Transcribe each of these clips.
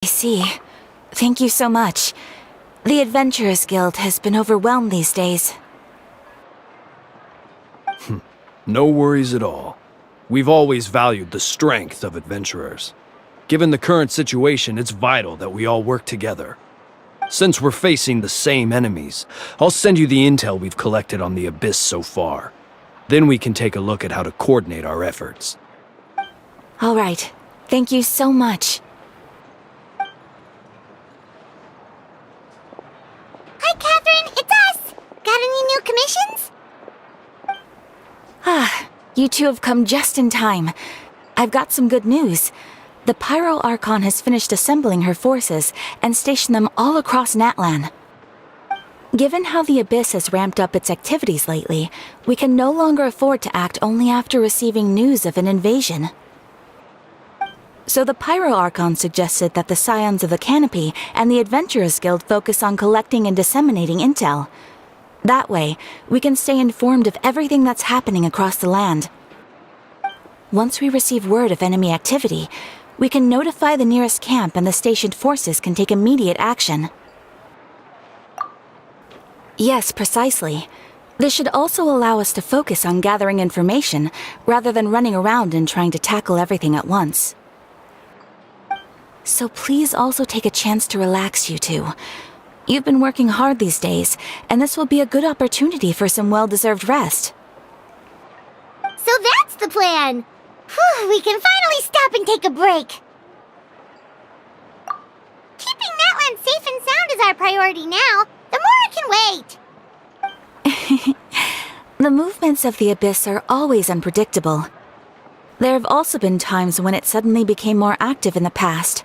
I see. Thank you so much. The Adventurers Guild has been overwhelmed these days. No worries at all. We've always valued the strength of adventurers. Given the current situation, it's vital that we all work together. Since we're facing the same enemies, I'll send you the intel we've collected on the Abyss so far. Then we can take a look at how to coordinate our efforts. All right. Thank you so much. Hi, Catherine. It's us. Got any new commissions? You two have come just in time. I've got some good news. The Pyro Archon has finished assembling her forces and stationed them all across Natlan. Given how the Abyss has ramped up its activities lately, we can no longer afford to act only after receiving news of an invasion. So the Pyro Archon suggested that the Scions of the Canopy and the Adventurers Guild focus on collecting and disseminating intel. That way, we can stay informed of everything that's happening across the land. Once we receive word of enemy activity, we can notify the nearest camp and the stationed forces can take immediate action. Yes, precisely. This should also allow us to focus on gathering information, rather than running around and trying to tackle everything at once. So please also take a chance to relax, you two. You've been working hard these days, and this will be a good opportunity for some well-deserved rest. So that's the plan. Whew, we can finally stop and take a break. Keeping Natlan safe and sound is our priority now. The more I can wait. The movements of the Abyss are always unpredictable. There have also been times when it suddenly became more active in the past.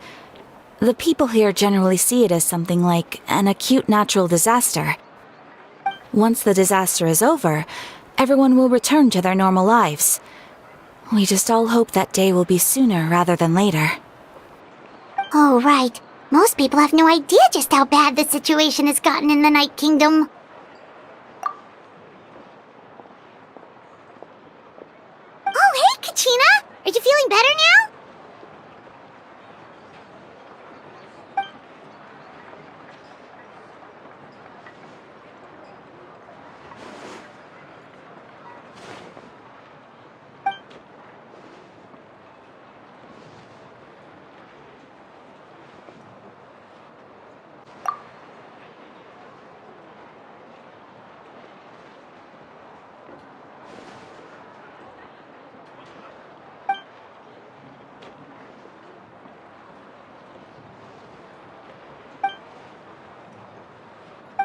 The people here generally see it as something like an acute natural disaster. Once the disaster is over, everyone will return to their normal lives. We just all hope that day will be sooner rather than later. Oh, right. Most people have no idea just how bad the situation has gotten in the Night Kingdom. Oh, hey, Kachina! Are you feeling better now?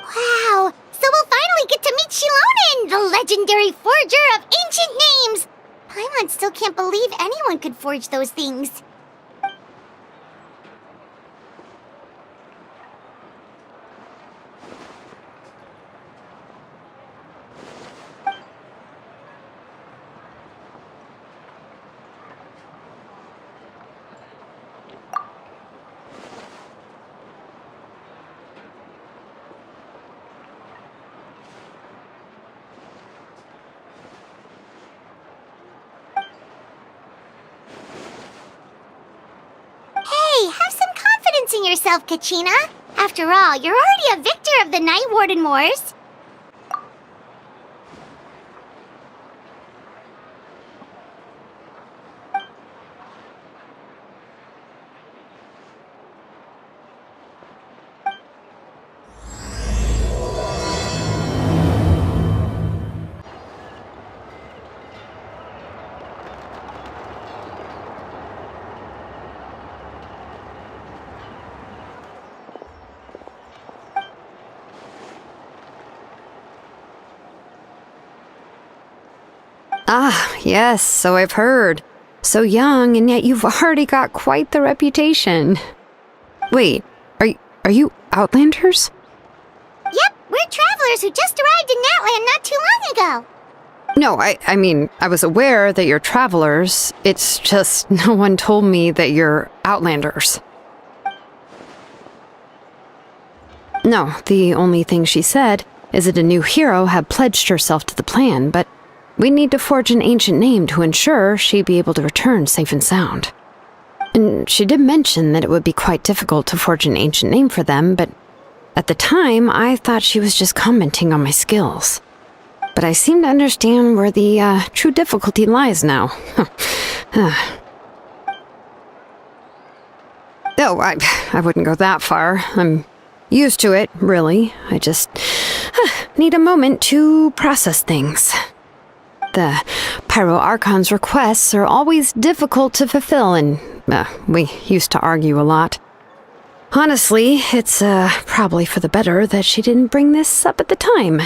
Wow! So we'll finally get to meet Shilonen, the legendary forger of ancient names! Paimon still can't believe anyone could forge those things. Hey, have some confidence in yourself, Kachina. After all, you're already a victor of the Night Warden Wars. Ah, yes, so I've heard. So young, and yet you've already got quite the reputation. Wait, are you Outlanders? Yep, we're travelers who just arrived in Natlan not too long ago. No, I mean, I was aware that you're travelers. It's just no one told me that you're Outlanders. No, the only thing she said is that a new hero had pledged herself to the plan, but we need to forge an ancient name to ensure she'd be able to return safe and sound. And she did mention that it would be quite difficult to forge an ancient name for them, but at the time, I thought she was just commenting on my skills. But I seem to understand where the true difficulty lies now. Oh, I wouldn't go that far. I'm used to it, really. I just need a moment to process things. The Pyro Archon's requests are always difficult to fulfill, and we used to argue a lot. Honestly, it's probably for the better that she didn't bring this up at the time.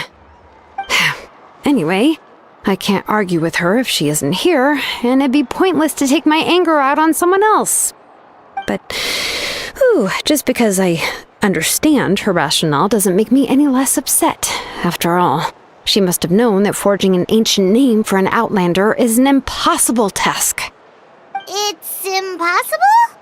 Anyway, I can't argue with her if she isn't here, and it'd be pointless to take my anger out on someone else. But, just because I understand her rationale doesn't make me any less upset. After all, she must have known that forging an ancient name for an Outlander is an impossible task. It's impossible?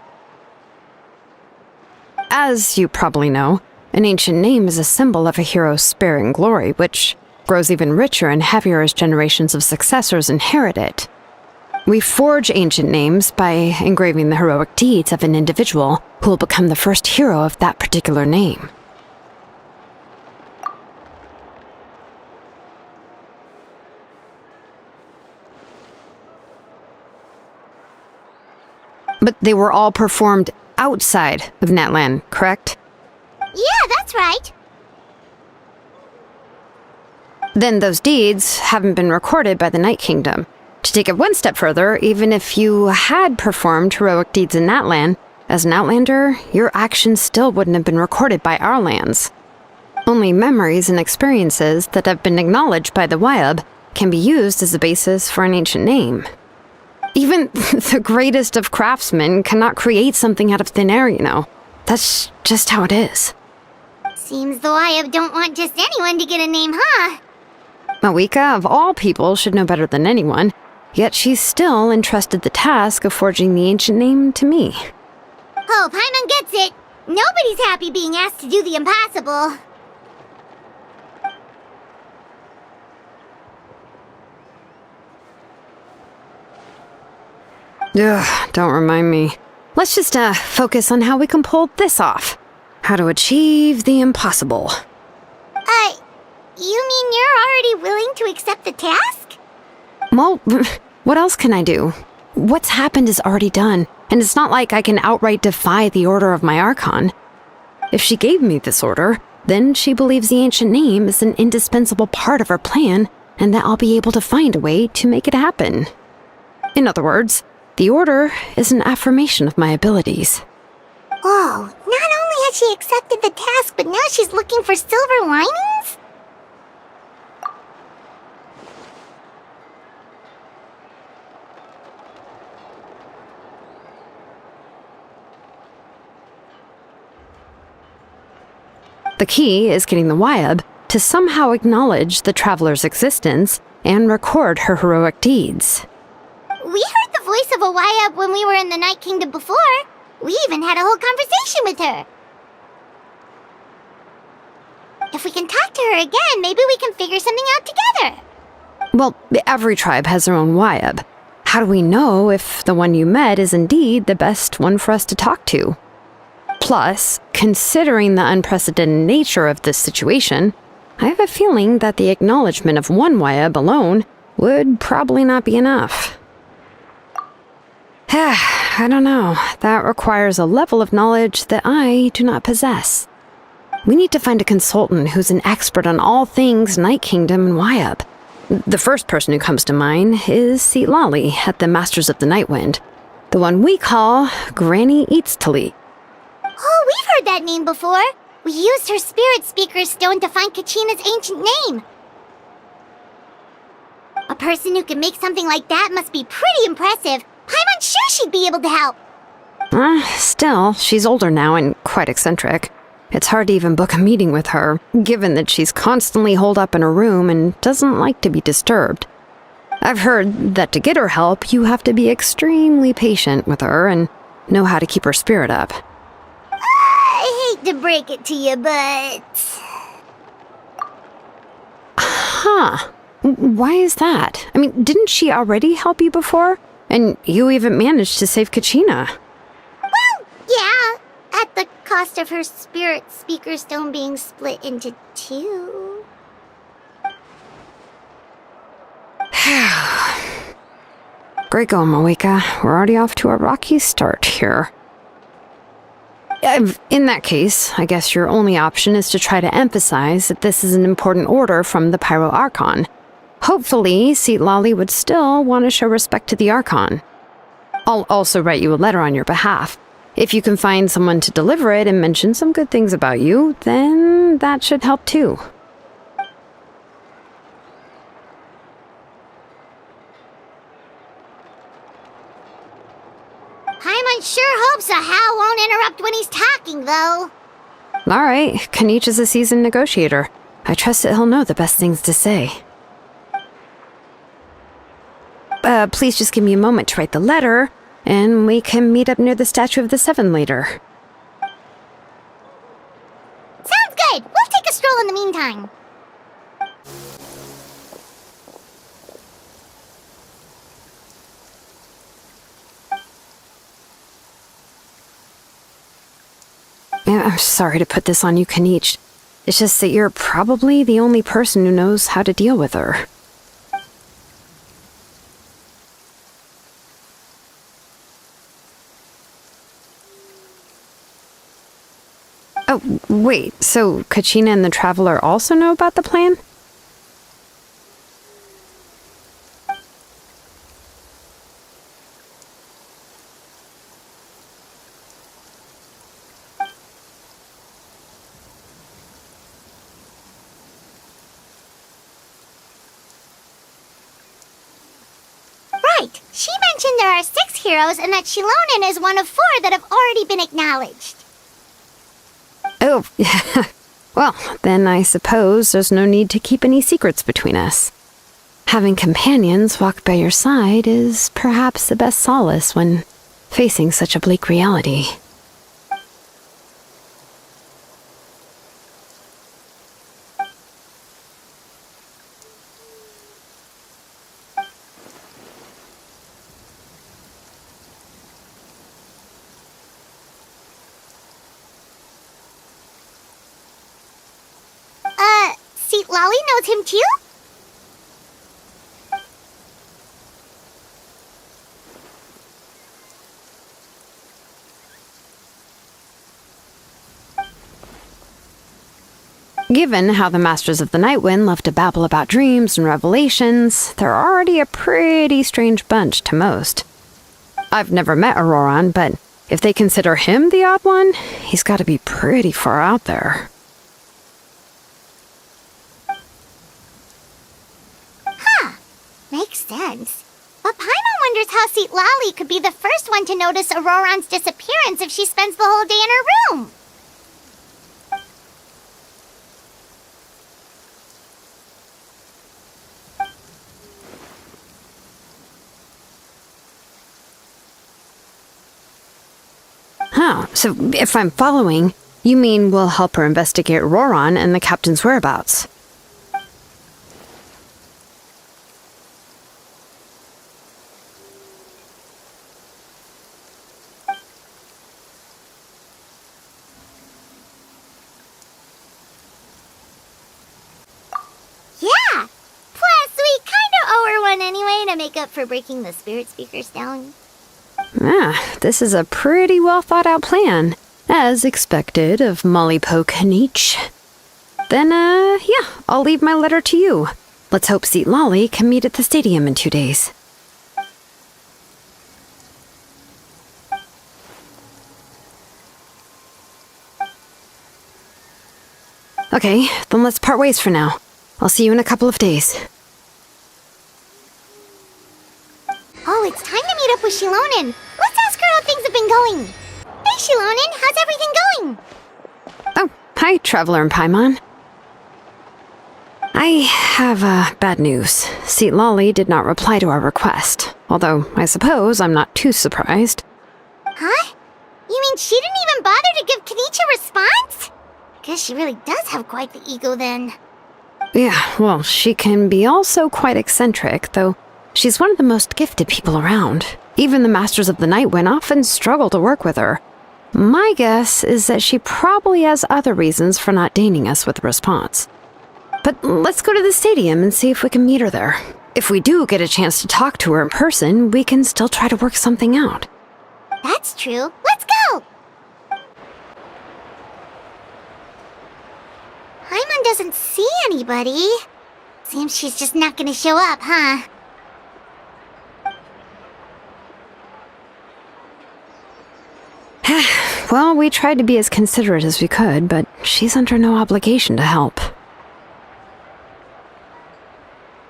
As you probably know, an ancient name is a symbol of a hero's spirit and glory, which grows even richer and heavier as generations of successors inherit it. We forge ancient names by engraving the heroic deeds of an individual who will become the first hero of that particular name. But they were all performed outside of Natlan, correct? Yeah, that's right. Then those deeds haven't been recorded by the Night Kingdom. To take it one step further, even if you had performed heroic deeds in Natlan, as an Outlander, your actions still wouldn't have been recorded by our lands. Only memories and experiences that have been acknowledged by the Wyab can be used as a basis for an ancient name. Even the greatest of craftsmen cannot create something out of thin air, you know. That's just how it is. Seems the Wyab don't want just anyone to get a name, huh? Mawika, of all people, should know better than anyone, yet she's still entrusted the task of forging the ancient name to me. Oh, Paimon gets it. Nobody's happy being asked to do the impossible. Ugh, don't remind me. Let's just focus on how we can pull this off. How to achieve the impossible. You mean you're already willing to accept the task? Well, what else can I do? What's happened is already done, and it's not like I can outright defy the order of my Archon. If she gave me this order, then she believes the ancient name is an indispensable part of her plan, and that I'll be able to find a way to make it happen. In other words, the order is an affirmation of my abilities. Whoa, not only has she accepted the task, but now she's looking for silver linings? The key is getting the Wyab to somehow acknowledge the traveler's existence and record her heroic deeds. We heard the voice of a Wyab when we were in the Night Kingdom before. We even had a whole conversation with her. If we can talk to her again, maybe we can figure something out together. Well, every tribe has their own Wyab. How do we know if the one you met is indeed the best one for us to talk to? Plus, considering the unprecedented nature of this situation, I have a feeling that the acknowledgement of one Wyab alone would probably not be enough. I don't know. That requires a level of knowledge that I do not possess. We need to find a consultant who's an expert on all things Night Kingdom and Wyab. The first person who comes to mind is Lali at the Masters of the Nightwind, the one we call Granny Eatstali. Oh, we've heard that name before. We used her spirit speaker stone to find Kachina's ancient name. A person who can make something like that must be pretty impressive. I'm unsure she'd be able to help. Still, she's older now and quite eccentric. It's hard to even book a meeting with her, given that she's constantly holed up in her room and doesn't like to be disturbed. I've heard that to get her help, you have to be extremely patient with her and know how to keep her spirit up. I hate to break it to you, but... Huh. Why is that? I mean, didn't she already help you before? And you even managed to save Kachina. cost of her spirit speaker stone being split into two. Great going, Moeka. We're already off to a rocky start here. In that case, I guess your only option is to try to emphasize that this is an important order from the Pyro Archon. Hopefully, Seat Lolly would still want to show respect to the Archon. I'll also write you a letter on your behalf. If you can find someone to deliver it and mention some good things about you, then that should help too. Paimon sure hopes a Hal won't interrupt when he's talking, though. Alright, Kanich is a seasoned negotiator. I trust that he'll know the best things to say. Please just give me a moment to write the letter, and we can meet up near the Statue of the Seven later. Sounds good. We'll take a stroll in the meantime. I'm sorry to put this on you, Kanich. It's just that you're probably the only person who knows how to deal with her. Oh, wait, so Kachina and the Traveler also know about the plan? Right. She mentioned there are 6 heroes and that Shilonen is one of 4 that have already been acknowledged. Oh, well, then I suppose there's no need to keep any secrets between us. Having companions walk by your side is perhaps the best solace when facing such a bleak reality. Seat Lolly knows him too? Given how the Masters of the Nightwind love to babble about dreams and revelations, they're already a pretty strange bunch to most. I've never met Auroran, but if they consider him the odd one, he's got to be pretty far out there. Makes sense. But Paimon wonders how Seat Lolly could be the first one to notice Auroran's disappearance if she spends the whole day in her room. Huh, so if I'm following, you mean we'll help her investigate Auroran and the captain's whereabouts? Yeah! Plus, we kinda owe her one anyway to make up for breaking the spirit speakers down. This is a pretty well thought out plan, as expected of Mollypo Kanich. Then, yeah, I'll leave my letter to you. Let's hope Seat Lolly can meet at the stadium in 2 days. Okay, then let's part ways for now. I'll see you in a couple of days. Oh, it's time to meet up with Shilonen. Let's ask her how things have been going. Hey, Shilonen, how's everything going? Oh, hi, Traveler and Paimon. I have, bad news. Seat Lolly did not reply to our request, although I suppose I'm not too surprised. Huh? You mean she didn't even bother to give Kanich a response? Guess she really does have quite the ego then. Yeah, well, she can be also quite eccentric, though she's one of the most gifted people around. Even the Masters of the Nightwind often struggle to work with her. My guess is that she probably has other reasons for not deigning us with a response. But let's go to the stadium and see if we can meet her there. If we do get a chance to talk to her in person, we can still try to work something out. That's true. Let's go! Paimon doesn't see anybody. Seems she's just not gonna show up, huh? Well, we tried to be as considerate as we could, but she's under no obligation to help.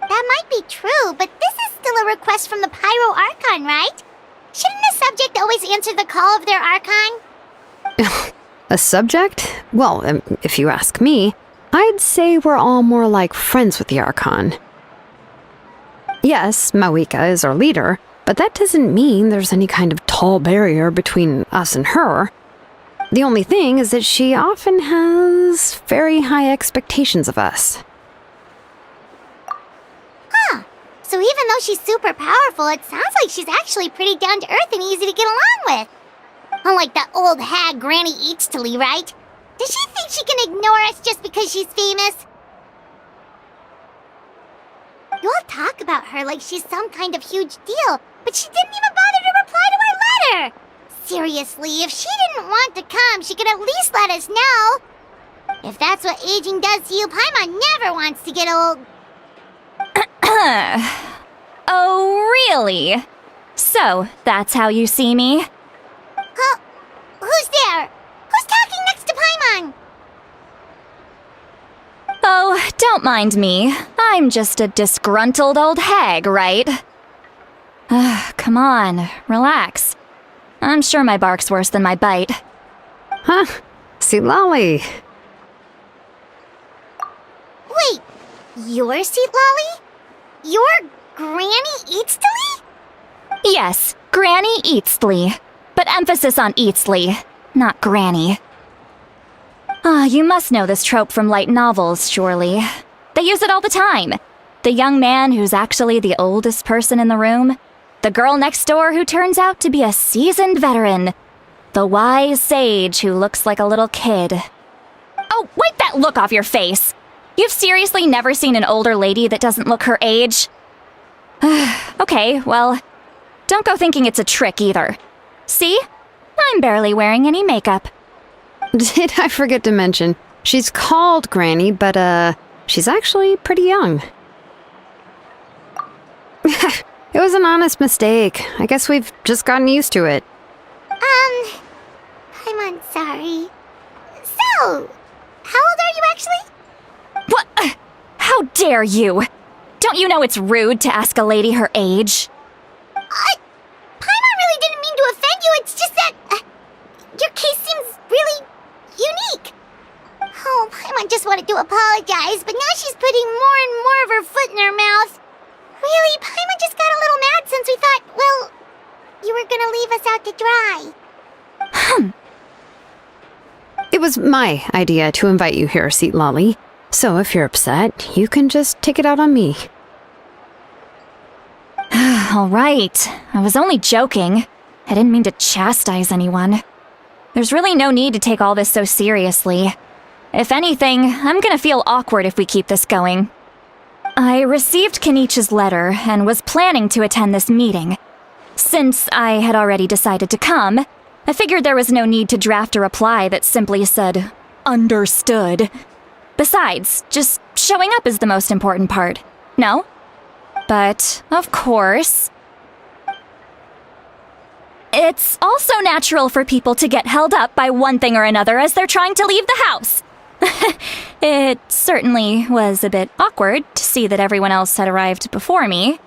That might be true, but this is still a request from the Pyro Archon, right? Shouldn't a subject always answer the call of their Archon? A subject? Well, if you ask me, I'd say we're all more like friends with the Archon. Yes, Mawika is our leader, but that doesn't mean there's any kind of tall barrier between us and her. The only thing is that she often has very high expectations of us. Huh. So even though she's super powerful, it sounds like she's actually pretty down to earth and easy to get along with. Unlike that old hag Granny Eachtley, right? Does she think she can ignore us just because she's famous? You all talk about her like she's some kind of huge deal, but she didn't even bother to reply to our letter! Seriously, if she didn't want to come, she could at least let us know. If that's what aging does to you, Paimon never wants to get old. Oh, really? So, that's how you see me? Huh? Who's there? Who's talking next to Paimon? Oh, don't mind me. I'm just a disgruntled old hag, right? Come on, relax. I'm sure my bark's worse than my bite. Huh? Seat Lolly. Wait, you're Seat Lolly? You're Granny Eachtley? Yes, Granny Eastly. But emphasis on Eastly, not Granny. You must know this trope from light novels, surely. They use it all the time. The young man who's actually the oldest person in the room. The girl next door who turns out to be a seasoned veteran. The wise sage who looks like a little kid. Oh, wipe that look off your face! You've seriously never seen an older lady that doesn't look her age? Okay, well, don't go thinking it's a trick either. See? I'm barely wearing any makeup. Did I forget to mention, she's called Granny, but she's actually pretty young. It was an honest mistake. I guess we've just gotten used to it. I'm sorry. So, how old are you actually? What? How dare you? Don't you know it's rude to ask a lady her age? Paimon really didn't mean to offend you, it's just that your case seems really unique. Oh, Paimon just wanted to apologize, but now she's putting more and more of her foot in her mouth. Really, Paimon just got a little mad since we thought, well, you were gonna leave us out to dry. It was my idea to invite you here, Seat Lolly. So if you're upset, you can just take it out on me. All right. I was only joking. I didn't mean to chastise anyone. There's really no need to take all this so seriously. If anything, I'm gonna feel awkward if we keep this going. I received Kenichi's letter and was planning to attend this meeting. Since I had already decided to come, I figured there was no need to draft a reply that simply said, "Understood." Besides, just showing up is the most important part, no? But, of course, it's also natural for people to get held up by one thing or another as they're trying to leave the house. It certainly was a bit awkward to see that everyone else had arrived before me.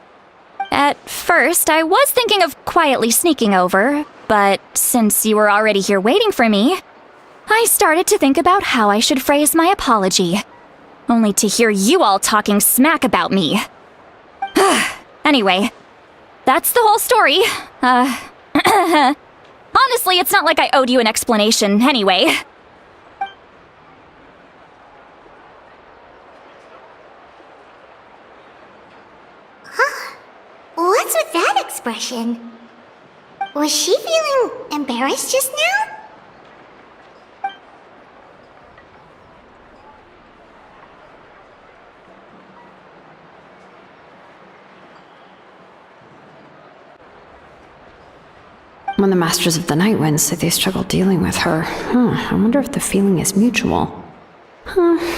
At first, I was thinking of quietly sneaking over, but since you were already here waiting for me, I started to think about how I should phrase my apology, only to hear you all talking smack about me. Anyway, that's the whole story. Honestly, it's not like I owed you an explanation anyway. What's with that expression? Was she feeling embarrassed just now? When the Masters of the Night Winds say they struggle dealing with her, I wonder if the feeling is mutual.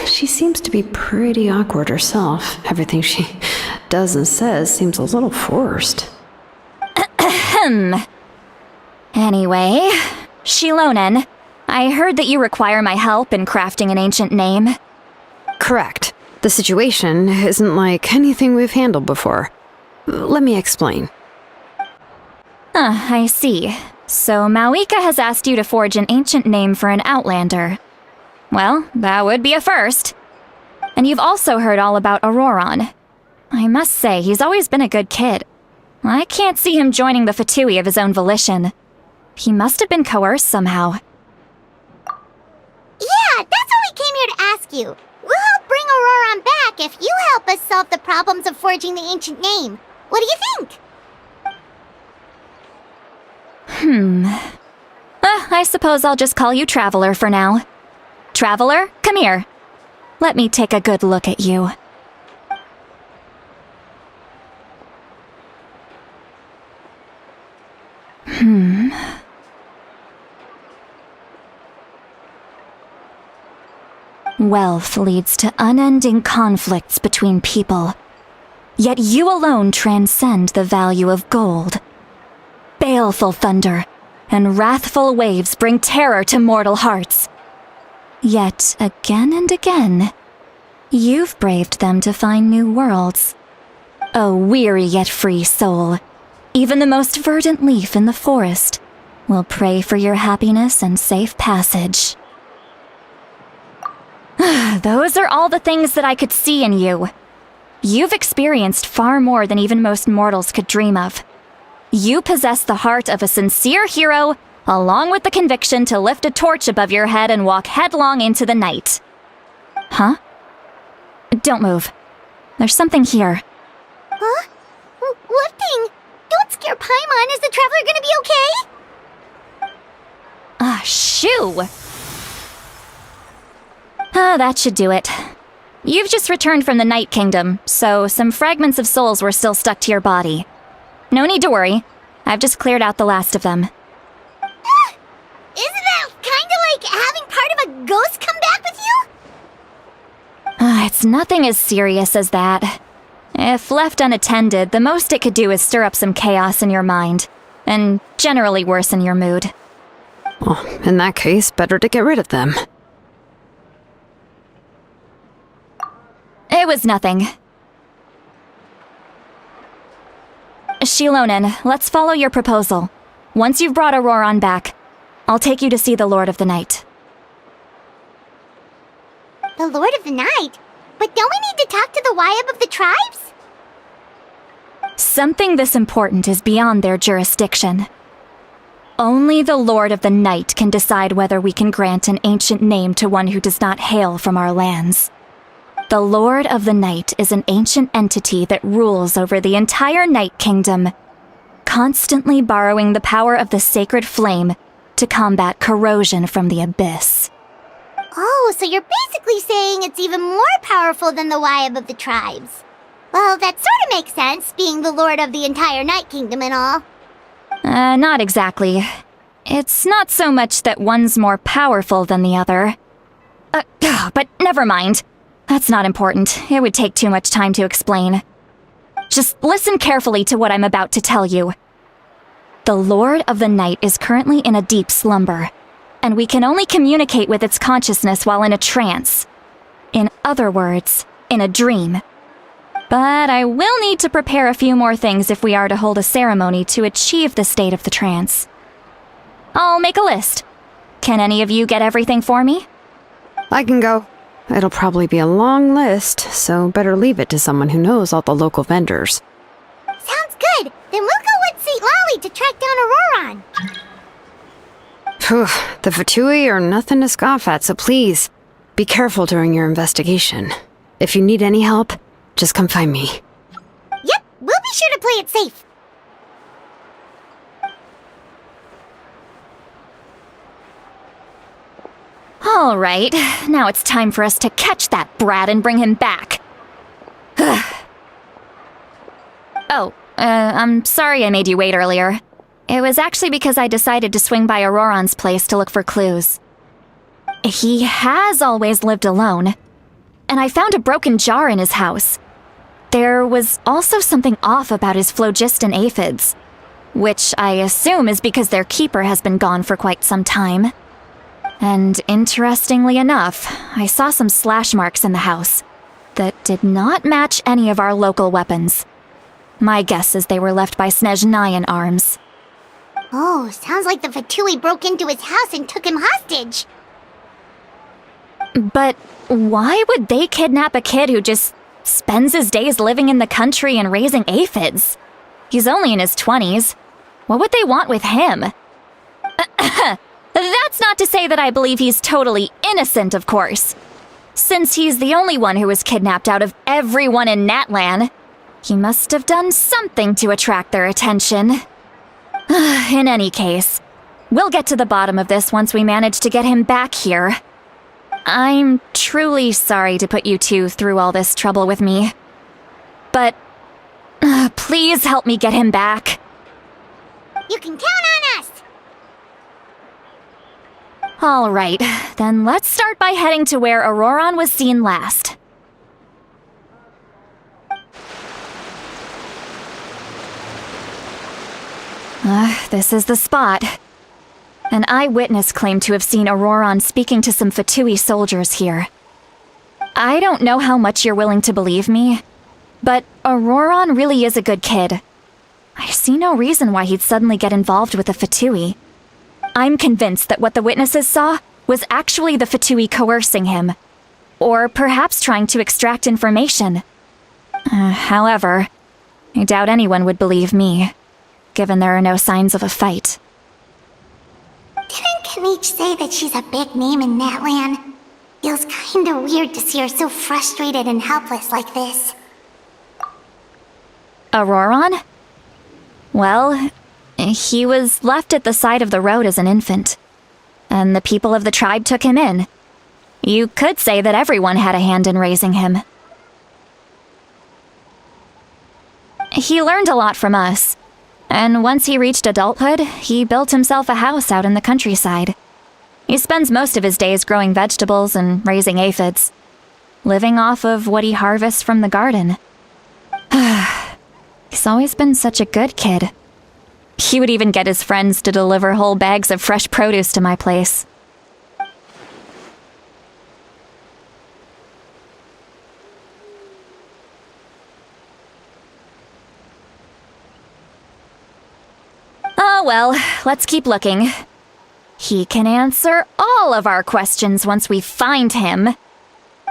She seems to be pretty awkward herself. Everything she does and says seems a little forced. Anyway, Shilonen, I heard that you require my help in crafting an ancient name. Correct. The situation isn't like anything we've handled before. Let me explain. I see. So Mawika has asked you to forge an ancient name for an outlander. Well, that would be a first. And you've also heard all about Auroron. I must say, he's always been a good kid. I can't see him joining the Fatui of his own volition. He must have been coerced somehow. Yeah, that's what we came here to ask you. We'll help bring Auroron back if you help us solve the problems of forging the ancient name. What do you think? I suppose I'll just call you Traveler for now. Traveler, come here. Let me take a good look at you. Wealth leads to unending conflicts between people. Yet you alone transcend the value of gold. Baleful thunder and wrathful waves bring terror to mortal hearts. Yet again and again, you've braved them to find new worlds. O weary yet free soul, even the most verdant leaf in the forest will pray for your happiness and safe passage. Those are all the things that I could see in you. You've experienced far more than even most mortals could dream of. You possess the heart of a sincere hero, along with the conviction to lift a torch above your head and walk headlong into the night. Huh? Don't move. There's something here. Huh? What thing? Don't scare Paimon. Is the Traveler gonna be okay? Shoo! That should do it. You've just returned from the Night Kingdom, so some fragments of souls were still stuck to your body. No need to worry. I've just cleared out the last of them. Isn't that kinda like having part of a ghost come back with you? It's nothing as serious as that. If left unattended, the most it could do is stir up some chaos in your mind, and generally worsen your mood. Well, in that case, better to get rid of them. It was nothing. Shilonen, let's follow your proposal. Once you've brought Auroron back, I'll take you to see the Lord of the Night. The Lord of the Night? But don't we need to talk to the Wayab of the tribes? Something this important is beyond their jurisdiction. Only the Lord of the Night can decide whether we can grant an ancient name to one who does not hail from our lands. The Lord of the Night is an ancient entity that rules over the entire Night Kingdom, constantly borrowing the power of the sacred flame to combat corrosion from the abyss. Oh, so you're basically saying it's even more powerful than the Wayab of the tribes. Well, that sort of makes sense, being the Lord of the entire Night Kingdom and all. Not exactly. It's not so much that one's more powerful than the other. But never mind. That's not important. It would take too much time to explain. Just listen carefully to what I'm about to tell you. The Lord of the Night is currently in a deep slumber, and we can only communicate with its consciousness while in a trance. In other words, in a dream. But I will need to prepare a few more things if we are to hold a ceremony to achieve the state of the trance. I'll make a list. Can any of you get everything for me? I can go. It'll probably be a long list, so better leave it to someone who knows all the local vendors. Sounds good. Then we'll go with St. Lolly to track down Auroron. Phew, the Fatui are nothing to scoff at, so please, be careful during your investigation. If you need any help, just come find me. Yep, we'll be sure to play it safe. All right, now it's time for us to catch that brat and bring him back. I'm sorry I made you wait earlier. It was actually because I decided to swing by Auroron's place to look for clues. He has always lived alone, and I found a broken jar in his house. There was also something off about his phlogiston aphids, which I assume is because their keeper has been gone for quite some time. And interestingly enough, I saw some slash marks in the house that did not match any of our local weapons. My guess is they were left by Snezhnayan arms. Oh, sounds like the Fatui broke into his house and took him hostage. But why would they kidnap a kid who just spends his days living in the country and raising aphids? He's only in his 20s. What would they want with him? That's not to say that I believe he's totally innocent, of course. Since he's the only one who was kidnapped out of everyone in Natlan, he must have done something to attract their attention. In any case, we'll get to the bottom of this once we manage to get him back here. I'm truly sorry to put you two through all this trouble with me. But please help me get him back. You can count on us! All right, then let's start by heading to where Auroron was seen last. This is the spot. An eyewitness claimed to have seen Auroron speaking to some Fatui soldiers here. I don't know how much you're willing to believe me, but Auroron really is a good kid. I see no reason why he'd suddenly get involved with the Fatui. I'm convinced that what the witnesses saw was actually the Fatui coercing him, or perhaps trying to extract information. However, I doubt anyone would believe me, given there are no signs of a fight. Didn't Kanich say that she's a big name in Natlan? Feels kinda weird to see her so frustrated and helpless like this. Auroron? Well, he was left at the side of the road as an infant, and the people of the tribe took him in. You could say that everyone had a hand in raising him. He learned a lot from us, and once he reached adulthood, he built himself a house out in the countryside. He spends most of his days growing vegetables and raising aphids, living off of what he harvests from the garden. He's always been such a good kid. He would even get his friends to deliver whole bags of fresh produce to my place. Oh well, let's keep looking. He can answer all of our questions once we find him.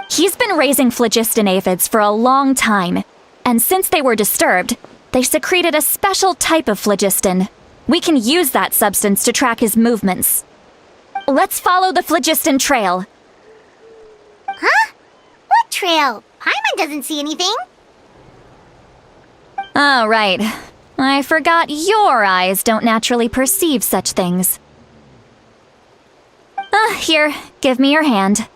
He's been raising phlogiston aphids for a long time, and since they were disturbed, they secreted a special type of phlogiston. We can use that substance to track his movements. Let's follow the phlogiston trail. Huh? What trail? Paimon doesn't see anything. Oh, right. I forgot your eyes don't naturally perceive such things. Here, give me your hand.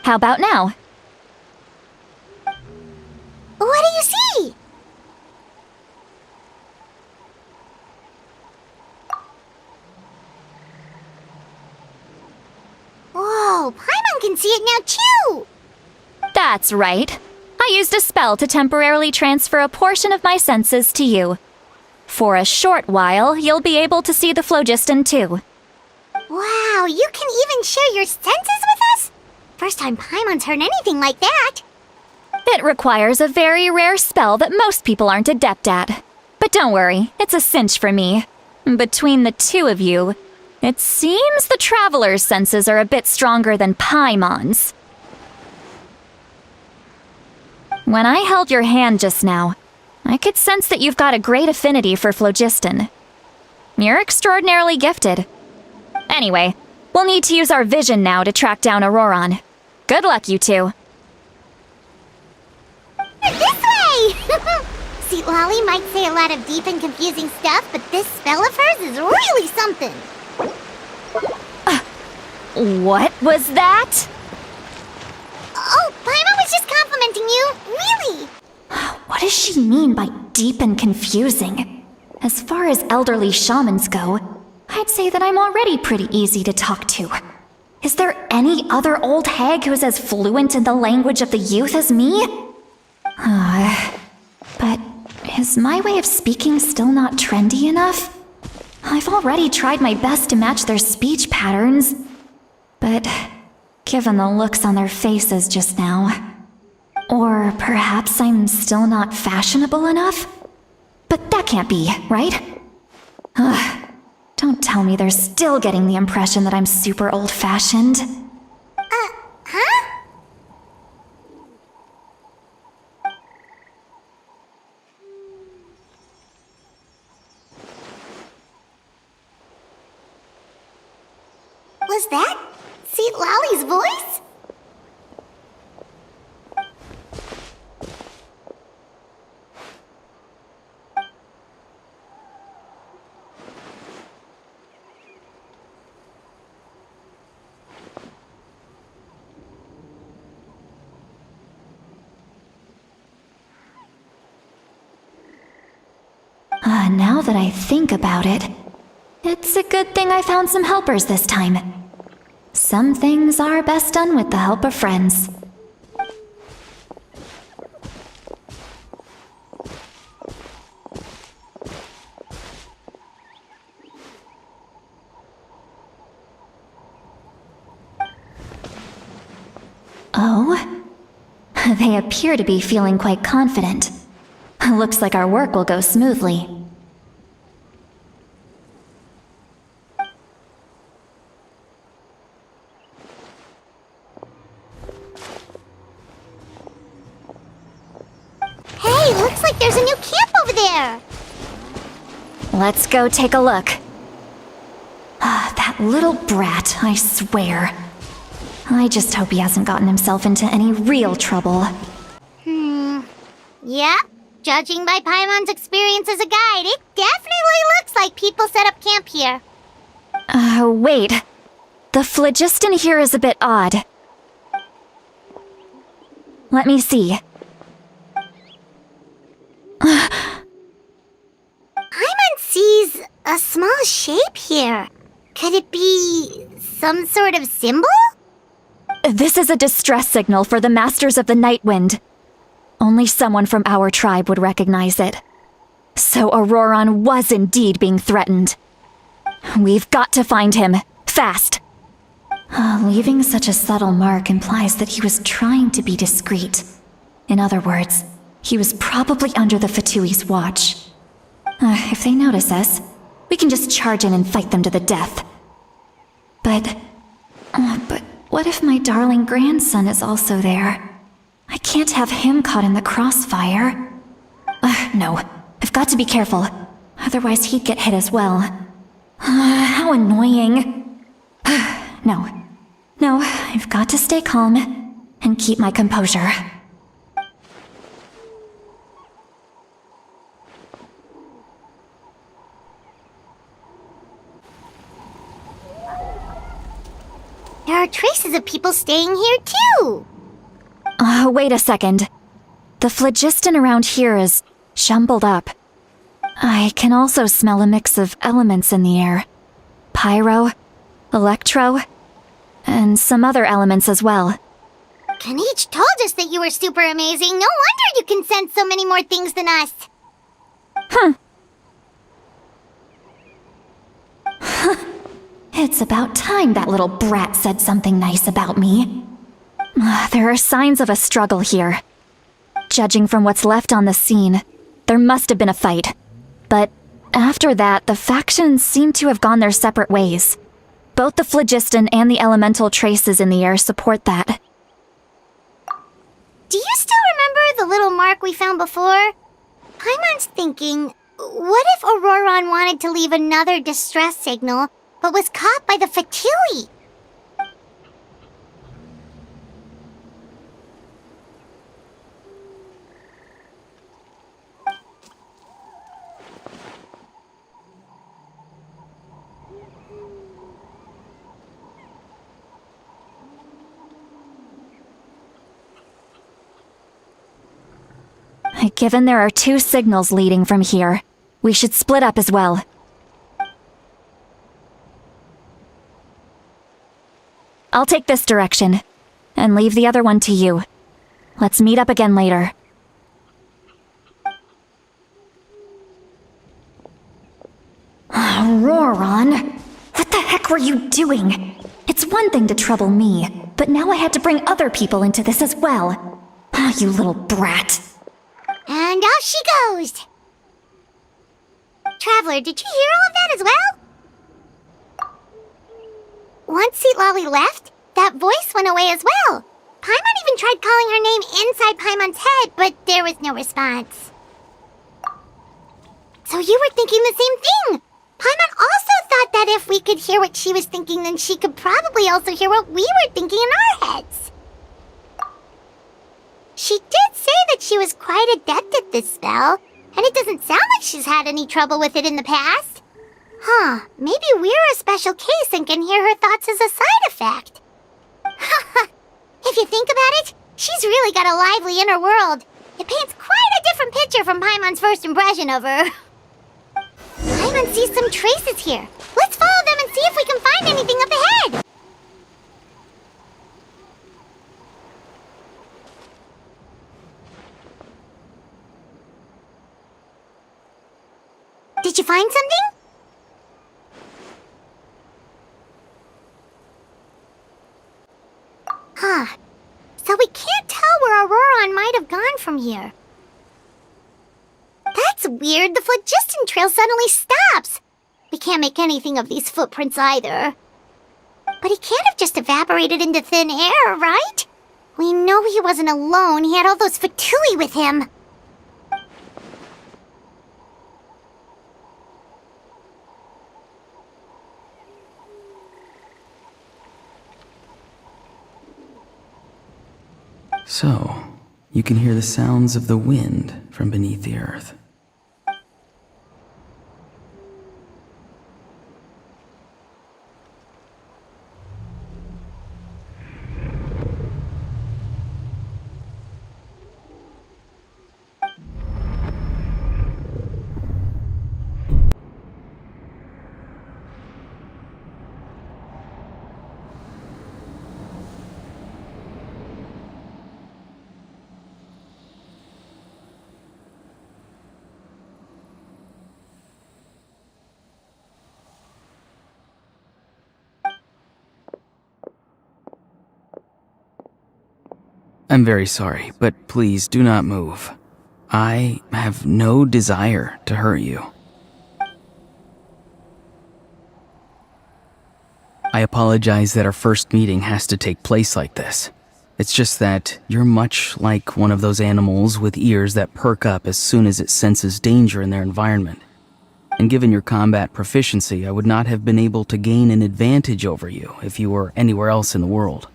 How about now? What do you see? Whoa, Paimon can see it now too! That's right. I used a spell to temporarily transfer a portion of my senses to you. For a short while, you'll be able to see the phlogiston too. Wow, you can even share your senses with us? First time Paimon's heard anything like that. It requires a very rare spell that most people aren't adept at. But don't worry, it's a cinch for me. Between the two of you, it seems the Traveler's senses are a bit stronger than Paimon's. When I held your hand just now, I could sense that you've got a great affinity for phlogiston. You're extraordinarily gifted. Anyway, we'll need to use our vision now to track down Auroron. Good luck, you two. This way! See, Lolly might say a lot of deep and confusing stuff, but this spell of hers is really something. What was that? Oh, Paimon was just complimenting you. Really? What does she mean by deep and confusing? As far as elderly shamans go, I'd say that I'm already pretty easy to talk to. Is there any other old hag who's as fluent in the language of the youth as me? But is my way of speaking still not trendy enough? I've already tried my best to match their speech patterns. But given the looks on their faces just now, or perhaps I'm still not fashionable enough? But that can't be, right? Don't tell me they're still getting the impression that I'm super old-fashioned. Huh? Was that St. Lolly's voice? Now that I think about it, it's a good thing I found some helpers this time. Some things are best done with the help of friends. Oh? They appear to be feeling quite confident. Looks like our work will go smoothly. Hey, looks like there's a new camp over there. Let's go take a look. That little brat, I swear. I just hope he hasn't gotten himself into any real trouble. Yeah, judging by Paimon's experience as a guide, it definitely looks like people set up camp here. Wait. The phlogiston here is a bit odd. Let me see. Paimon sees a small shape here. Could it be some sort of symbol? This is a distress signal for the Masters of the Night Wind. Only someone from our tribe would recognize it. So Auroron was indeed being threatened. We've got to find him. Fast. Leaving such a subtle mark implies that he was trying to be discreet. In other words, he was probably under the Fatui's watch. If they notice us, we can just charge in and fight them to the death. But what if my darling grandson is also there? I can't have him caught in the crossfire. No, I've got to be careful. Otherwise he'd get hit as well. How annoying. No, I've got to stay calm and keep my composure. There are traces of people staying here too. Wait a second. The phlogiston around here is jumbled up. I can also smell a mix of elements in the air. Pyro, electro, and some other elements as well. Kanich told us that you were super amazing. No wonder you can sense so many more things than us. It's about time that little brat said something nice about me. There are signs of a struggle here. Judging from what's left on the scene, there must have been a fight. But after that, the factions seem to have gone their separate ways. Both the phlogiston and the elemental traces in the air support that. Do you still remember the little mark we found before? Paimon's thinking, what if Auroron wanted to leave another distress signal, but was caught by the Fatui? Given there are 2 signals leading from here, we should split up as well. I'll take this direction, and leave the other one to you. Let's meet up again later. Roran, what the heck were you doing? It's one thing to trouble me, but now I had to bring other people into this as well. Ah, you little brat. And off she goes! Traveler, did you hear all of that as well? Once Seatlolly left, that voice went away as well. Paimon even tried calling her name inside Paimon's head, but there was no response. So you were thinking the same thing! Paimon also thought that if we could hear what she was thinking, then she could probably also hear what we were thinking in our heads. She did say that she was quite adept at this spell, and it doesn't sound like she's had any trouble with it in the past. Huh, maybe we're a special case and can hear her thoughts as a side effect. If you think about it, she's really got a lively inner world. It paints quite a different picture from Paimon's first impression of her. Paimon sees some traces here. Let's follow them and see if we can find anything up ahead. Did you find something? Huh. So we can't tell where Auroran might have gone from here. That's weird. The phlogiston trail suddenly stops. We can't make anything of these footprints either. But he can't have just evaporated into thin air, right? We know he wasn't alone. He had all those Fatui with him. So, you can hear the sounds of the wind from beneath the earth. I'm very sorry, but please do not move. I have no desire to hurt you. I apologize that our first meeting has to take place like this. It's just that you're much like one of those animals with ears that perk up as soon as it senses danger in their environment. And given your combat proficiency, I would not have been able to gain an advantage over you if you were anywhere else in the world.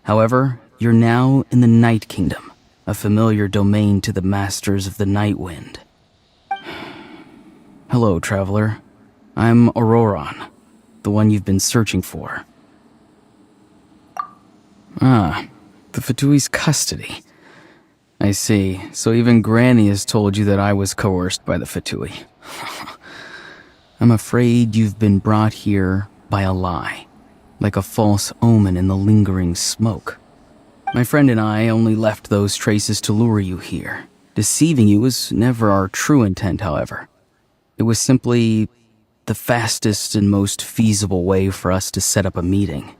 However, you're now in the Night Kingdom, a familiar domain to the Masters of the Night Wind. Hello, traveler. I'm Auroran, the one you've been searching for. Ah, the Fatui's custody. I see. So even Granny has told you that I was coerced by the Fatui. I'm afraid you've been brought here by a lie, like a false omen in the lingering smoke. My friend and I only left those traces to lure you here. Deceiving you was never our true intent, however. It was simply the fastest and most feasible way for us to set up a meeting.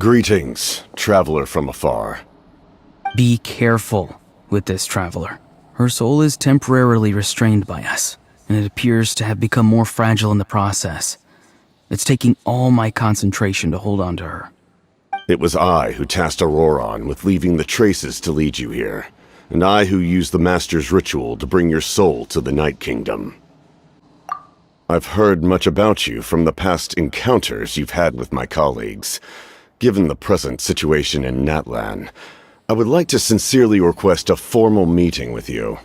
Greetings, traveler from afar. Be careful with this traveler. Her soul is temporarily restrained by us, and it appears to have become more fragile in the process. It's taking all my concentration to hold on to her. It was I who tasked Auroran with leaving the traces to lead you here, and I who used the Master's ritual to bring your soul to the Night Kingdom. I've heard much about you from the past encounters you've had with my colleagues. Given the present situation in Natlan, I would like to sincerely request a formal meeting with you,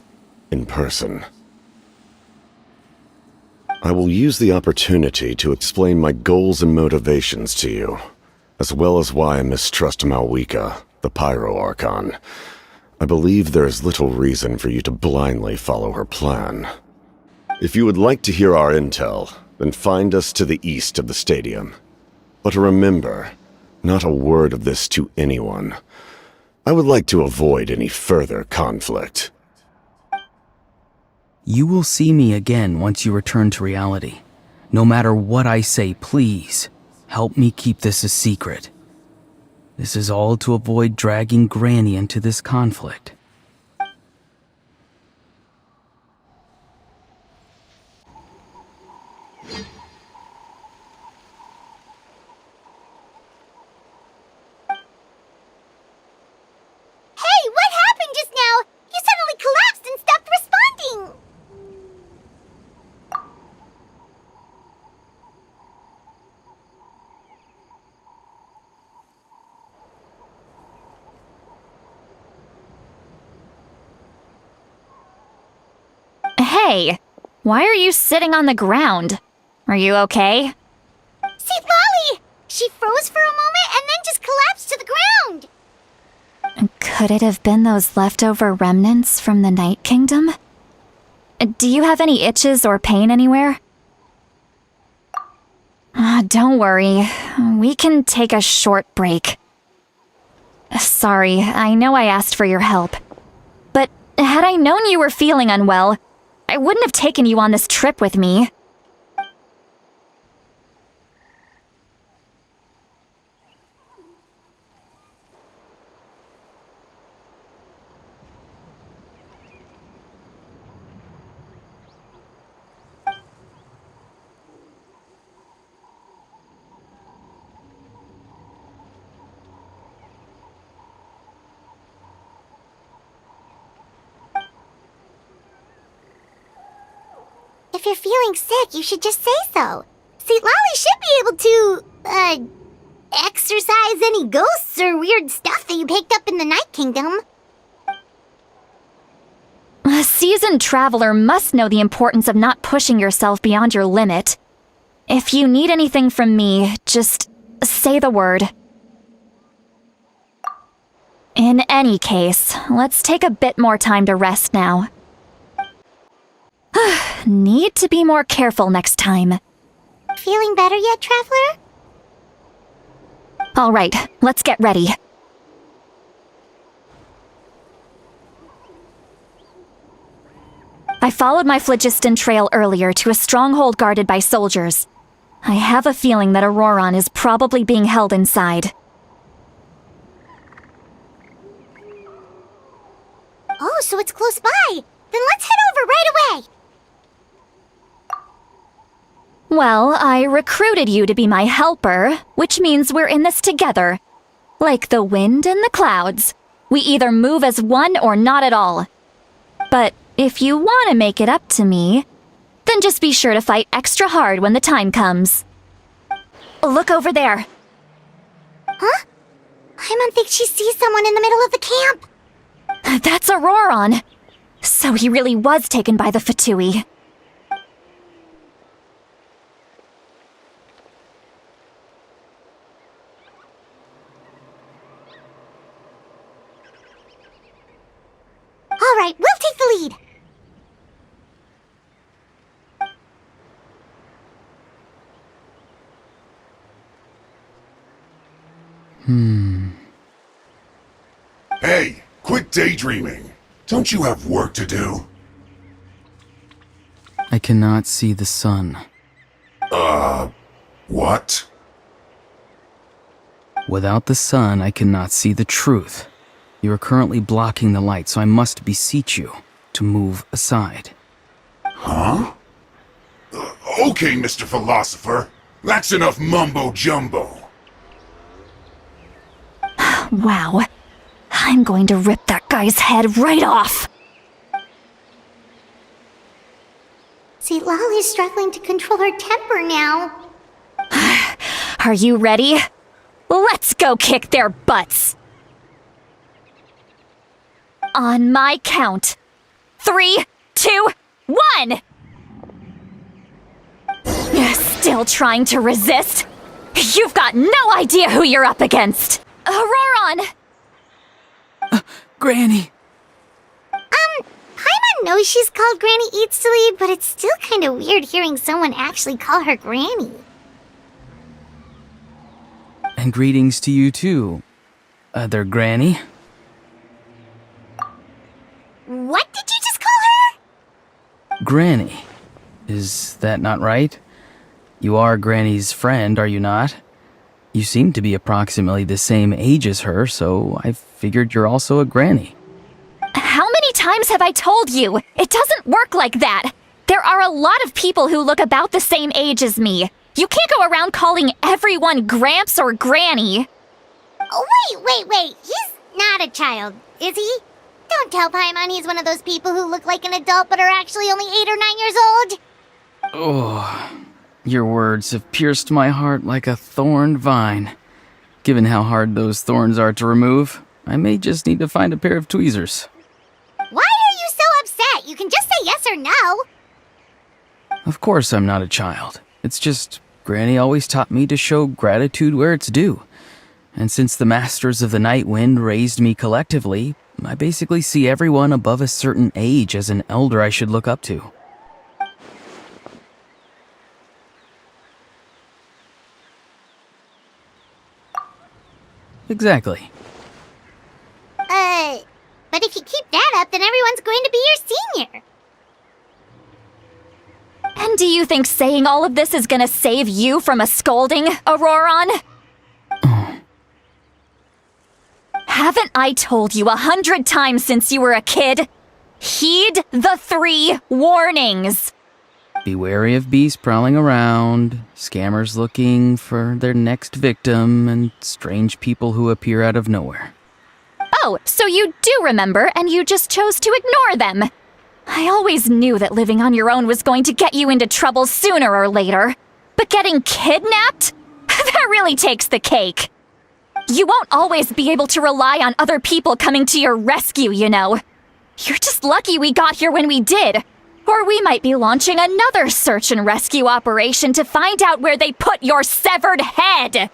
in person. I will use the opportunity to explain my goals and motivations to you, as well as why I mistrust Malwika, the Pyro Archon. I believe there is little reason for you to blindly follow her plan. If you would like to hear our intel, then find us to the east of the stadium. But remember, not a word of this to anyone. I would like to avoid any further conflict. You will see me again once you return to reality. No matter what I say, please, help me keep this a secret. This is all to avoid dragging Granny into this conflict. Hey, what happened just now? You suddenly collapsed and stopped responding! Hey, why are you sitting on the ground? Are you okay? See, Lolly! She froze for a moment and then just collapsed to the ground! Could it have been those leftover remnants from the Night Kingdom? Do you have any itches or pain anywhere? Don't worry. We can take a short break. Sorry, I know I asked for your help. But had I known you were feeling unwell, I wouldn't have taken you on this trip with me. If you're feeling sick, you should just say so. See, Lolly should be able to, exorcise any ghosts or weird stuff that you picked up in the Night Kingdom. A seasoned traveler must know the importance of not pushing yourself beyond your limit. If you need anything from me, just say the word. In any case, let's take a bit more time to rest now. Need to be more careful next time. Feeling better yet, Traveler? All right, let's get ready. I followed my phlogiston trail earlier to a stronghold guarded by soldiers. I have a feeling that Auroron is probably being held inside. Oh, so it's close by. Then let's head over right away. Well, I recruited you to be my helper, which means we're in this together. Like the wind and the clouds. We either move as one or not at all. But if you want to make it up to me, then just be sure to fight extra hard when the time comes. Look over there. Huh? Paimon thinks she sees someone in the middle of the camp. That's Auroron. So he really was taken by the Fatui. All right, we'll take the lead. Hey, quit daydreaming. Don't you have work to do? I cannot see the sun. What? Without the sun, I cannot see the truth. You are currently blocking the light, so I must beseech you to move aside. Huh? Okay, Mr. Philosopher. That's enough mumbo-jumbo. Wow. I'm going to rip that guy's head right off. See, Lolly's struggling to control her temper now. Are you ready? Let's go kick their butts. On my count. 3, 2, 1! Still trying to resist? You've got no idea who you're up against! Auroron! Granny! Everyone knows she's called Granny Eats to Leave, but it's still kind of weird hearing someone actually call her Granny. And greetings to you too, other Granny. What did you just call her? Granny. Is that not right? You are Granny's friend, are you not? You seem to be approximately the same age as her, so I figured you're also a Granny. How many times have I told you? It doesn't work like that. There are a lot of people who look about the same age as me. You can't go around calling everyone Gramps or Granny. Oh, wait. He's not a child, is he? Don't tell Paimon he's one of those people who look like an adult but are actually only 8 or 9 years old. Oh, your words have pierced my heart like a thorned vine. Given how hard those thorns are to remove, I may just need to find a pair of tweezers. Why are you so upset? You can just say yes or no. Of course I'm not a child. It's just Granny always taught me to show gratitude where it's due. And since the Masters of the Night Wind raised me collectively, I basically see everyone above a certain age as an elder I should look up to. Exactly. But if you keep that up, then everyone's going to be your senior. And do you think saying all of this is gonna save you from a scolding, Auroron? Haven't I told you 100 times since you were a kid? Heed the 3 warnings. Be wary of beasts prowling around, scammers looking for their next victim, and strange people who appear out of nowhere. Oh, so you do remember, and you just chose to ignore them. I always knew that living on your own was going to get you into trouble sooner or later. But getting kidnapped? That really takes the cake. You won't always be able to rely on other people coming to your rescue, you know. You're just lucky we got here when we did. Or we might be launching another search and rescue operation to find out where they put your severed head.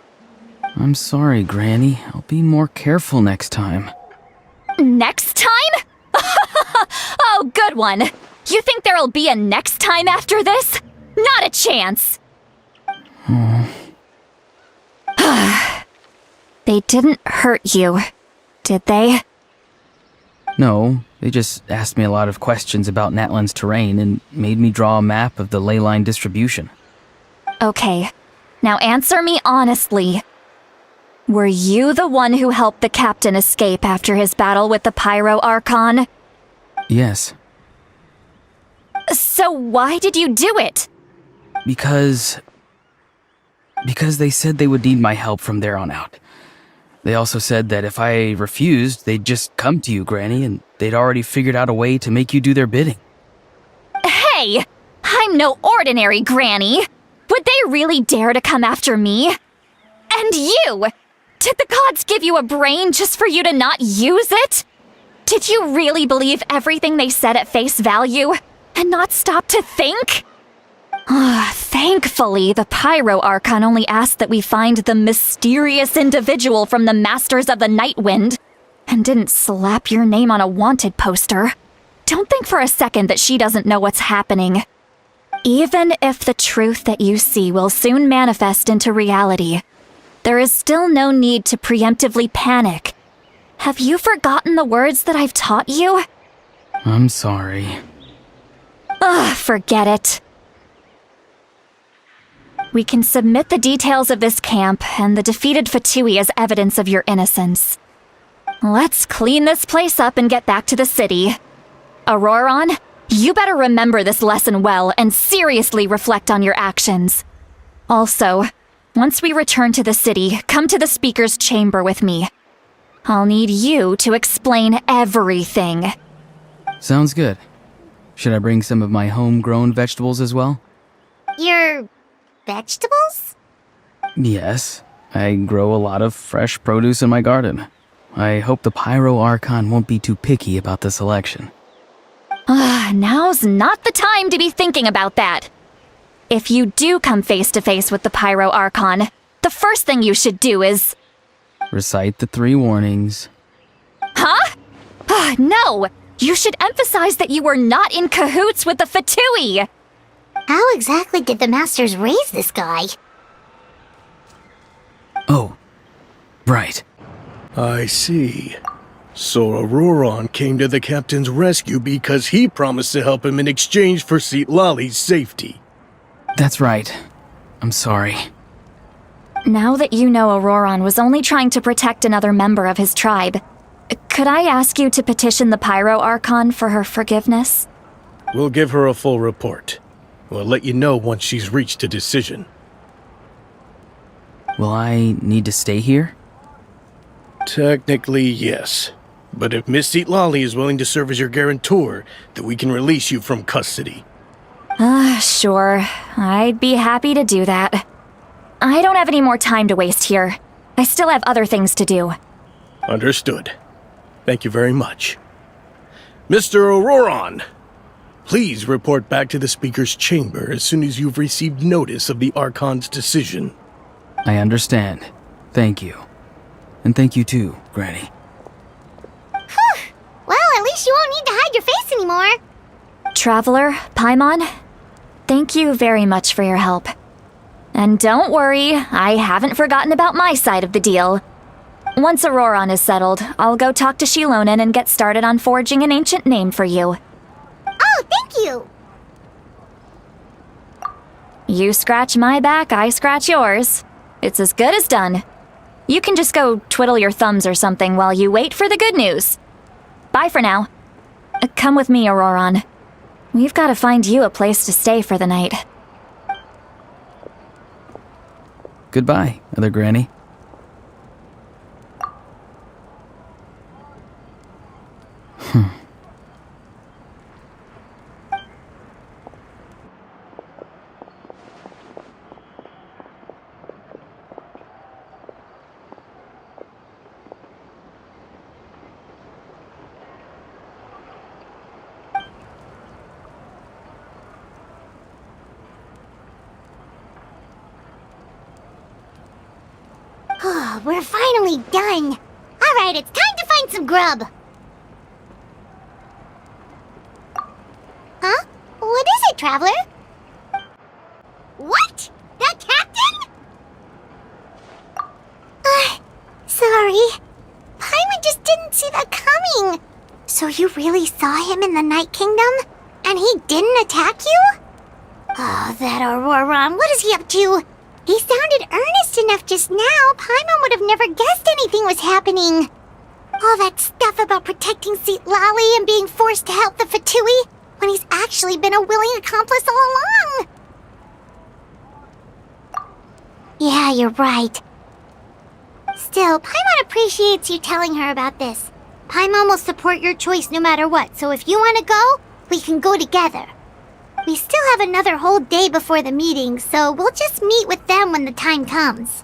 I'm sorry, Granny. I'll be more careful next time. Next time? Oh, good one. You think there'll be a next time after this? Not a chance. They didn't hurt you, did they? No, they just asked me a lot of questions about Natlan's terrain and made me draw a map of the ley line distribution. Okay, now answer me honestly. Were you the one who helped the captain escape after his battle with the Pyro Archon? Yes. So why did you do it? Because they said they would need my help from there on out. They also said that if I refused, they'd just come to you, Granny, and they'd already figured out a way to make you do their bidding. Hey! I'm no ordinary Granny! Would they really dare to come after me? And you! Did the gods give you a brain just for you to not use it? Did you really believe everything they said at face value and not stop to think? Thankfully, the Pyro Archon only asked that we find the mysterious individual from the Masters of the Night Wind and didn't slap your name on a wanted poster. Don't think for a second that she doesn't know what's happening. Even if the truth that you see will soon manifest into reality, there is still no need to preemptively panic. Have you forgotten the words that I've taught you? I'm sorry. Forget it. We can submit the details of this camp and the defeated Fatui as evidence of your innocence. Let's clean this place up and get back to the city. Auroron, you better remember this lesson well and seriously reflect on your actions. Also, once we return to the city, come to the speaker's chamber with me. I'll need you to explain everything. Sounds good. Should I bring some of my homegrown vegetables as well? Your vegetables? Yes. I grow a lot of fresh produce in my garden. I hope the Pyro Archon won't be too picky about the selection. Now's not the time to be thinking about that. If you do come face to face with the Pyro Archon, the first thing you should do is... Recite the 3 warnings. Huh? No! You should emphasize that you were not in cahoots with the Fatui! How exactly did the Masters raise this guy? Oh, right. I see. So Auroron came to the captain's rescue because he promised to help him in exchange for Lali's safety. That's right. I'm sorry. Now that you know Auroron was only trying to protect another member of his tribe, could I ask you to petition the Pyro Archon for her forgiveness? We'll give her a full report. We'll let you know once she's reached a decision. Will I need to stay here? Technically, yes. But if Miss Lali is willing to serve as your guarantor, then we can release you from custody. Sure. I'd be happy to do that. I don't have any more time to waste here. I still have other things to do. Understood. Thank you very much. Mr. Auroron, please report back to the Speaker's chamber as soon as you've received notice of the Archon's decision. I understand. Thank you. And thank you too, Granny. Well, at least you won't need to hide your face anymore. Traveler, Paimon, thank you very much for your help. And don't worry, I haven't forgotten about my side of the deal. Once Auroron is settled, I'll go talk to Shilonen and get started on forging an ancient name for you. Oh, thank you. You scratch my back, I scratch yours. It's as good as done. You can just go twiddle your thumbs or something while you wait for the good news. Bye for now. Come with me, Auroron. We've got to find you a place to stay for the night. Goodbye, Other Granny. We're finally done. All right, it's time to find some grub. Huh? What is it, Traveler? What? The captain? Sorry. Paimon just didn't see that coming. So you really saw him in the Night Kingdom? And he didn't attack you? Oh, that Auroron, what is he up to? He sounded earnest enough just now. Paimon would have never guessed anything was happening. All that stuff about protecting Lali and being forced to help the Fatui when he's actually been a willing accomplice all along. Yeah, you're right. Still, Paimon appreciates you telling her about this. Paimon will support your choice no matter what, so if you want to go, we can go together. We still have another whole day before the meeting, so we'll just meet with them when the time comes.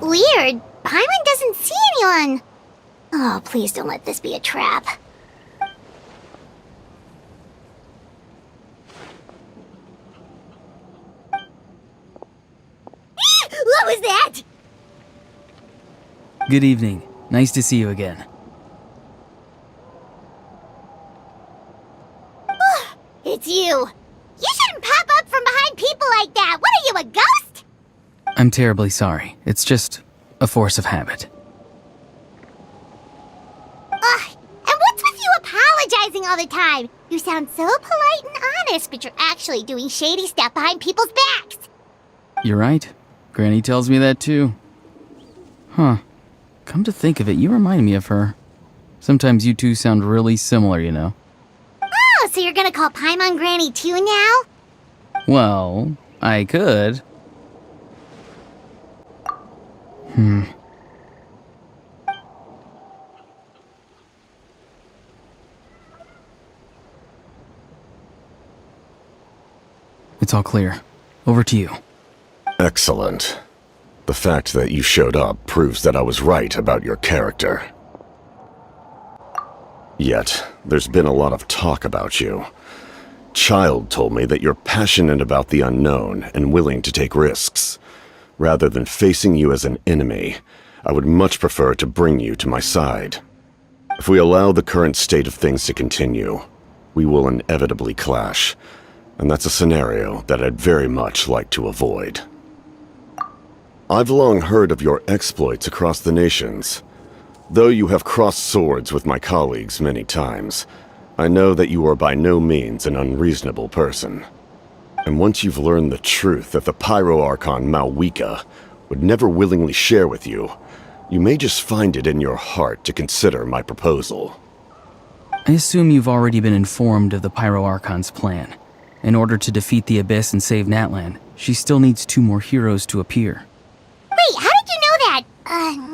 Weird. Paimon doesn't see anyone. Oh, please don't let this be a trap. What was that? Good evening. Nice to see you again. It's you. You shouldn't pop up from behind people like that. What are you, a ghost? I'm terribly sorry. It's just a force of habit. And what's with you apologizing all the time? You sound so polite and honest, but you're actually doing shady stuff behind people's backs. You're right. Granny tells me that too. Huh. Come to think of it, you remind me of her. Sometimes you two sound really similar, you know. Oh, so you're gonna call Paimon Granny too now? Well, I could. It's all clear. Over to you. Excellent. The fact that you showed up proves that I was right about your character. Yet, there's been a lot of talk about you. child told me that you're passionate about the unknown and willing to take risks. Rather than facing you as an enemy, I would much prefer to bring you to my side. If we allow the current state of things to continue, we will inevitably clash, and that's a scenario that I'd very much like to avoid. I've long heard of your exploits across the nations. Though you have crossed swords with my colleagues many times, I know that you are by no means an unreasonable person. And once you've learned the truth that the Pyro Archon Malwika would never willingly share with you, you may just find it in your heart to consider my proposal. I assume you've already been informed of the Pyro Archon's plan. In order to defeat the Abyss and save Natlan, she still needs 2 more heroes to appear. Wait, how did you know that?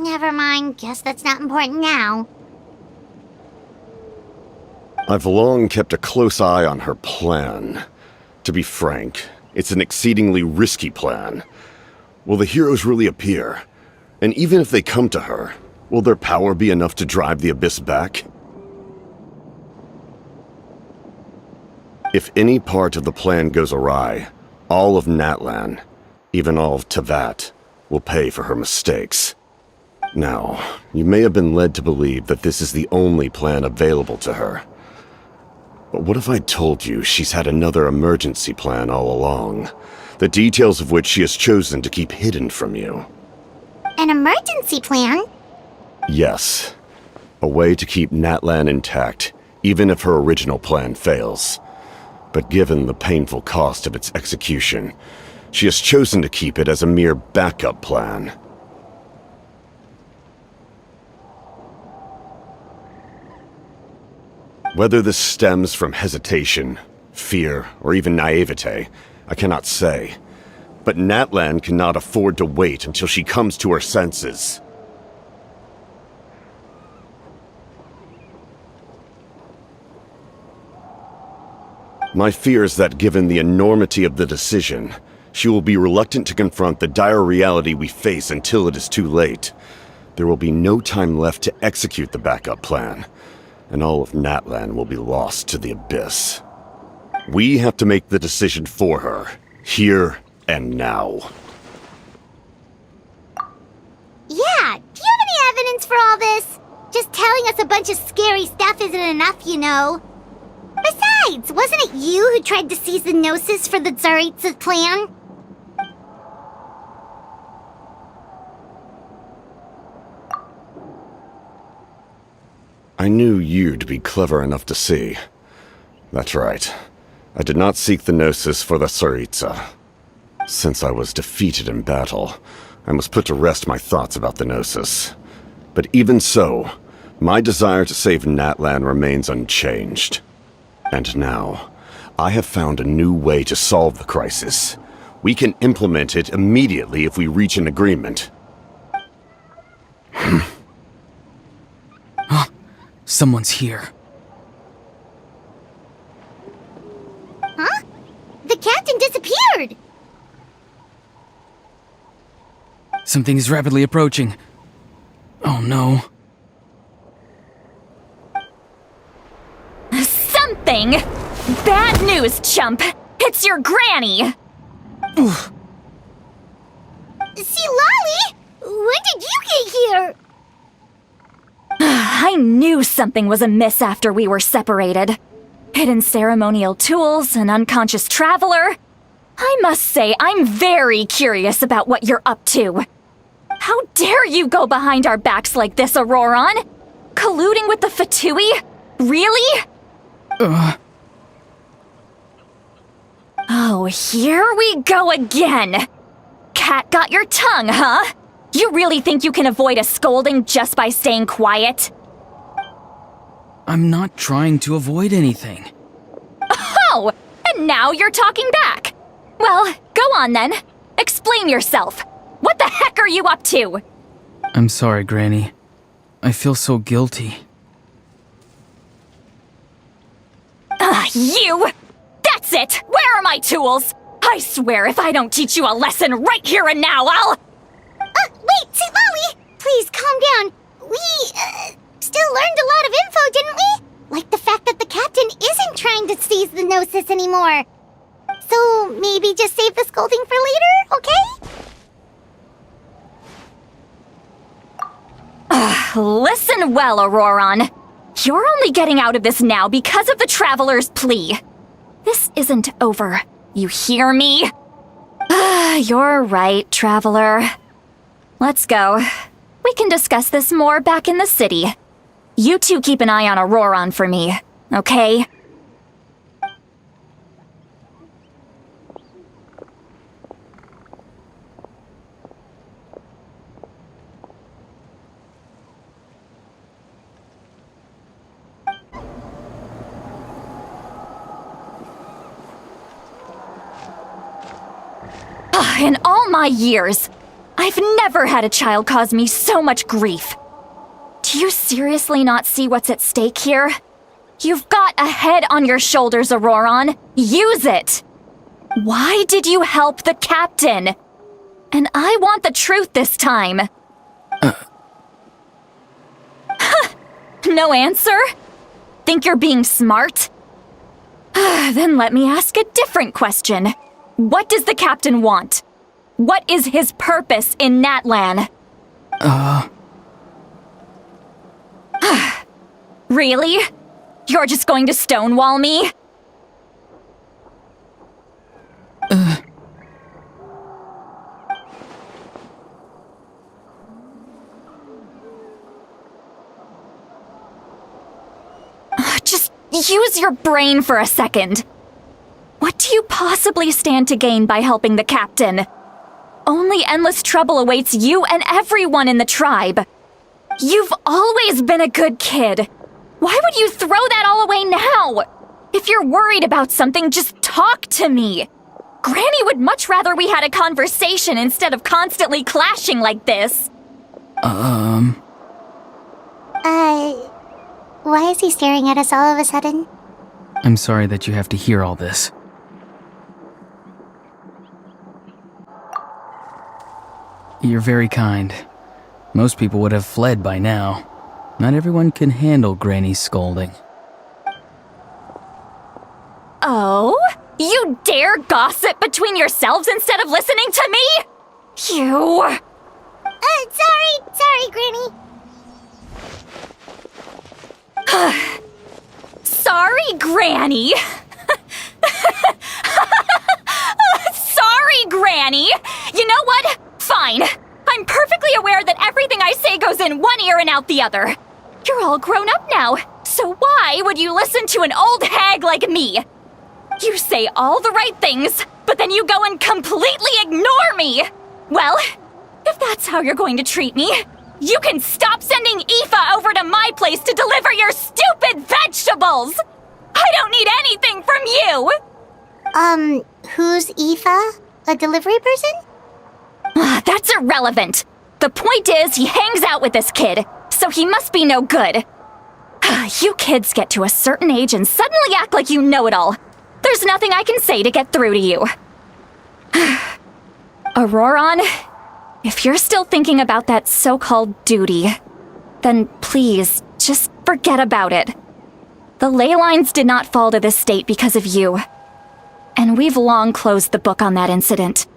Never mind. Guess that's not important now. I've long kept a close eye on her plan. To be frank, it's an exceedingly risky plan. Will the heroes really appear? And even if they come to her, will their power be enough to drive the Abyss back? If any part of the plan goes awry, all of Natlan, even all of Tevat, will pay for her mistakes. Now, you may have been led to believe that this is the only plan available to her. But what if I told you she's had another emergency plan all along, the details of which she has chosen to keep hidden from you? An emergency plan? Yes. A way to keep Natlan intact, even if her original plan fails. But given the painful cost of its execution, she has chosen to keep it as a mere backup plan. Whether this stems from hesitation, fear, or even naivete, I cannot say. But Natlan cannot afford to wait until she comes to her senses. My fear is that given the enormity of the decision, she will be reluctant to confront the dire reality we face until it is too late. There will be no time left to execute the backup plan, and all of Natlan will be lost to the Abyss. We have to make the decision for her, here and now. Yeah, do you have any evidence for all this? Just telling us a bunch of scary stuff isn't enough, you know. Besides, wasn't it you who tried to seize the Gnosis for the Tsaritsa's plan? I knew you'd be clever enough to see. That's right. I did not seek the Gnosis for the Tsaritsa. Since I was defeated in battle, I must put to rest my thoughts about the Gnosis. But even so, my desire to save Natlan remains unchanged. And now, I have found a new way to solve the crisis. We can implement it immediately if we reach an agreement. Someone's here. Huh? The captain disappeared! Something is rapidly approaching. Oh no. Something? Bad news, chump! It's your granny! See, Lolly? When did you get here? I knew something was amiss after we were separated. Hidden ceremonial tools, an unconscious traveler. I must say, I'm very curious about what you're up to. How dare you go behind our backs like this, Auroron? Colluding with the Fatui? Really? Oh, here we go again. Cat got your tongue, huh? You really think you can avoid a scolding just by staying quiet? I'm not trying to avoid anything. Oh, and now you're talking back. Well, go on then. Explain yourself. What the heck are you up to? I'm sorry, Granny. I feel so guilty. You! That's it! Where are my tools? I swear if I don't teach you a lesson right here and now, I'll... Wait, see, Lolly! Please, calm down. We, still learned a lot of info, didn't we? Like the fact that the captain isn't trying to seize the Gnosis anymore. So maybe just save the scolding for later, okay? Listen well, Auroron. You're only getting out of this now because of the Traveler's plea. This isn't over. You hear me? You're right, Traveler. Let's go. We can discuss this more back in the city. You two keep an eye on Auroron for me, okay? In all my years, I've never had a child cause me so much grief. Do you seriously not see what's at stake here? You've got a head on your shoulders, Auroron. Use it! Why did you help the captain? And I want the truth this time. No answer? Think you're being smart? Then let me ask a different question. What does the captain want? What is his purpose in Natlan? Really? You're just going to stonewall me? Just use your brain for a second. What do you possibly stand to gain by helping the captain? Only endless trouble awaits you and everyone in the tribe. You've always been a good kid. Why would you throw that all away now? If you're worried about something, just talk to me. Granny would much rather we had a conversation instead of constantly clashing like this. Why is he staring at us all of a sudden? I'm sorry that you have to hear all this. You're very kind. Most people would have fled by now. Not everyone can handle Granny's scolding. Oh? You dare gossip between yourselves instead of listening to me? You... Sorry, Granny. Sorry, Granny. Sorry, Granny. You know what? Fine. I'm perfectly aware that everything I say goes in one ear and out the other. You're all grown up now, so why would you listen to an old hag like me? You say all the right things, but then you go and completely ignore me. Well, if that's how you're going to treat me, you can stop sending Aoife over to my place to deliver your stupid vegetables! I don't need anything from you! Who's Aoife? A delivery person? That's irrelevant. The point is, he hangs out with this kid, so he must be no good. You kids get to a certain age and suddenly act like you know it all. There's nothing I can say to get through to you. Auroron, if you're still thinking about that so-called duty, then please, just forget about it. The ley lines did not fall to this state because of you. And we've long closed the book on that incident.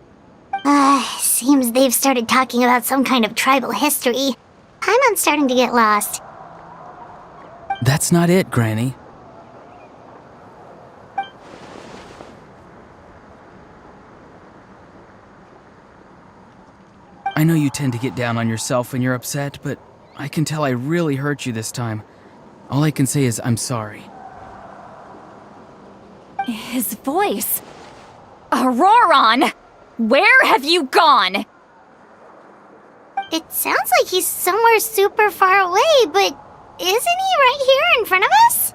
Seems they've started talking about some kind of tribal history. I'm starting to get lost. That's not it, Granny. I know you tend to get down on yourself when you're upset, but I can tell I really hurt you this time. All I can say is I'm sorry. His voice. Auroron! Where have you gone? It sounds like he's somewhere super far away, but isn't he right here in front of us?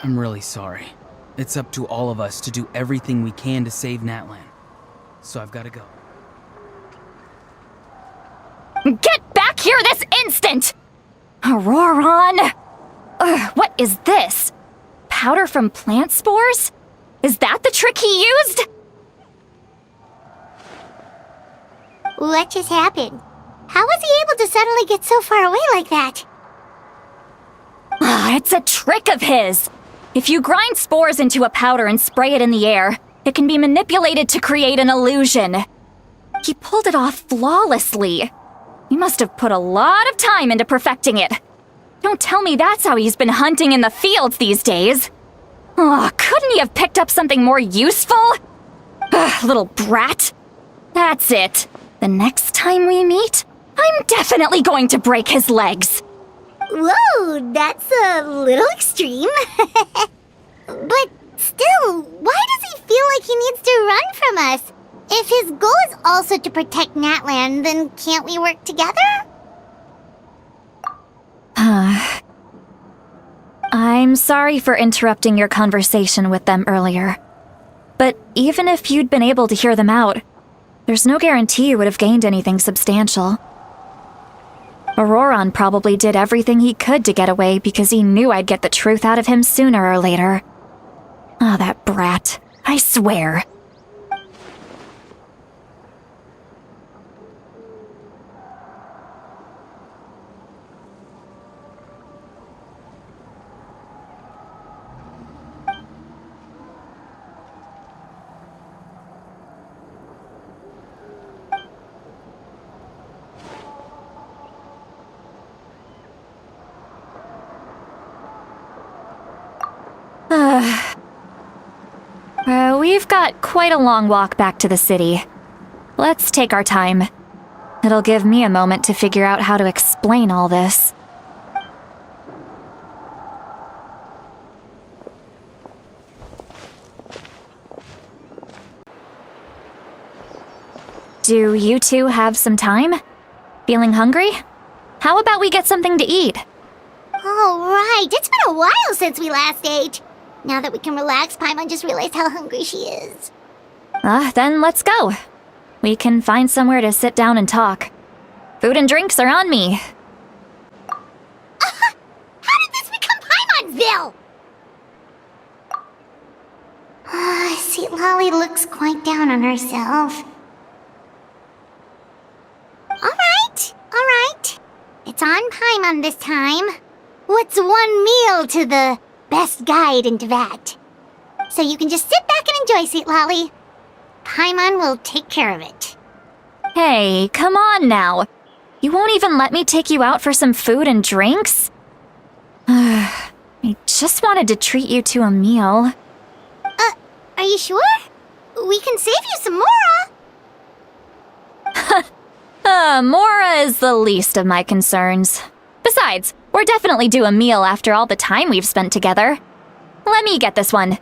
I'm really sorry. It's up to all of us to do everything we can to save Natlan. So I've got to go. Get back here this instant! Auroron! What is this? Powder from plant spores? Is that the trick he used? What just happened? How was he able to suddenly get so far away like that? Ah, it's a trick of his! If you grind spores into a powder and spray it in the air, it can be manipulated to create an illusion. He pulled it off flawlessly. He must have put a lot of time into perfecting it. Don't tell me that's how he's been hunting in the fields these days. Oh, couldn't he have picked up something more useful? Ugh, little brat. That's it. The next time we meet, I'm definitely going to break his legs. Whoa, that's a little extreme. But still, why does he feel like he needs to run from us? If his goal is also to protect Natlan, then can't we work together? I'm sorry for interrupting your conversation with them earlier. But even if you'd been able to hear them out, there's no guarantee you would have gained anything substantial. Auroron probably did everything he could to get away because he knew I'd get the truth out of him sooner or later. Ah, that brat. I swear. We've got quite a long walk back to the city. Let's take our time. It'll give me a moment to figure out how to explain all this. Do you two have some time? Feeling hungry? How about we get something to eat? Oh, right. It's been a while since we last ate. Now that we can relax, Paimon just realized how hungry she is. Then let's go. We can find somewhere to sit down and talk. Food and drinks are on me. How did this become Paimonville? See, Lolly looks quite down on herself. Alright. It's on Paimon this time. What's one meal to the best guide into that? So you can just sit back and enjoy, sweet Lolly. Paimon will take care of it. Hey, come on now. You won't even let me take you out for some food and drinks? I just wanted to treat you to a meal. Are you sure? We can save you some Mora. Mora is the least of my concerns. Besides, we're definitely due a meal after all the time we've spent together. Let me get this one.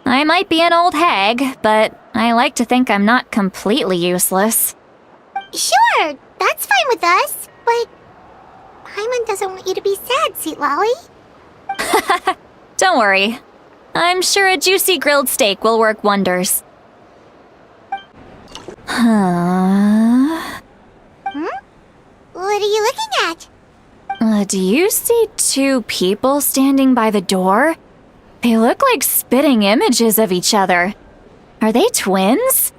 I might be an old hag, but I like to think I'm not completely useless. Sure, that's fine with us, but Paimon doesn't want you to be sad, sweet Lolly. Don't worry. I'm sure a juicy grilled steak will work wonders. What are you looking at? Do you see two people standing by the door? They look like spitting images of each other. Are they twins?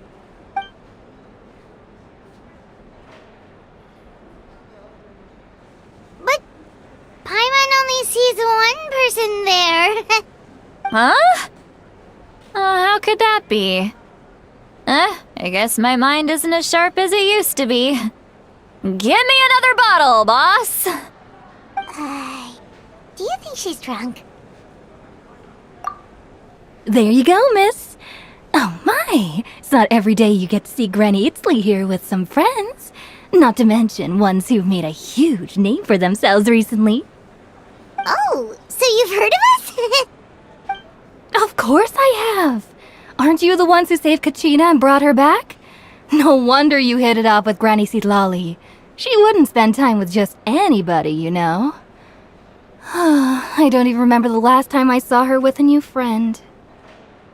But Paimon only sees one person there. Huh? How could that be? I guess my mind isn't as sharp as it used to be. Give me another bottle, boss! Do you think she's drunk? There you go, miss. Oh my, it's not every day you get to see Granny Itzley here with some friends. Not to mention ones who've made a huge name for themselves recently. Oh, so you've heard of us? Of course I have. Aren't you the ones who saved Kachina and brought her back? No wonder you hit it off with Granny Sitlali. She wouldn't spend time with just anybody, you know. I don't even remember the last time I saw her with a new friend.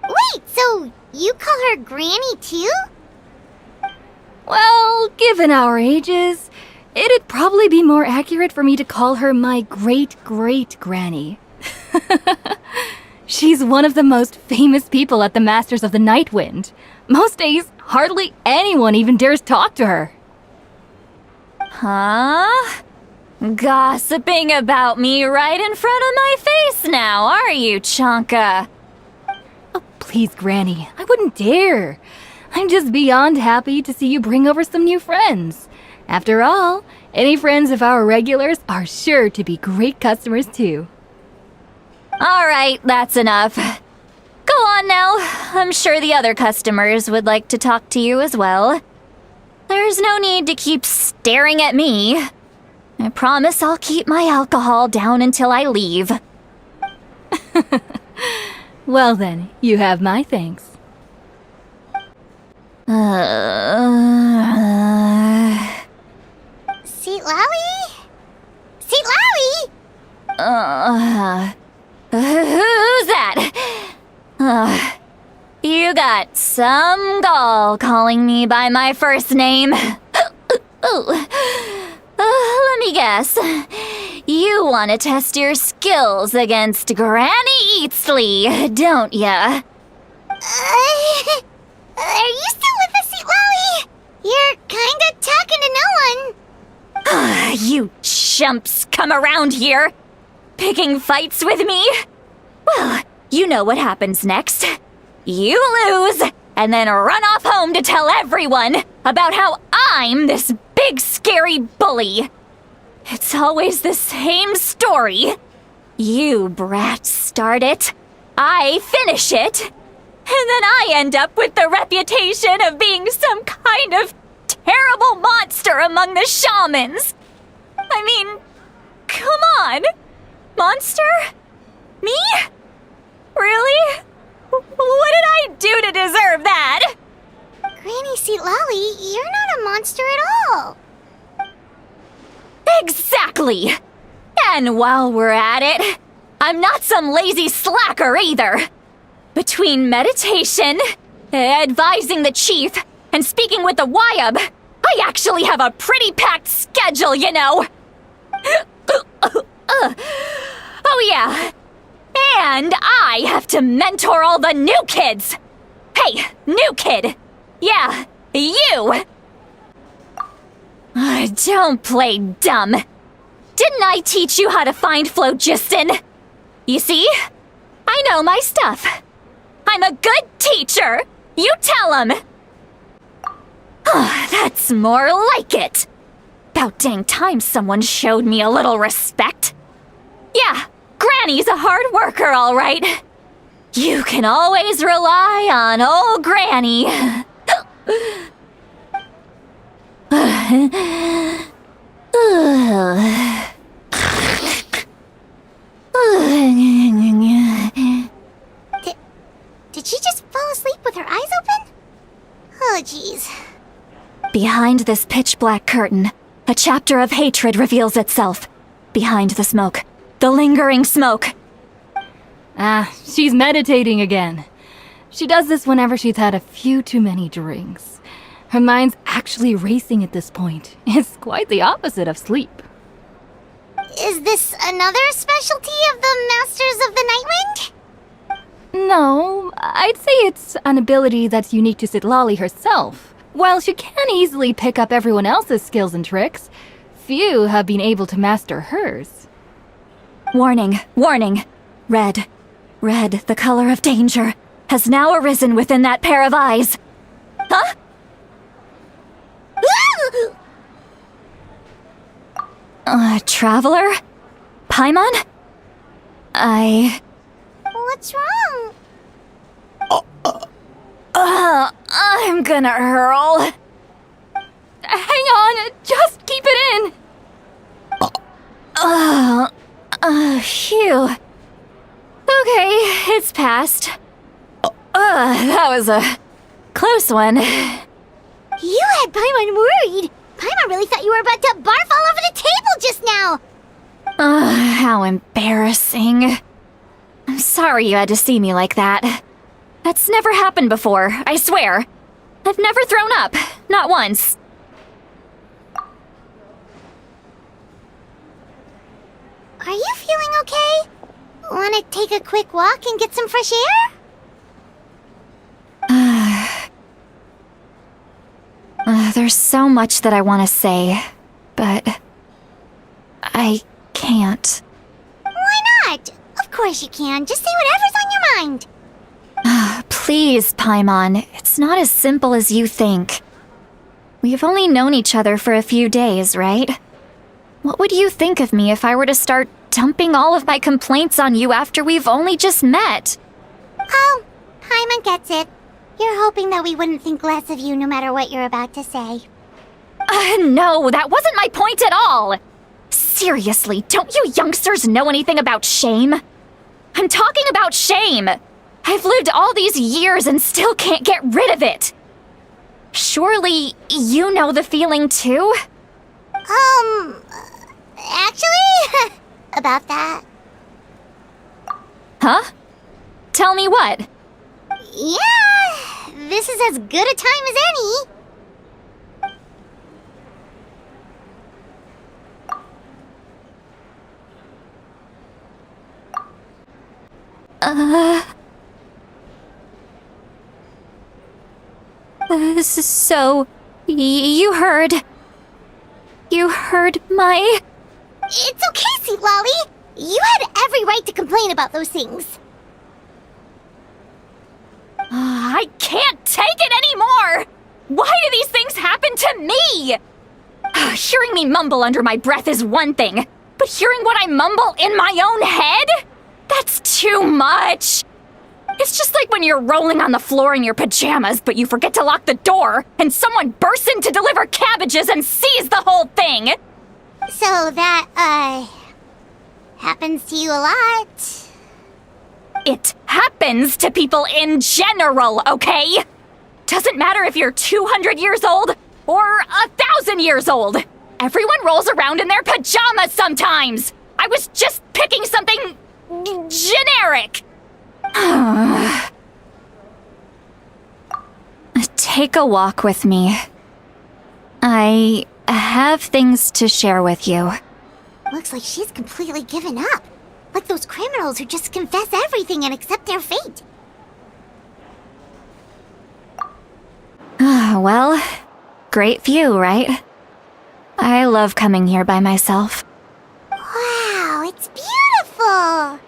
Wait, so you call her Granny too? Well, given our ages, it'd probably be more accurate for me to call her my great-great-granny. She's one of the most famous people at the Masters of the Nightwind. Most days, hardly anyone even dares talk to her. Huh? Gossiping about me right in front of my face now, are you, Chonka? Oh, please, Granny, I wouldn't dare. I'm just beyond happy to see you bring over some new friends. After all, any friends of our regulars are sure to be great customers too. All right, that's enough. Go on now. I'm sure the other customers would like to talk to you as well. There's no need to keep staring at me. I promise I'll keep my alcohol down until I leave. Well then, you have my thanks. Seat Lally? Seat Lally? Who's that? You got some gall calling me by my first name. Let me guess. You want to test your skills against Granny Eatsley, don't ya? Are you still with us, Seat Lally? You're kinda talking to no one. You chumps come around here, picking fights with me? Well, you know what happens next. You lose, and then run off home to tell everyone about how I'm this big scary bully. It's always the same story. You brats start it, I finish it, and then I end up with the reputation of being some kind of terrible monster among the shamans. I mean, come on. Monster? Me? Really? What did I do to deserve that? Granny Seat Lally, you're not a monster at all. Exactly! And while we're at it, I'm not some lazy slacker either. Between meditation, advising the chief, and speaking with the Wyab, I actually have a pretty packed schedule, you know. Oh yeah. And I have to mentor all the new kids. Hey, new kid. Yeah, you. Don't play dumb. Didn't I teach you how to find phlogiston? You see? I know my stuff. I'm a good teacher. You tell him. That's more like it. About dang time someone showed me a little respect. Yeah, Granny's a hard worker, all right. You can always rely on old Granny. Did she just fall asleep with her eyes open? Oh, jeez. Behind this pitch-black curtain, a chapter of hatred reveals itself. Behind the smoke, the lingering smoke. She's meditating again. She does this whenever she's had a few too many drinks. Her mind's actually racing at this point. It's quite the opposite of sleep. Is this another specialty of the Masters of the Nightwind? No, I'd say it's an ability that's unique to Sitlali herself. While she can easily pick up everyone else's skills and tricks, few have been able to master hers. Warning, warning. Red, the color of danger, has now arisen within that pair of eyes. Huh? Traveler? Paimon? What's wrong? I'm gonna hurl. Hang on, just keep it in! Phew. Okay, it's passed. That was a close one. You had Paimon worried. Paimon really thought you were about to barf all over the table just now. How embarrassing. I'm sorry you had to see me like that. That's never happened before, I swear. I've never thrown up, not once. Are you feeling okay? Want to take a quick walk and get some fresh air? There's so much that I want to say, but course you can. Just say whatever's on your mind. Please, Paimon, it's not as simple as you think. We've only known each other for a few days, right? What would you think of me if I were to start dumping all of my complaints on you after we've only just met? Oh, Paimon gets it. You're hoping that we wouldn't think less of you no matter what you're about to say. No, that wasn't my point at all! Seriously, don't you youngsters know anything about shame? I'm talking about shame! I've lived all these years and still can't get rid of it! Surely, you know the feeling too? Actually, about that. Huh? Tell me what? Yeah, this is as good a time as any. So, you heard my... It's okay, Sweet Lolly. You had every right to complain about those things. I can't take it anymore! Why do these things happen to me? Hearing me mumble under my breath is one thing, but hearing what I mumble in my own head? That's too much! It's just like when you're rolling on the floor in your pajamas, but you forget to lock the door, and someone bursts in to deliver cabbages and sees the whole thing! So that, happens to you a lot. It happens to people in general, okay? Doesn't matter if you're 200 years old or 1,000 years old. Everyone rolls around in their pajamas sometimes. I was just picking something generic. Take a walk with me. I have things to share with you. Looks like she's completely given up. Like those criminals who just confess everything and accept their fate. Well, great view, right? I love coming here by myself. Wow, it's beautiful!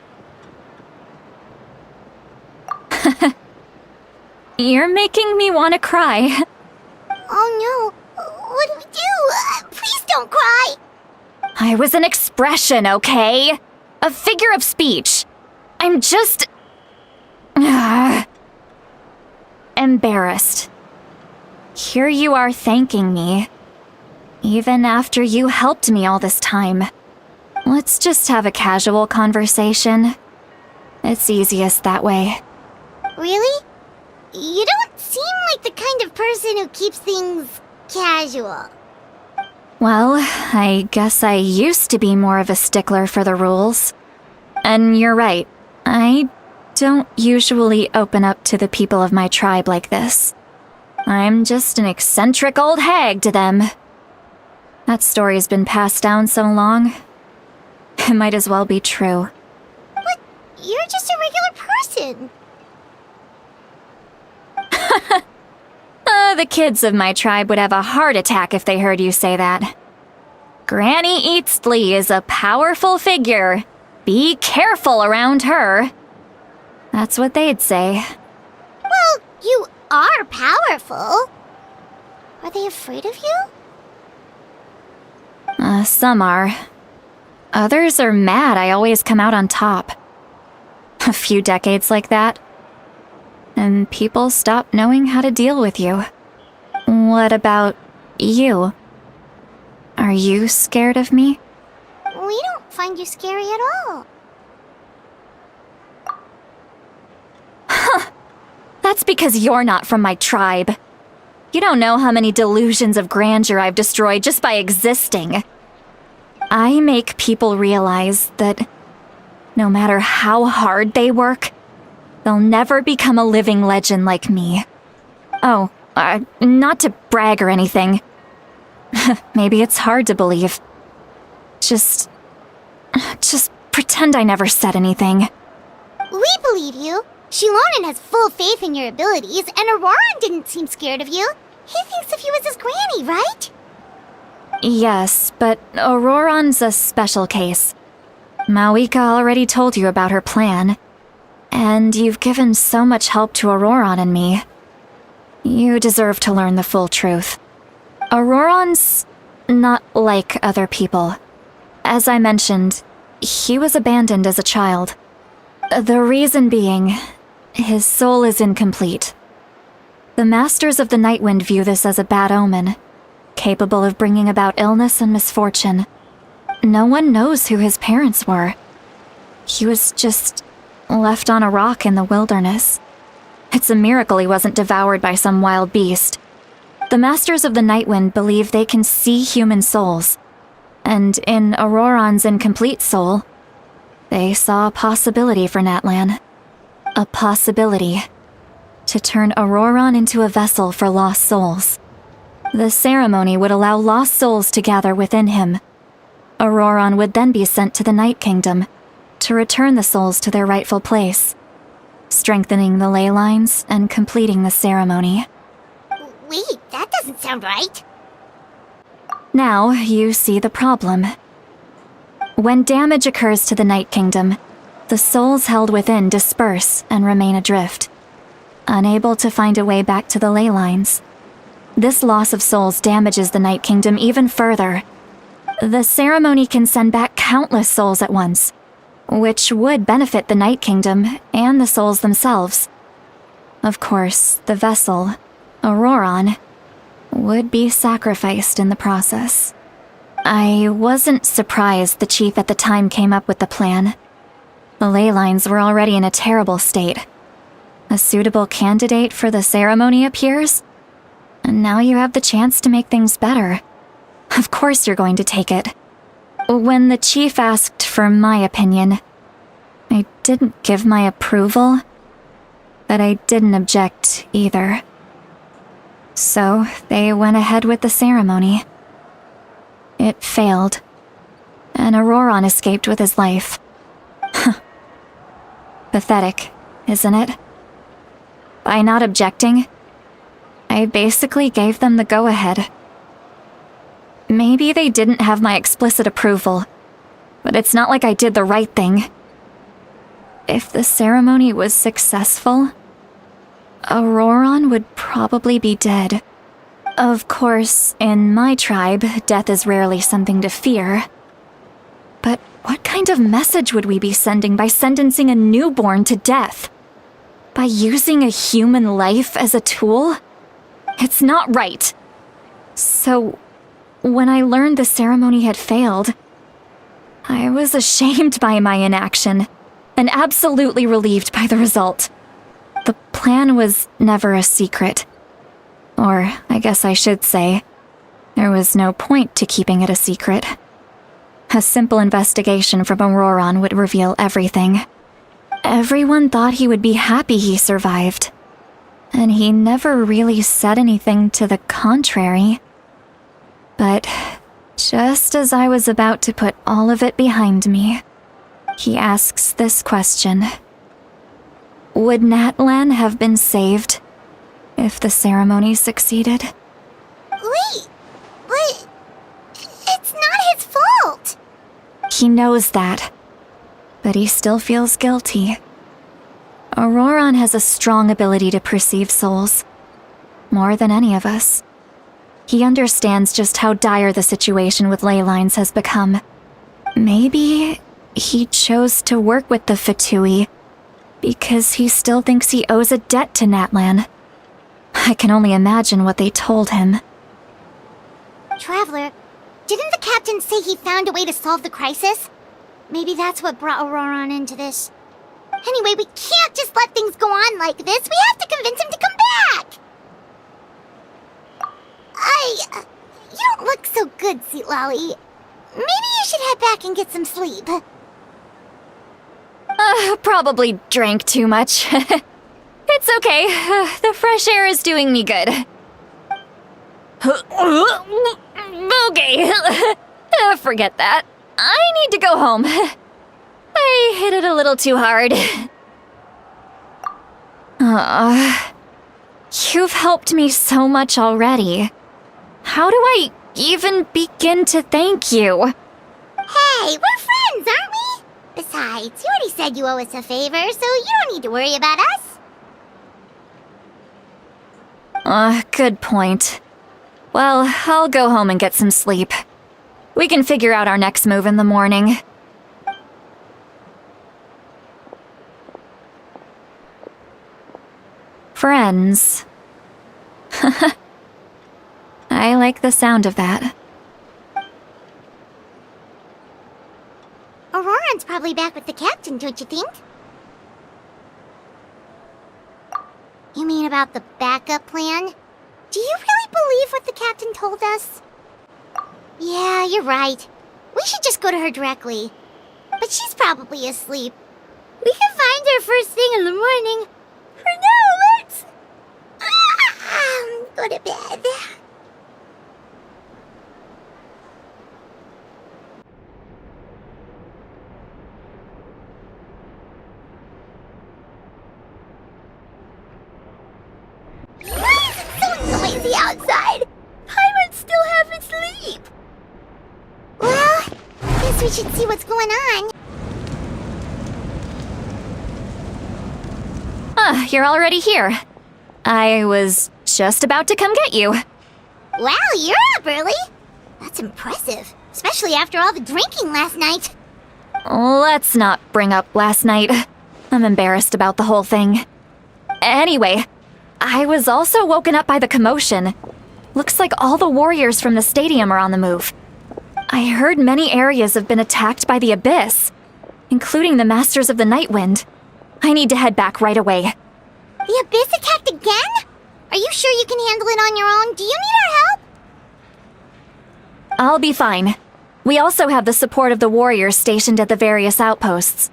You're making me want to cry. Oh no, what do we do? Please don't cry! I was an expression, okay? A figure of speech. I'm just... embarrassed. Here you are thanking me. Even after you helped me all this time. Let's just have a casual conversation. It's easiest that way. Really? You don't seem like the kind of person who keeps things casual. Well, I guess I used to be more of a stickler for the rules. And you're right, I don't usually open up to the people of my tribe like this. I'm just an eccentric old hag to them. That story's been passed down so long, it might as well be true. But you're just a regular person. The kids of my tribe would have a heart attack if they heard you say that. Granny Eatsley is a powerful figure. Be careful around her. That's what they'd say. Well, you are powerful. Are they afraid of you? Some are. Others are mad I always come out on top. A few decades like that, and people stop knowing how to deal with you. What about you? Are you scared of me? We don't find you scary at all. That's because you're not from my tribe. You don't know how many delusions of grandeur I've destroyed just by existing. I make people realize that no matter how hard they work, they'll never become a living legend like me. Oh, not to brag or anything. Maybe it's hard to believe. Just pretend I never said anything. We believe you. Shilonen has full faith in your abilities, and Auroran didn't seem scared of you. He thinks of you as his granny, right? Yes, but Auroran's a special case. Mawika already told you about her plan, and you've given so much help to Auroron and me. You deserve to learn the full truth. Auroron's not like other people. As I mentioned, he was abandoned as a child. The reason being, his soul is incomplete. The Masters of the Nightwind view this as a bad omen, capable of bringing about illness and misfortune. No one knows who his parents were. He was just left on a rock in the wilderness. It's a miracle he wasn't devoured by some wild beast. The Masters of the Nightwind believe they can see human souls, and in Auroron's incomplete soul, they saw a possibility for Natlan. A possibility to turn Auroron into a vessel for lost souls. The ceremony would allow lost souls to gather within him. Auroron would then be sent to the Night Kingdom to return the souls to their rightful place, strengthening the ley lines and completing the ceremony. Wait, that doesn't sound right. Now you see the problem. When damage occurs to the Night Kingdom, the souls held within disperse and remain adrift, unable to find a way back to the ley lines. This loss of souls damages the Night Kingdom even further. The ceremony can send back countless souls at once, which would benefit the Night Kingdom and the souls themselves. Of course, the vessel, Auroron, would be sacrificed in the process. I wasn't surprised the chief at the time came up with the plan. The ley lines were already in a terrible state. A suitable candidate for the ceremony appears, and now you have the chance to make things better. Of course you're going to take it. When the chief asked for my opinion, I didn't give my approval, but I didn't object either. So they went ahead with the ceremony. It failed, and Auroron escaped with his life. Pathetic, isn't it? By not objecting, I basically gave them the go-ahead. Maybe they didn't have my explicit approval, but it's not like I did the right thing. If the ceremony was successful, Auroron would probably be dead. Of course, in my tribe, death is rarely something to fear. But what kind of message would we be sending by sentencing a newborn to death? By using a human life as a tool? It's not right. So, when I learned the ceremony had failed, I was ashamed by my inaction, and absolutely relieved by the result. The plan was never a secret. Or, I guess I should say, there was no point to keeping it a secret. A simple investigation from Auroron would reveal everything. Everyone thought he would be happy he survived, and he never really said anything to the contrary. But just as I was about to put all of it behind me, he asks this question. Would Natlan have been saved if the ceremony succeeded? Wait, but it's not his fault. He knows that, but he still feels guilty. Auroron has a strong ability to perceive souls, more than any of us. He understands just how dire the situation with ley lines has become. Maybe he chose to work with the Fatui because he still thinks he owes a debt to Natlan. I can only imagine what they told him. Traveler, didn't the captain say he found a way to solve the crisis? Maybe that's what brought Auroron into this. Anyway, we can't just let things go on like this. We have to convince him to come back! You don't look so good, Sweet Lolly. Maybe you should head back and get some sleep. Probably drank too much. It's okay. The fresh air is doing me good. Okay. Forget that. I need to go home. I hit it a little too hard. You've helped me so much already. How do I even begin to thank you? Hey, we're friends, aren't we? Besides, you already said you owe us a favor, so you don't need to worry about us. Good point. Well, I'll go home and get some sleep. We can figure out our next move in the morning. Friends. I like the sound of that. Auroran's probably back with the captain, don't you think? You mean about the backup plan? Do you really believe what the captain told us? Yeah, you're right. We should just go to her directly. But she's probably asleep. We can find her first thing in the morning. For now, let's... go to bed. It's so noisy outside. Pirates still haven't sleep. Well, guess we should see what's going on. You're already here. I was just about to come get you. Wow, you're up early. That's impressive, especially after all the drinking last night. Let's not bring up last night. I'm embarrassed about the whole thing. Anyway, I was also woken up by the commotion. Looks like all the warriors from the stadium are on the move. I heard many areas have been attacked by the Abyss, including the Masters of the Nightwind. I need to head back right away. The Abyss attacked again? Are you sure you can handle it on your own? Do you need our help? I'll be fine. We also have the support of the warriors stationed at the various outposts.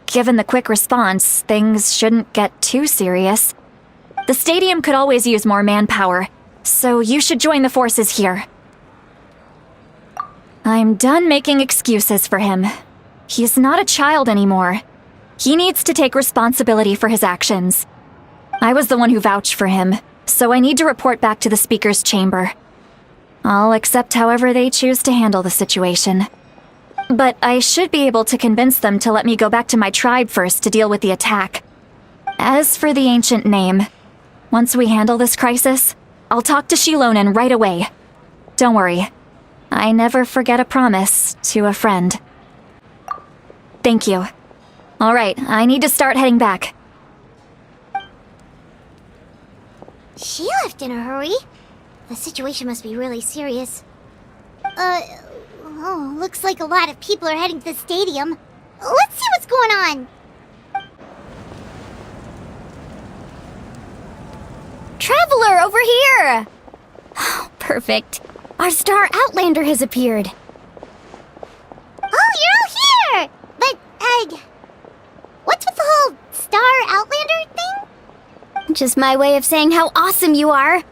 Given the quick response, things shouldn't get too serious. The stadium could always use more manpower, so you should join the forces here. I'm done making excuses for him. He's not a child anymore. He needs to take responsibility for his actions. I was the one who vouched for him, so I need to report back to the Speaker's chamber. I'll accept however they choose to handle the situation. But I should be able to convince them to let me go back to my tribe first to deal with the attack. As for the ancient name, once we handle this crisis, I'll talk to Shilonen right away. Don't worry. I never forget a promise to a friend. Thank you. Alright, I need to start heading back. She left in a hurry. The situation must be really serious. Looks like a lot of people are heading to the stadium. Let's see what's going on. Traveler, over here! Perfect. Our star Outlander has appeared. Oh, you're all here! But, what's with the whole Star Outlander thing? Just my way of saying how awesome you are.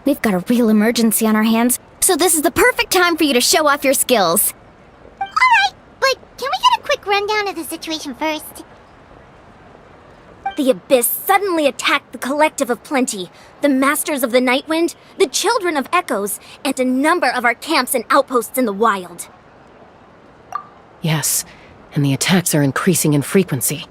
We've got a real emergency on our hands, so this is the perfect time for you to show off your skills. Alright, but can we get a quick rundown of the situation first? The Abyss suddenly attacked the Collective of Plenty, the Masters of the Nightwind, the Children of Echoes, and a number of our camps and outposts in the wild. Yes, and the attacks are increasing in frequency.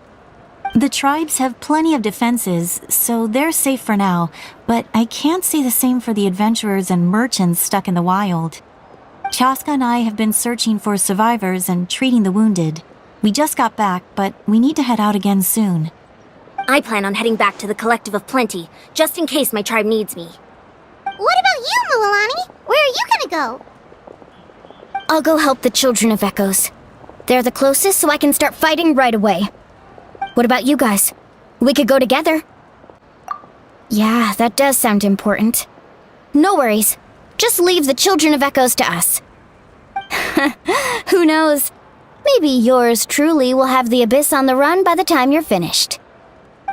The tribes have plenty of defenses, so they're safe for now, but I can't say the same for the adventurers and merchants stuck in the wild. Chaska and I have been searching for survivors and treating the wounded. We just got back, but we need to head out again soon. I plan on heading back to the Collective of Plenty, just in case my tribe needs me. What about you, Mualani? Where are you gonna go? I'll go help the Children of Echoes. They're the closest, so I can start fighting right away. What about you guys? We could go together. Yeah, that does sound important. No worries. Just leave the Children of Echoes to us. Who knows? Maybe yours truly will have the Abyss on the run by the time you're finished.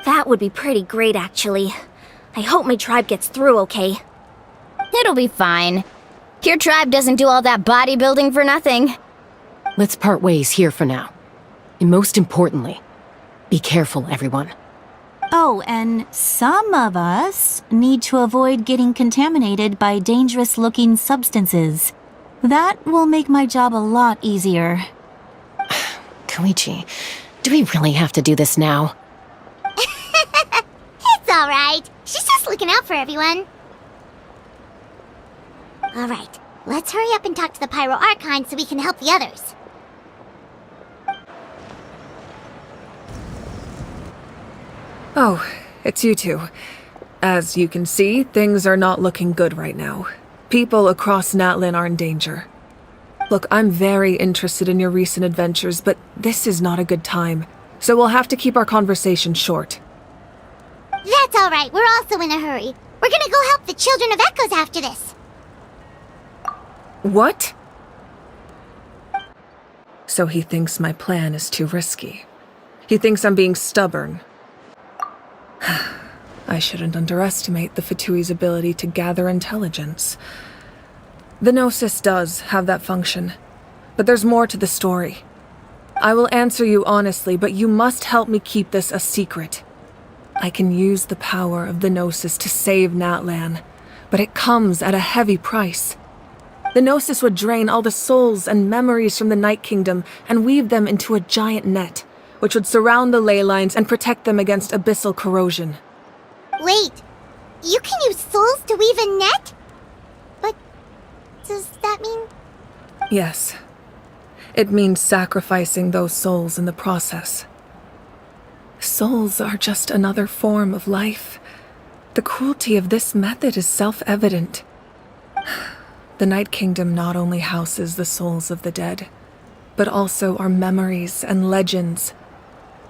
That would be pretty great, actually. I hope my tribe gets through okay. It'll be fine. Your tribe doesn't do all that bodybuilding for nothing. Let's part ways here for now. And most importantly, be careful, everyone. Oh, and some of us need to avoid getting contaminated by dangerous-looking substances. That will make my job a lot easier. Koichi, do we really have to do this now? It's alright. She's just looking out for everyone. Alright, let's hurry up and talk to the Pyro Archon so we can help the others. Oh, it's you two. As you can see, things are not looking good right now. People across Natlan are in danger. Look, I'm very interested in your recent adventures, but this is not a good time, so we'll have to keep our conversation short. That's alright, we're also in a hurry. We're gonna go help the Children of Echoes after this. What? So he thinks my plan is too risky. He thinks I'm being stubborn. I shouldn't underestimate the Fatui's ability to gather intelligence. The Gnosis does have that function, but there's more to the story. I will answer you honestly, but you must help me keep this a secret. I can use the power of the Gnosis to save Natlan, but it comes at a heavy price. The Gnosis would drain all the souls and memories from the Night Kingdom and weave them into a giant net, which would surround the ley lines and protect them against abyssal corrosion. Wait, you can use souls to weave a net? But does that mean... Yes. It means sacrificing those souls in the process. Souls are just another form of life. The cruelty of this method is self-evident. The Night Kingdom not only houses the souls of the dead, but also our memories and legends.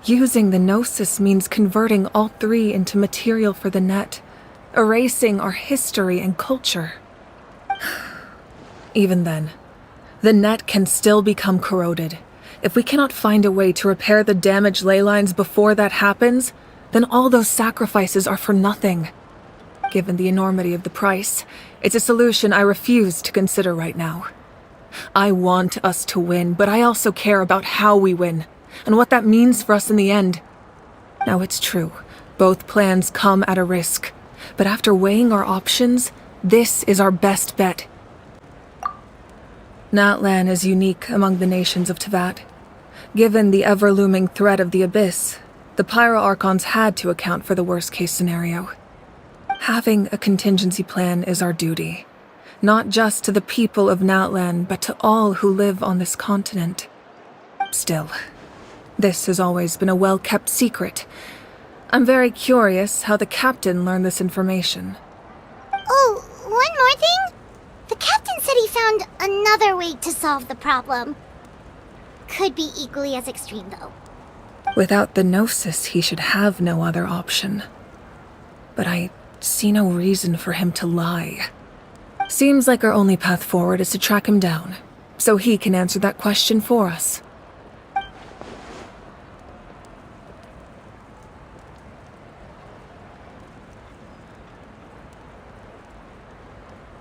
Using the Gnosis means converting all three into material for the net, erasing our history and culture. Even then, the net can still become corroded. If we cannot find a way to repair the damaged ley lines before that happens, then all those sacrifices are for nothing. Given the enormity of the price, it's a solution I refuse to consider right now. I want us to win, but I also care about how we win, and what that means for us in the end. Now it's true, both plans come at a risk, but after weighing our options, this is our best bet. Natlan is unique among the nations of Teyvat. Given the ever-looming threat of the Abyss, the Pyro Archons had to account for the worst-case scenario. Having a contingency plan is our duty, not just to the people of Natlan, but to all who live on this continent. Still, this has always been a well-kept secret. I'm very curious how the captain learned this information. Oh, one more thing? The captain said he found another way to solve the problem. Could be equally as extreme, though. Without the Gnosis, he should have no other option. But I see no reason for him to lie. Seems like our only path forward is to track him down, so he can answer that question for us.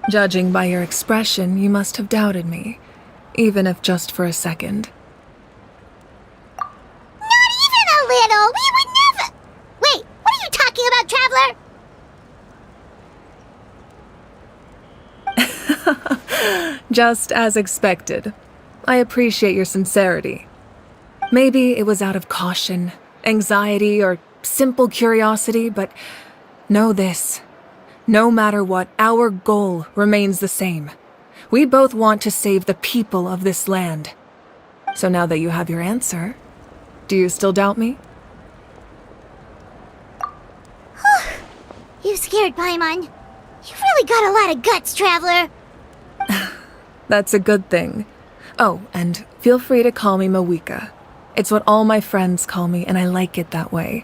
Judging by your expression, you must have doubted me, even if just for a second. Not even a little! We would never... Wait, what are you talking about, Traveler? Just as expected. I appreciate your sincerity. Maybe it was out of caution, anxiety, or simple curiosity, but know this. No matter what, our goal remains the same. We both want to save the people of this land. So now that you have your answer, do you still doubt me? You scared Paimon. You've really got a lot of guts, Traveler. That's a good thing. Oh, and feel free to call me Mawika. It's what all my friends call me, and I like it that way.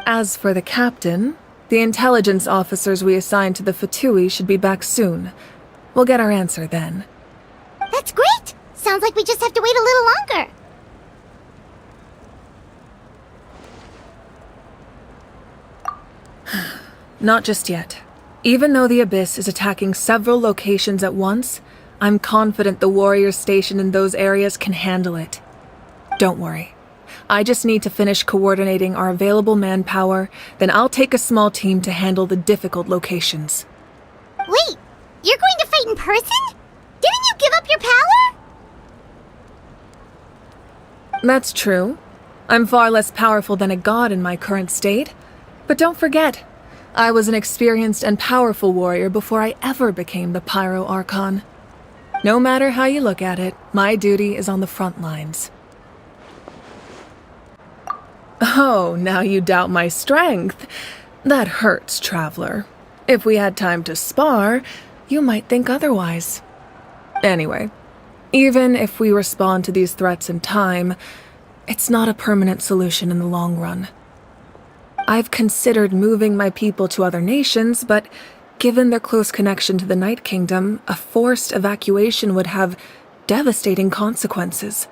As for the captain, the intelligence officers we assigned to the Fatui should be back soon. We'll get our answer then. That's great! Sounds like we just have to wait a little longer. Not just yet. Even though the Abyss is attacking several locations at once, I'm confident the warriors stationed in those areas can handle it. Don't worry. I just need to finish coordinating our available manpower, then I'll take a small team to handle the difficult locations. Wait, you're going to fight in person? Didn't you give up your power? That's true. I'm far less powerful than a god in my current state. But don't forget, I was an experienced and powerful warrior before I ever became the Pyro Archon. No matter how you look at it, my duty is on the front lines. Oh, now you doubt my strength. That hurts, Traveler. If we had time to spar, you might think otherwise. Anyway, even if we respond to these threats in time, it's not a permanent solution in the long run. I've considered moving my people to other nations, but given their close connection to the Night Kingdom, a forced evacuation would have devastating consequences.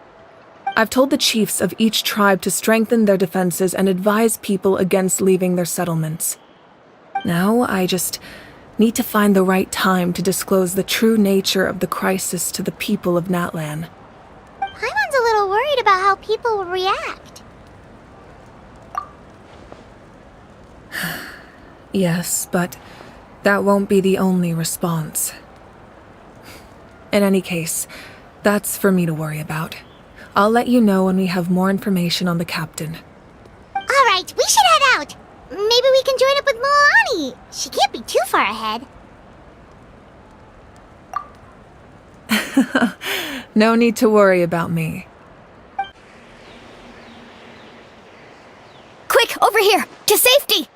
I've told the chiefs of each tribe to strengthen their defenses and advise people against leaving their settlements. Now I just need to find the right time to disclose the true nature of the crisis to the people of Natlan. Paimon's a little worried about how people will react. Yes, but that won't be the only response. In any case, that's for me to worry about. I'll let you know when we have more information on the captain. Alright, we should head out. Maybe we can join up with Milani. She can't be too far ahead. No need to worry about me. Quick, over here! To safety!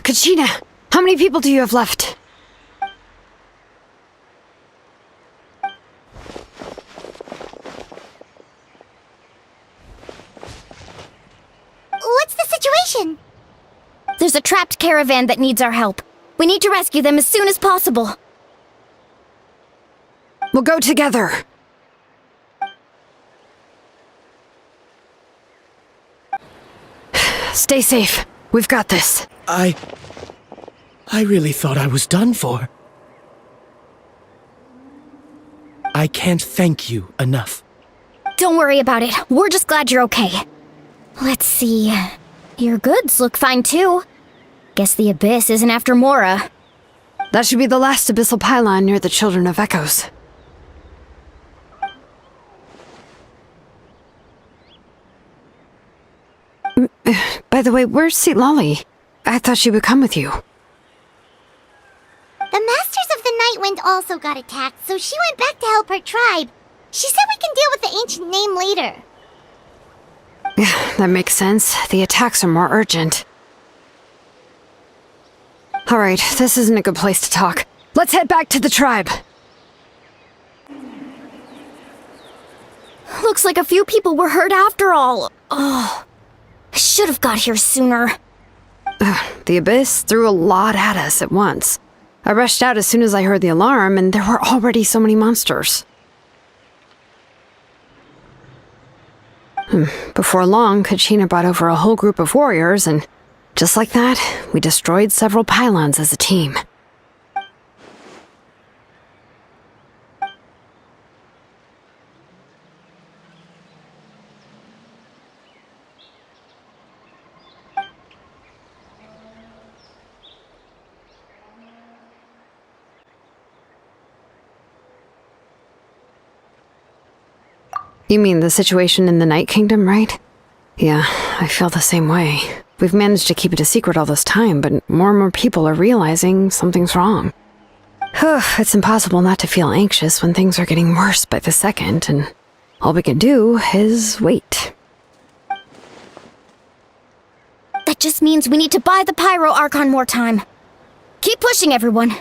Kachina, how many people do you have left? What's the situation? There's a trapped caravan that needs our help. We need to rescue them as soon as possible. We'll go together. Stay safe. We've got this. I really thought I was done for. I can't thank you enough. Don't worry about it. We're just glad you're okay. Let's see. Your goods look fine too. Guess the Abyss isn't after Mora. That should be the last abyssal pylon near the Children of Echoes. By the way, where's Lolly? I thought she would come with you. The Masters of the Night Wind also got attacked, so she went back to help her tribe. She said we can deal with the ancient name later. Yeah, that makes sense. The attacks are more urgent. Alright, this isn't a good place to talk. Let's head back to the tribe. Looks like a few people were hurt after all. Oh, I should have got here sooner. The Abyss threw a lot at us at once. I rushed out as soon as I heard the alarm, and there were already so many monsters. Before long, Kachina brought over a whole group of warriors, and just like that, we destroyed several pylons as a team. You mean the situation in the Night Kingdom, right? Yeah, I feel the same way. We've managed to keep it a secret all this time, but more and more people are realizing something's wrong. It's impossible not to feel anxious when things are getting worse by the second, and all we can do is wait. That just means we need to buy the Pyro Archon more time. Keep pushing, everyone.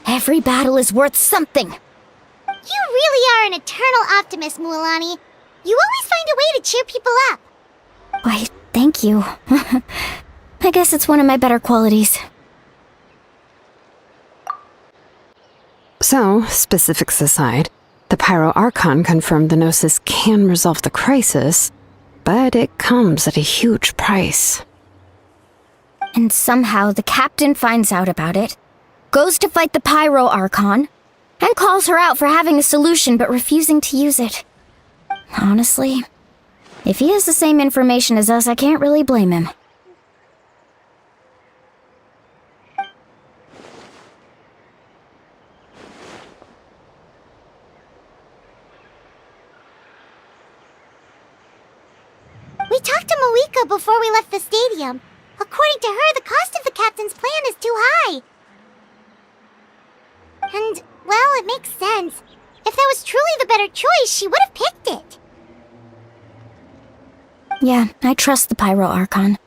Every battle is worth something. You really are an eternal optimist, Mualani. You always find a way to cheer people up. Why, thank you. I guess it's one of my better qualities. So, specifics aside, the Pyro Archon confirmed the Gnosis can resolve the crisis, but it comes at a huge price. And somehow the captain finds out about it, goes to fight the Pyro Archon, and calls her out for having a solution but refusing to use it. Honestly, if he has the same information as us, I can't really blame him. before we left the stadium. According to her, the cost of the captain's plan is too high. And, well, it makes sense. If that was truly the better choice, she would have picked it. Yeah, I trust the Pyro Archon.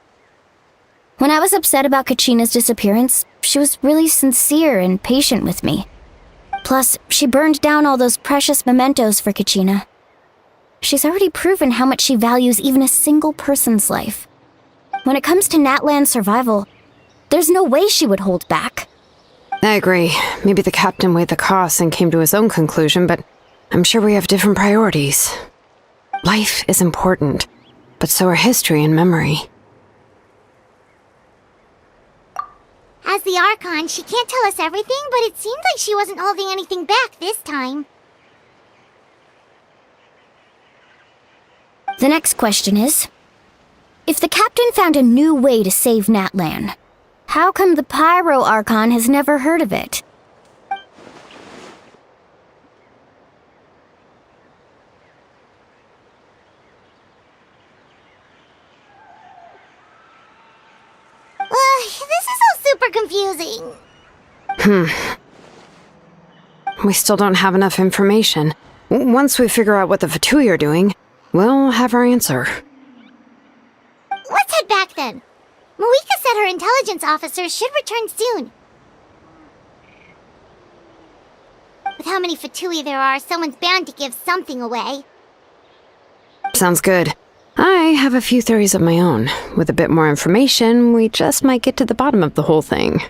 When I was upset about Kachina's disappearance, she was really sincere and patient with me. Plus, she burned down all those precious mementos for Kachina. She's already proven how much she values even a single person's life. When it comes to Natlan's survival, there's no way she would hold back. I agree. Maybe the captain weighed the costs and came to his own conclusion, but I'm sure we have different priorities. Life is important, but so are history and memory. As the Archon, she can't tell us everything, but it seemed like she wasn't holding anything back this time. The next question is, if the captain found a new way to save Natlan, how come the Pyro Archon has never heard of it? This is all super confusing. We still don't have enough information. Once we figure out what the Fatui are doing, we'll have our answer. Let's head back then. Moika said her intelligence officers should return soon. With how many Fatui there are, someone's bound to give something away. Sounds good. I have a few theories of my own. With a bit more information, we just might get to the bottom of the whole thing.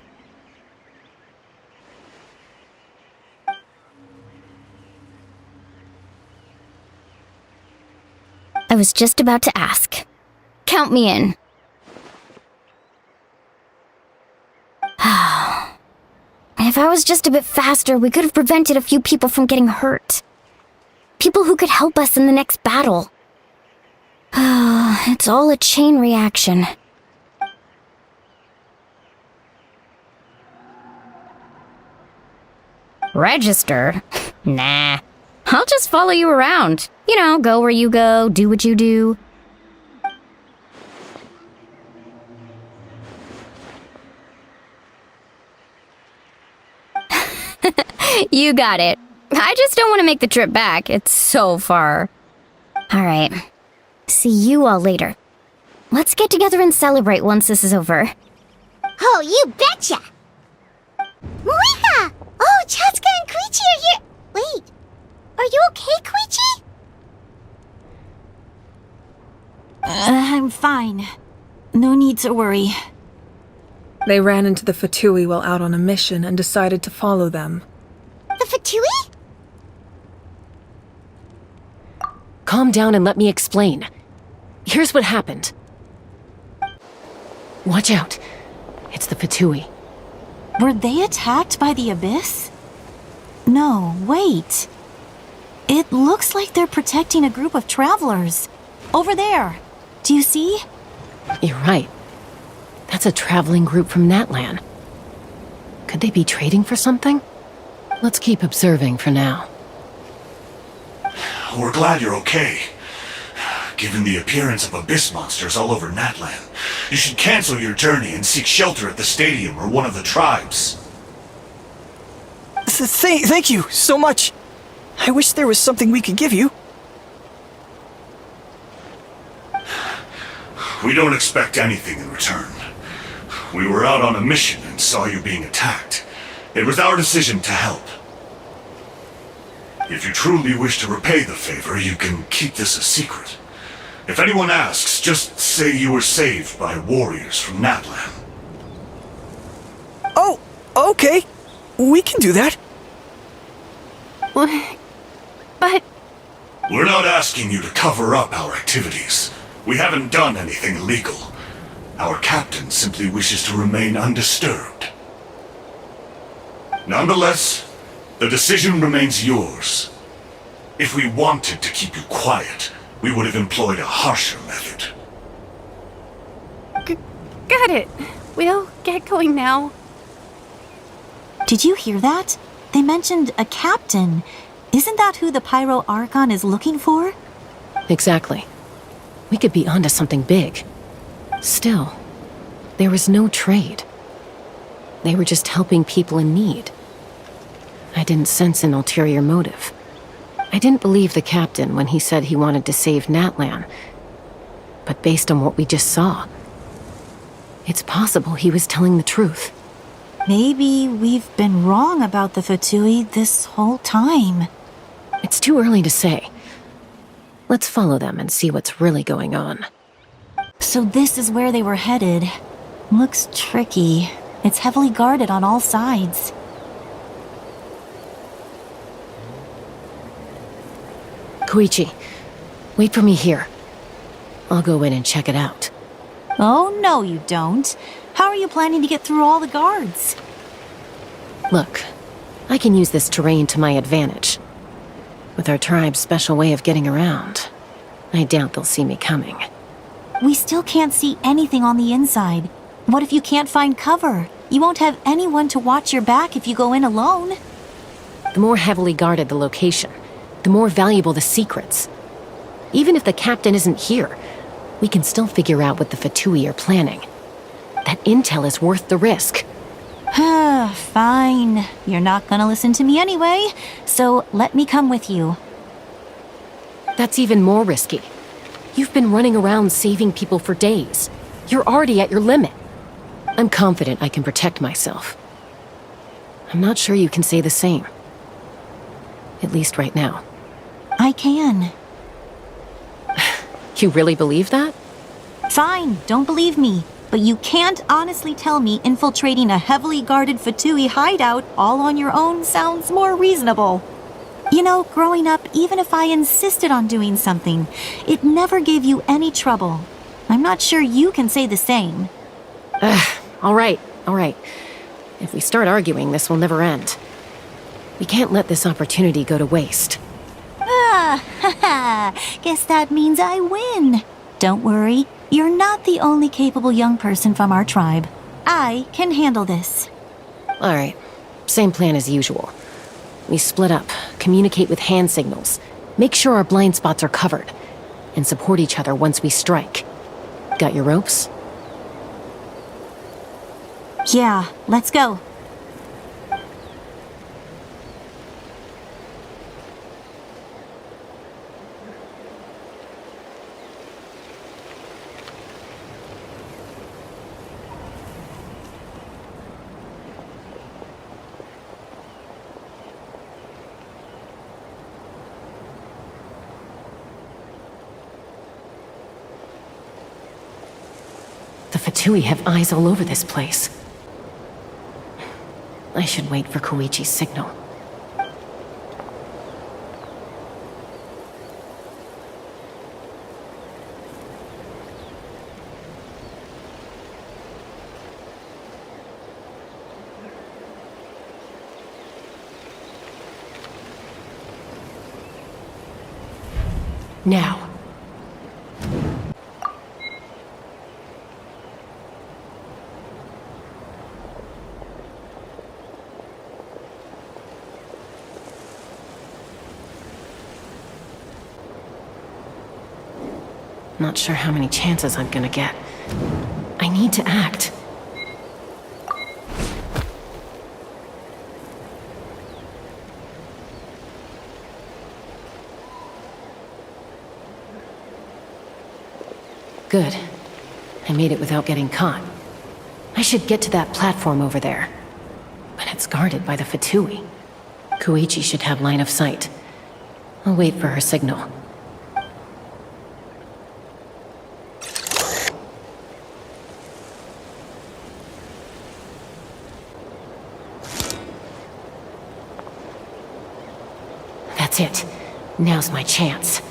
I was just about to ask. Count me in. If I was just a bit faster, we could have prevented a few people from getting hurt. People who could help us in the next battle. It's all a chain reaction. Register? Nah. I'll just follow you around. You know, go where you go, do what you do. You got it. I just don't want to make the trip back. It's so far. All right. See you all later. Let's get together and celebrate once this is over. Oh, you betcha! Moika! Oh, Chaska and Koichi are here! Wait, are you okay, Koichi? I'm fine. No need to worry. They ran into the Fatui while out on a mission and decided to follow them. The Fatui? Calm down and let me explain. Here's what happened. Watch out. It's the Fatui. Were they attacked by the Abyss? No, wait. It looks like they're protecting a group of travelers. Over there. Do you see? You're right. That's a traveling group from Natlan. Could they be trading for something? Let's keep observing for now. We're glad you're okay. Given the appearance of abyss monsters all over Natlan, you should cancel your journey and seek shelter at the stadium or one of the tribes. Thank you so much. I wish there was something we could give you. We don't expect anything in return. We were out on a mission and saw you being attacked. It was our decision to help. If you truly wish to repay the favor, you can keep this a secret. If anyone asks, just say you were saved by warriors from Natlan. Oh, okay. We can do that. But... We're not asking you to cover up our activities. We haven't done anything illegal. Our captain simply wishes to remain undisturbed. Nonetheless, the decision remains yours. If we wanted to keep you quiet, we would have employed a harsher method. Got it. We'll get going now. Did you hear that? They mentioned a captain. Isn't that who the Pyro Archon is looking for? Exactly. We could be onto something big. Still, there was no trade. They were just helping people in need. I didn't sense an ulterior motive. I didn't believe the captain when he said he wanted to save Natlan. But based on what we just saw, it's possible he was telling the truth. Maybe we've been wrong about the Fatui this whole time. It's too early to say. Let's follow them and see what's really going on. So this is where they were headed. Looks tricky. It's heavily guarded on all sides. Koichi, wait for me here. I'll go in and check it out. Oh, no you don't. How are you planning to get through all the guards? Look, I can use this terrain to my advantage. With our tribe's special way of getting around, I doubt they'll see me coming. We still can't see anything on the inside. What if you can't find cover? You won't have anyone to watch your back if you go in alone. The more heavily guarded the location, the more valuable the secrets. Even if the captain isn't here, we can still figure out what the Fatui are planning. That intel is worth the risk. Fine. You're not gonna listen to me anyway, so let me come with you. That's even more risky. You've been running around saving people for days. You're already at your limit. I'm confident I can protect myself. I'm not sure you can say the same. At least right now. I can. You really believe that? Fine, don't believe me. But you can't honestly tell me infiltrating a heavily guarded Fatui hideout all on your own sounds more reasonable. You know, growing up, even if I insisted on doing something, it never gave you any trouble. I'm not sure you can say the same. All right. If we start arguing, this will never end. We can't let this opportunity go to waste. Guess that means I win. Don't worry, you're not the only capable young person from our tribe. I can handle this. All right, same plan as usual. We split up, communicate with hand signals, make sure our blind spots are covered, and support each other once we strike. Got your ropes? Yeah, let's go. The Fatui have eyes all over this place. I should wait for Koichi's signal. Now. Not sure how many chances I'm gonna get. I need to act. Good. I made it without getting caught. I should get to that platform over there. But it's guarded by the Fatui. Koichi should have line of sight. I'll wait for her signal. That's it. Now's my chance.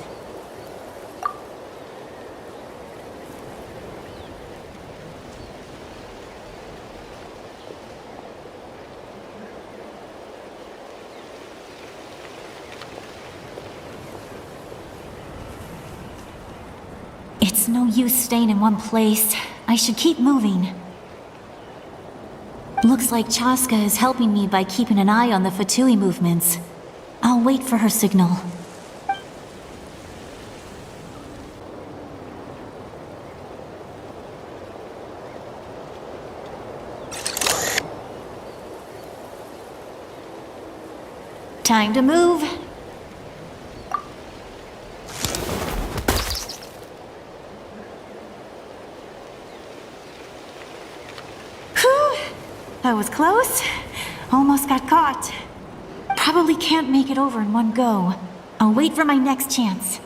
It's no use staying in one place. I should keep moving. Looks like Chaska is helping me by keeping an eye on the Fatui movements. I'll wait for her signal. Time to move. Whew! That was close. Almost got caught. Probably can't make it over in one go. I'll wait for my next chance.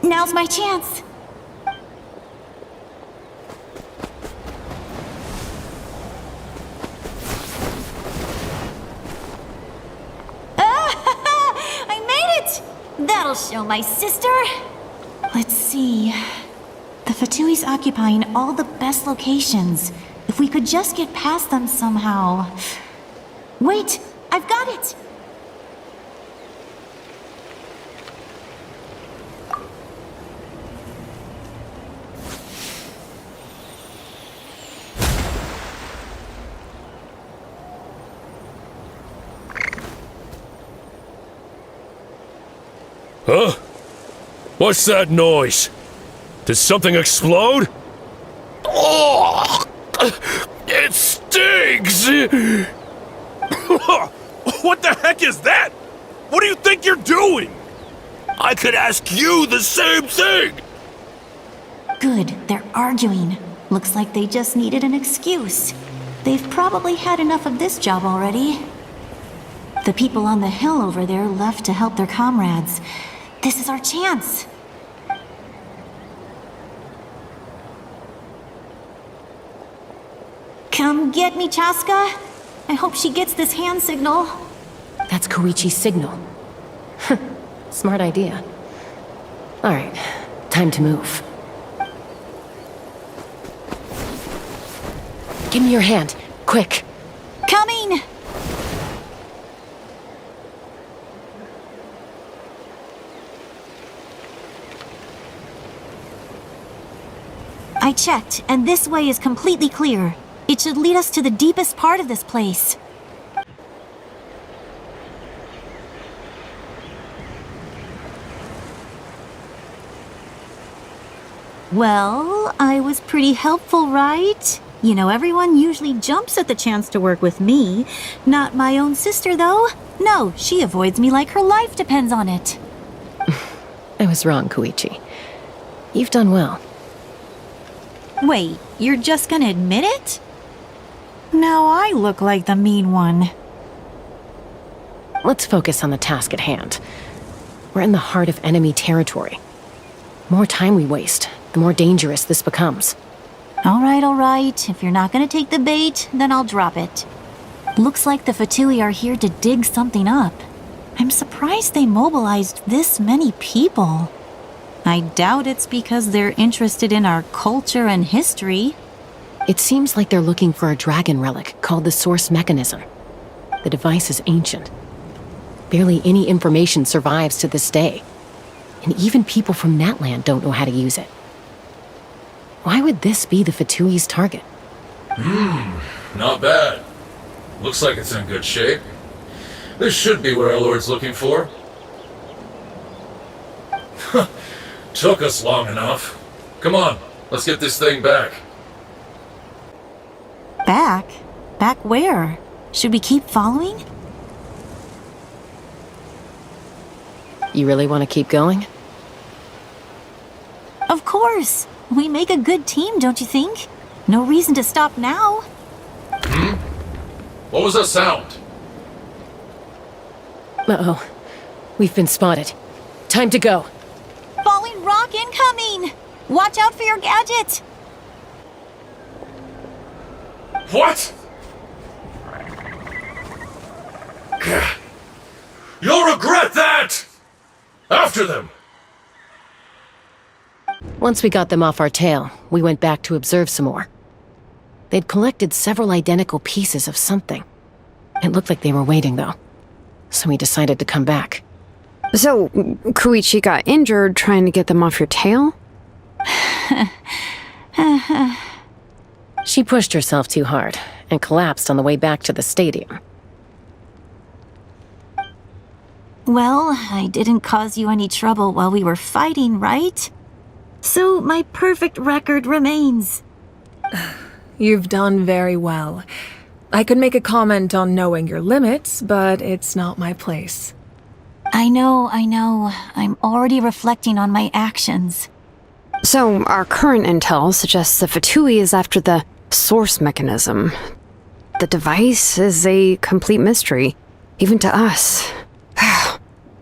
Now's my chance. I made it! That'll show my sister. Let's see. The Fatui's occupying all the best locations. If we could just get past them somehow. Wait! I've got it! Huh? What's that noise? Did something explode? Oh! It stings! What the heck is that? What do you think you're doing? I could ask you the same thing! Good, they're arguing. Looks like they just needed an excuse. They've probably had enough of this job already. The people on the hill over there left to help their comrades. This is our chance. Come get me, Chaska. I hope she gets this hand signal. That's Koichi's signal. Smart idea. Alright, time to move. Give me your hand, quick. Coming! I checked, and this way is completely clear. It should lead us to the deepest part of this place. Well, I was pretty helpful, right? You know, everyone usually jumps at the chance to work with me. Not my own sister, though. No, she avoids me like her life depends on it. I was wrong, Koichi. You've done well. Wait, you're just gonna admit it? Now I look like the mean one. Let's focus on the task at hand. We're in the heart of enemy territory. The more time we waste, the more dangerous this becomes. All right. If you're not gonna take the bait, then I'll drop it. Looks like the Fatui are here to dig something up. I'm surprised they mobilized this many people. I doubt it's because they're interested in our culture and history. It seems like they're looking for a dragon relic called the Source Mechanism. The device is ancient. Barely any information survives to this day. And even people from Natlan don't know how to use it. Why would this be the Fatui's target? Not bad. Looks like it's in good shape. This should be what our Lord's looking for. Took us long enough. Come on, let's get this thing back. Back? Back where? Should we keep following? You really want to keep going? Of course. We make a good team, don't you think? No reason to stop now. What was that sound? Uh-oh. We've been spotted. Time to go. Falling rock incoming! Watch out for your gadget! What? You'll regret that! After them! Once we got them off our tail, we went back to observe some more. They'd collected several identical pieces of something. It looked like they were waiting, though. So we decided to come back. So, Koichi got injured trying to get them off your tail? She pushed herself too hard and collapsed on the way back to the stadium. Well, I didn't cause you any trouble while we were fighting, right? So my perfect record remains. You've done very well. I could make a comment on knowing your limits, but it's not my place. I know. I'm already reflecting on my actions. So, our current intel suggests the Fatui is after the source mechanism. The device is a complete mystery, even to us.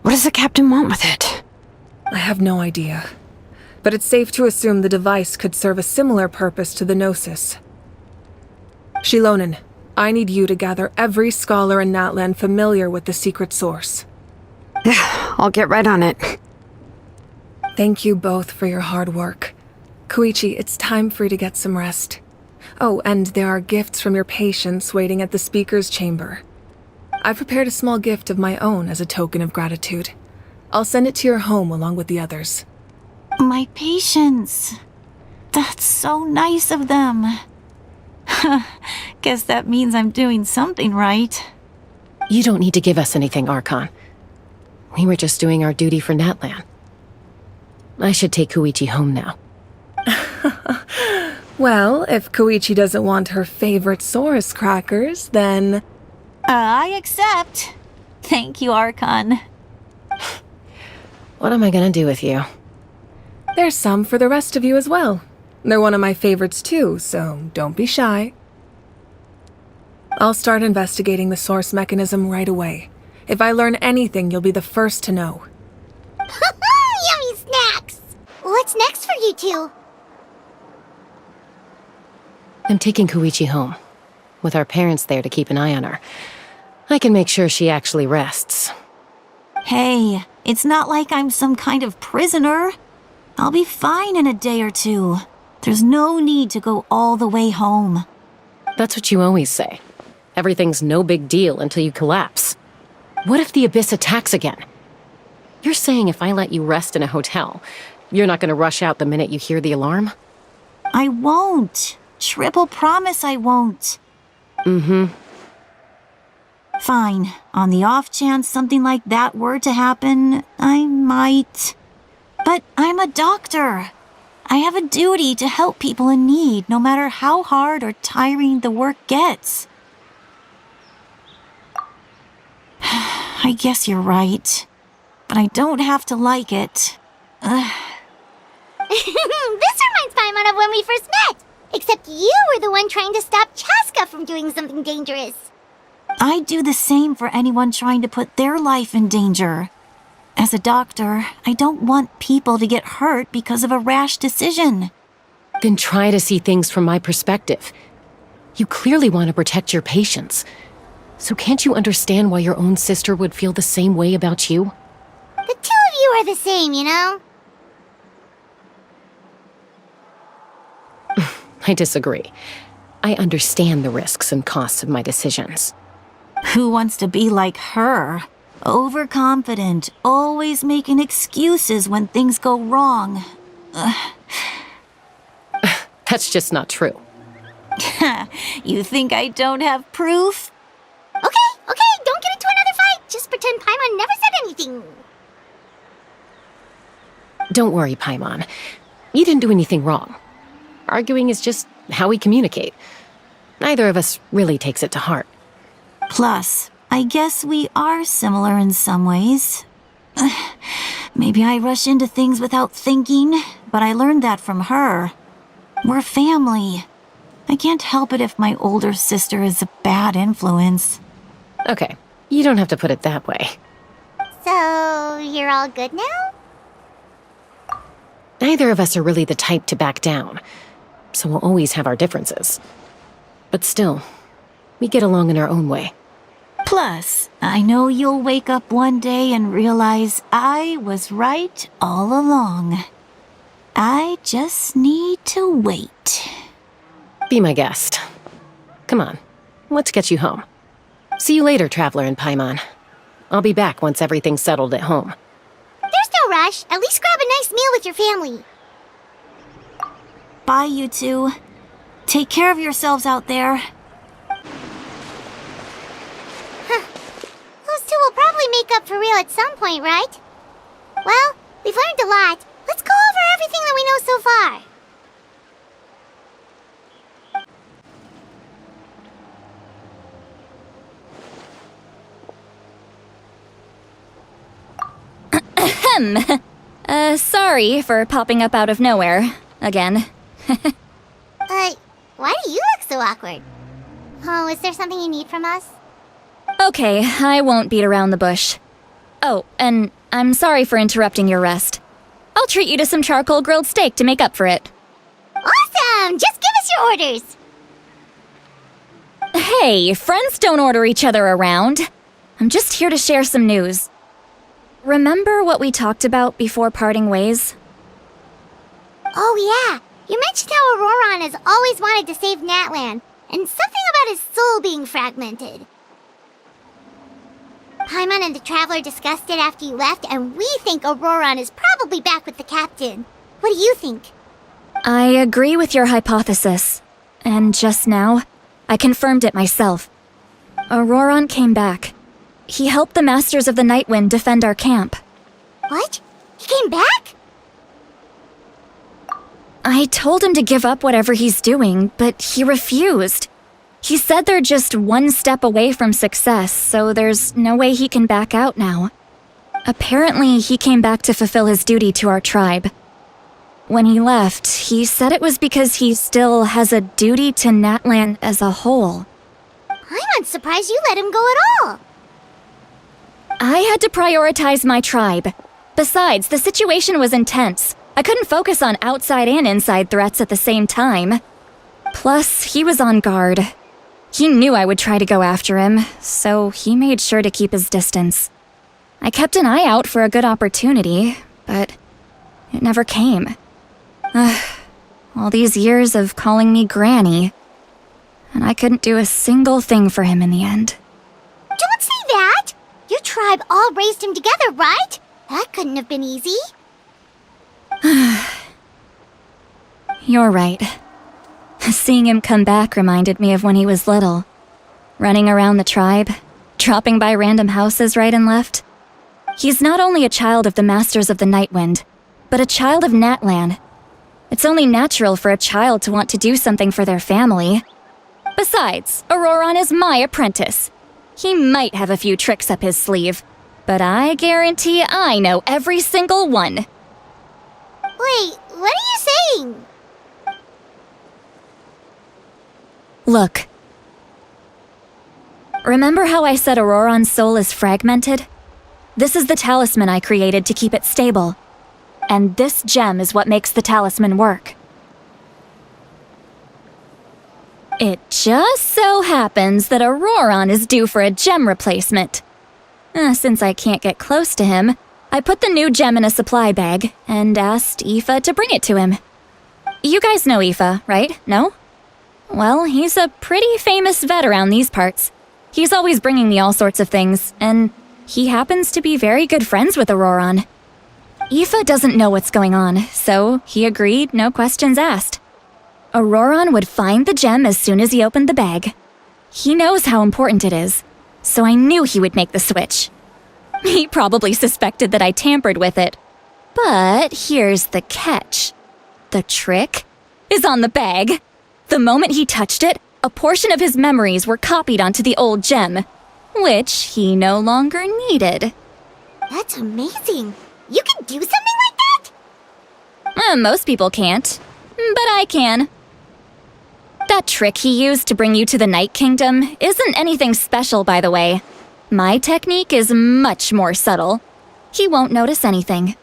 What does the captain want with it? I have no idea. But it's safe to assume the device could serve a similar purpose to the Gnosis. Shilonen, I need you to gather every scholar in Natlan familiar with the secret source. I'll get right on it. Thank you both for your hard work. Koichi, it's time for you to get some rest. Oh, and there are gifts from your patients waiting at the speaker's chamber. I've prepared a small gift of my own as a token of gratitude. I'll send it to your home along with the others. My patience. That's so nice of them. Guess that means I'm doing something right. You don't need to give us anything, Archon. We were just doing our duty for Natlan. I should take Koichi home now. Well, if Koichi doesn't want her favorite Saurus crackers, then... I accept. Thank you, Archon. What am I gonna do with you? There's some for the rest of you as well. They're one of my favorites too, so don't be shy. I'll start investigating the source mechanism right away. If I learn anything, you'll be the first to know. Yummy snacks! What's next for you two? I'm taking Koichi home. With our parents there to keep an eye on her, I can make sure she actually rests. Hey, it's not like I'm some kind of prisoner. I'll be fine in a day or two. There's no need to go all the way home. That's what you always say. Everything's no big deal until you collapse. What if the Abyss attacks again? You're saying if I let you rest in a hotel, you're not gonna rush out the minute you hear the alarm? I won't. Triple promise I won't. Mm-hmm. Fine. On the off chance something like that were to happen, I might. But I'm a doctor. I have a duty to help people in need, no matter how hard or tiring the work gets. I guess you're right. But I don't have to like it. This reminds Paimon of when we first met. Except you were the one trying to stop Chaska from doing something dangerous. I'd do the same for anyone trying to put their life in danger. As a doctor, I don't want people to get hurt because of a rash decision. Then try to see things from my perspective. You clearly want to protect your patients. So can't you understand why your own sister would feel the same way about you? The two of you are the same, you know? I disagree. I understand the risks and costs of my decisions. Who wants to be like her? Overconfident, always making excuses when things go wrong. That's just not true. You think I don't have proof? Okay, don't get into another fight. Just pretend Paimon never said anything. Don't worry, Paimon. You didn't do anything wrong. Arguing is just how we communicate. Neither of us really takes it to heart. Plus, I guess we are similar in some ways. Maybe I rush into things without thinking, but I learned that from her. We're family. I can't help it if my older sister is a bad influence. Okay, you don't have to put it that way. So, you're all good now? Neither of us are really the type to back down, so we'll always have our differences. But still, we get along in our own way. Plus, I know you'll wake up one day and realize I was right all along. I just need to wait. Be my guest. Come on, let's get you home. See you later, Traveler and Paimon. I'll be back once everything's settled at home. There's no rush. At least grab a nice meal with your family. Bye, you two. Take care of yourselves out there. Those two will probably make up for real at some point, right? Well, we've learned a lot. Let's go over everything that we know so far. Ahem. Sorry for popping up out of nowhere. Again. Why do you look so awkward? Oh, is there something you need from us? Okay, I won't beat around the bush. Oh, and I'm sorry for interrupting your rest. I'll treat you to some charcoal grilled steak to make up for it. Awesome! Just give us your orders! Hey, friends don't order each other around. I'm just here to share some news. Remember what we talked about before parting ways? Oh yeah, you mentioned how Auroron has always wanted to save Natlan, and something about his soul being fragmented. Paimon and the Traveler discussed it after you left, and we think Auroron is probably back with the Captain. What do you think? I agree with your hypothesis. And just now, I confirmed it myself. Auroron came back. He helped the Masters of the Nightwind defend our camp. What? He came back? I told him to give up whatever he's doing, but he refused. He said they're just one step away from success, so there's no way he can back out now. Apparently, he came back to fulfill his duty to our tribe. When he left, he said it was because he still has a duty to Natlan as a whole. I'm not surprised you let him go at all. I had to prioritize my tribe. Besides, the situation was intense. I couldn't focus on outside and inside threats at the same time. Plus, he was on guard. He knew I would try to go after him, so he made sure to keep his distance. I kept an eye out for a good opportunity, but it never came. All these years of calling me Granny, and I couldn't do a single thing for him in the end. Don't say that! Your tribe all raised him together, right? That couldn't have been easy. You're right. Seeing him come back reminded me of when he was little. Running around the tribe, dropping by random houses right and left. He's not only a child of the Masters of the Nightwind, but a child of Natlan. It's only natural for a child to want to do something for their family. Besides, Auroron is my apprentice. He might have a few tricks up his sleeve, but I guarantee I know every single one. Wait, what are you saying? Look. Remember how I said Auroron's soul is fragmented? This is the talisman I created to keep it stable. And this gem is what makes the talisman work. It just so happens that Auroron is due for a gem replacement. Since I can't get close to him, I put the new gem in a supply bag and asked Aoife to bring it to him. You guys know Aoife, right? No? Well, he's a pretty famous vet around these parts. He's always bringing me all sorts of things, and he happens to be very good friends with Auroron. Aoife doesn't know what's going on, so he agreed, no questions asked. Auroron would find the gem as soon as he opened the bag. He knows how important it is, so I knew he would make the switch. He probably suspected that I tampered with it. But here's the catch. The trick is on the bag. The moment he touched it, a portion of his memories were copied onto the old gem, which he no longer needed. That's amazing. You can do something like that? Most people can't, but I can. That trick he used to bring you to the Night Kingdom isn't anything special, by the way. My technique is much more subtle. He won't notice anything.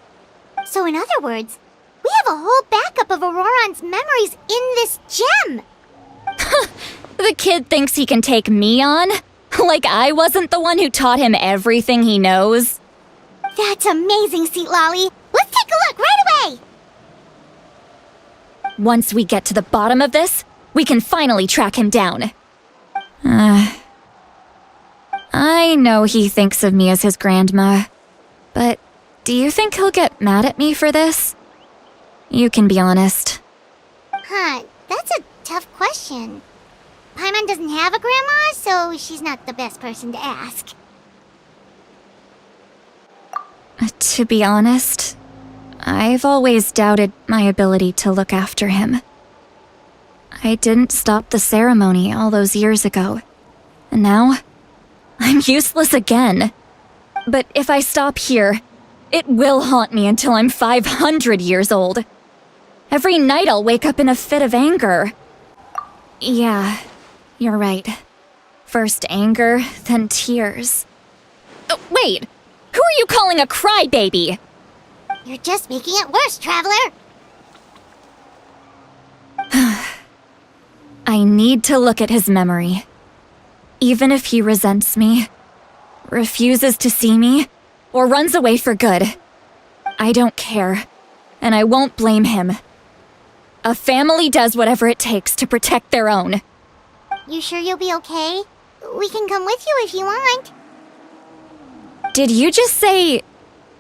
So in other words, we have a whole backup of Auroron's memories in this gem. The kid thinks he can take me on? Like I wasn't the one who taught him everything he knows? That's amazing, Seat Lolly. Let's take a look right away. Once we get to the bottom of this, we can finally track him down. I know he thinks of me as his grandma, but do you think he'll get mad at me for this? You can be honest. That's a tough question. Paimon doesn't have a grandma, so she's not the best person to ask. To be honest, I've always doubted my ability to look after him. I didn't stop the ceremony all those years ago, and now I'm useless again. But if I stop here, It will haunt me until I'm 500 years old. Every night I'll wake up in a fit of anger. Yeah, you're right. First anger, then tears. Oh, wait! Who are you calling a crybaby? You're just making it worse, Traveler. I need to look at his memory. Even if he resents me, refuses to see me, or runs away for good, I don't care, and I won't blame him. A family does whatever it takes to protect their own. You sure you'll be okay? We can come with you if you want. Did you just say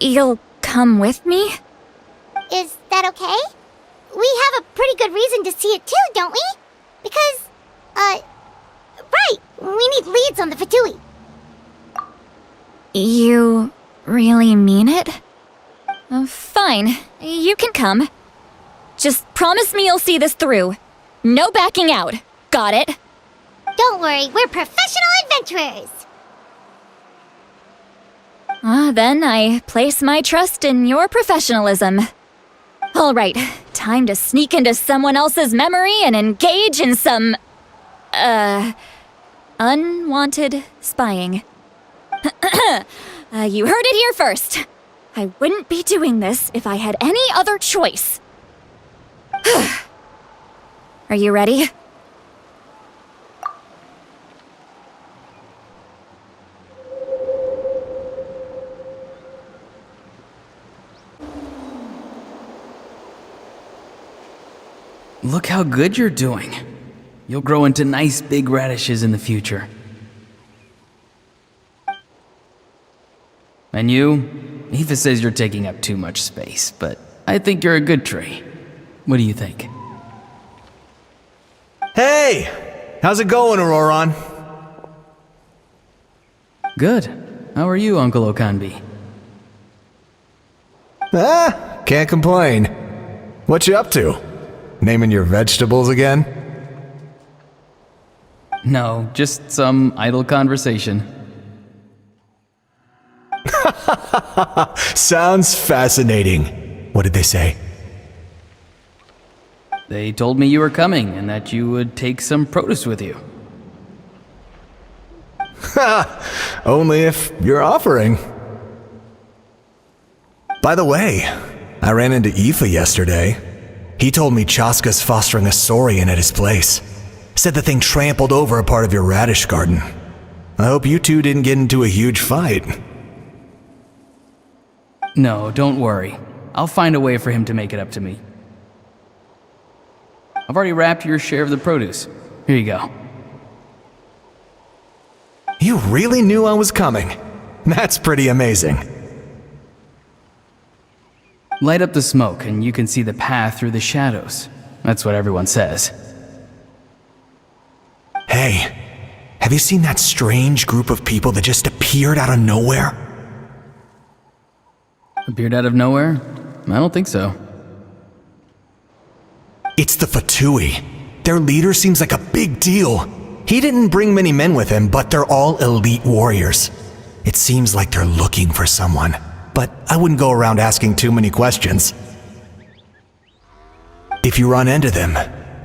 you'll come with me? Is that okay? We have a pretty good reason to see it too, don't we? Because, right, we need leads on the Fatui. You really mean it? Fine, you can come. Just promise me you'll see this through. No backing out. Got it? Don't worry, we're professional adventurers. Then I place my trust in your professionalism. All right, time to sneak into someone else's memory and engage in some, unwanted spying. You heard it here first. I wouldn't be doing this if I had any other choice. Are you ready? Look how good you're doing. You'll grow into nice big radishes in the future. And you? Aoife says you're taking up too much space, but I think you're a good tree. What do you think? Hey! How's it going, Auroron? Good. How are you, Uncle Okanbi? Can't complain. What you up to? Naming your vegetables again? No, just some idle conversation. Sounds fascinating. What did they say? They told me you were coming and that you would take some produce with you. Ha! Only if you're offering. By the way, I ran into Aoife yesterday. He told me Chaska's fostering a saurian at his place. Said the thing trampled over a part of your radish garden. I hope you two didn't get into a huge fight. No, don't worry. I'll find a way for him to make it up to me. I've already wrapped your share of the produce. Here you go. You really knew I was coming. That's pretty amazing. Light up the smoke and you can see the path through the shadows. That's what everyone says. Hey, have you seen that strange group of people that just appeared out of nowhere? Appeared out of nowhere? I don't think so. It's the Fatui. Their leader seems like a big deal. He didn't bring many men with him, but they're all elite warriors. It seems like they're looking for someone, but I wouldn't go around asking too many questions. If you run into them,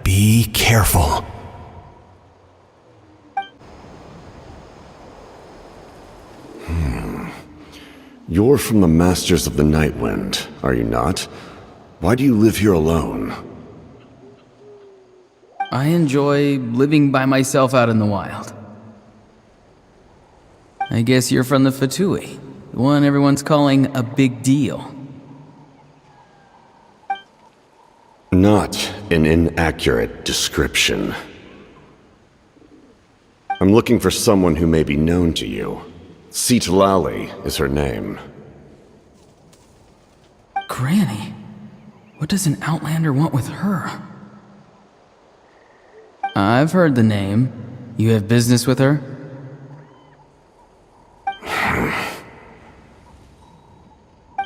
be careful. You're from the Masters of the Night Wind, are you not? Why do you live here alone? I enjoy living by myself out in the wild. I guess you're from the Fatui, the one everyone's calling a big deal. Not an inaccurate description. I'm looking for someone who may be known to you. Citlali is her name. Granny? What does an Outlander want with her? I've heard the name. You have business with her?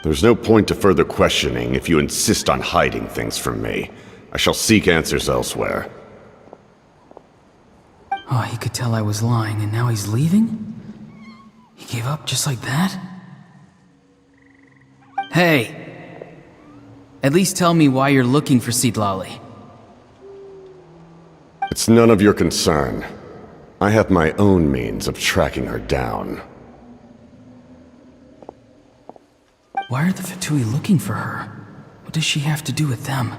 There's no point to further questioning if you insist on hiding things from me. I shall seek answers elsewhere. Oh, he could tell I was lying and now he's leaving? He gave up just like that? Hey! At least tell me why you're looking for Seedlali. It's none of your concern. I have my own means of tracking her down. Why are the Fatui looking for her? What does she have to do with them?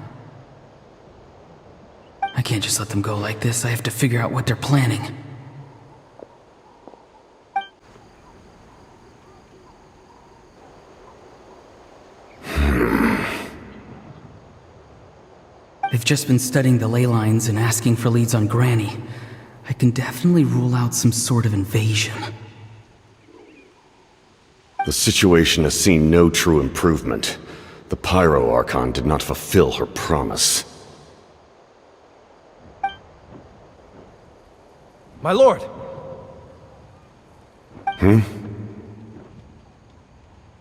I can't just let them go like this. I have to figure out what they're planning. They've just been studying the ley lines and asking for leads on Granny. I can definitely rule out some sort of invasion. The situation has seen no true improvement. The Pyro Archon did not fulfill her promise. My lord!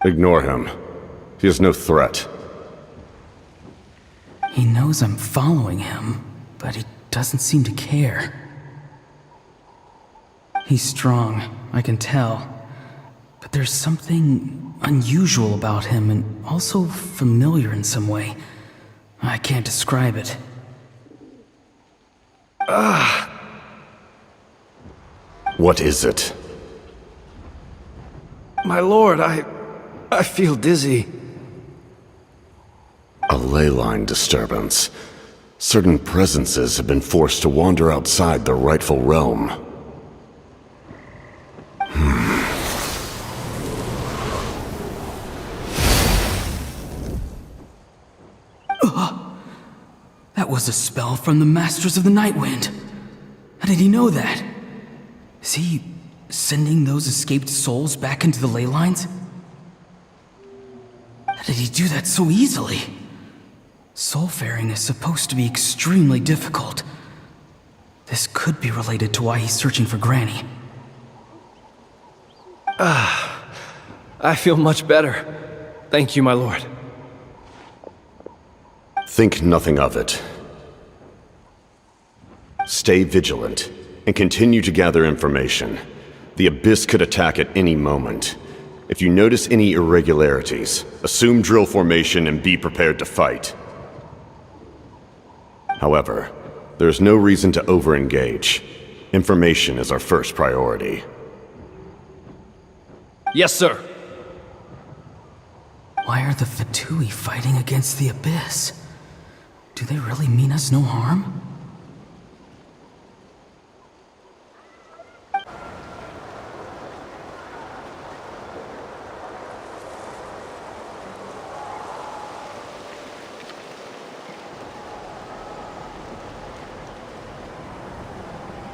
Ignore him. He is no threat. He knows I'm following him, but he doesn't seem to care. He's strong, I can tell. But there's something unusual about him and also familiar in some way. I can't describe it. What is it? My lord, I feel dizzy. A ley line disturbance. Certain presences have been forced to wander outside their rightful realm. That was a spell from the Masters of the Nightwind. How did he know that? Is he sending those escaped souls back into the ley lines? How did he do that so easily? Soulfaring is supposed to be extremely difficult. This could be related to why he's searching for Granny. I feel much better. Thank you, my lord. Think nothing of it. Stay vigilant, and continue to gather information. The Abyss could attack at any moment. If you notice any irregularities, assume drill formation and be prepared to fight. However, there is no reason to over-engage. Information is our first priority. Yes, sir. Why are the Fatui fighting against the Abyss? Do they really mean us no harm?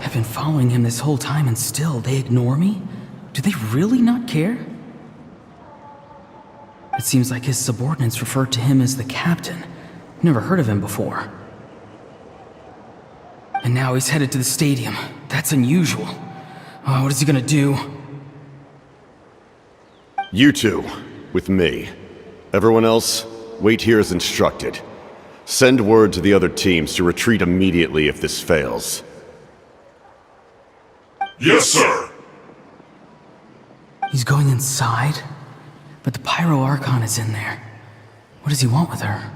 I've been following him this whole time and still they ignore me? Do they really not care? It seems like his subordinates referred to him as the captain. Never heard of him before. And now he's headed to the stadium. That's unusual. Oh, what is he gonna do? You two, with me. Everyone else, wait here as instructed. Send word to the other teams to retreat immediately if this fails. Yes, sir! He's going inside? But the Pyro Archon is in there. What does he want with her?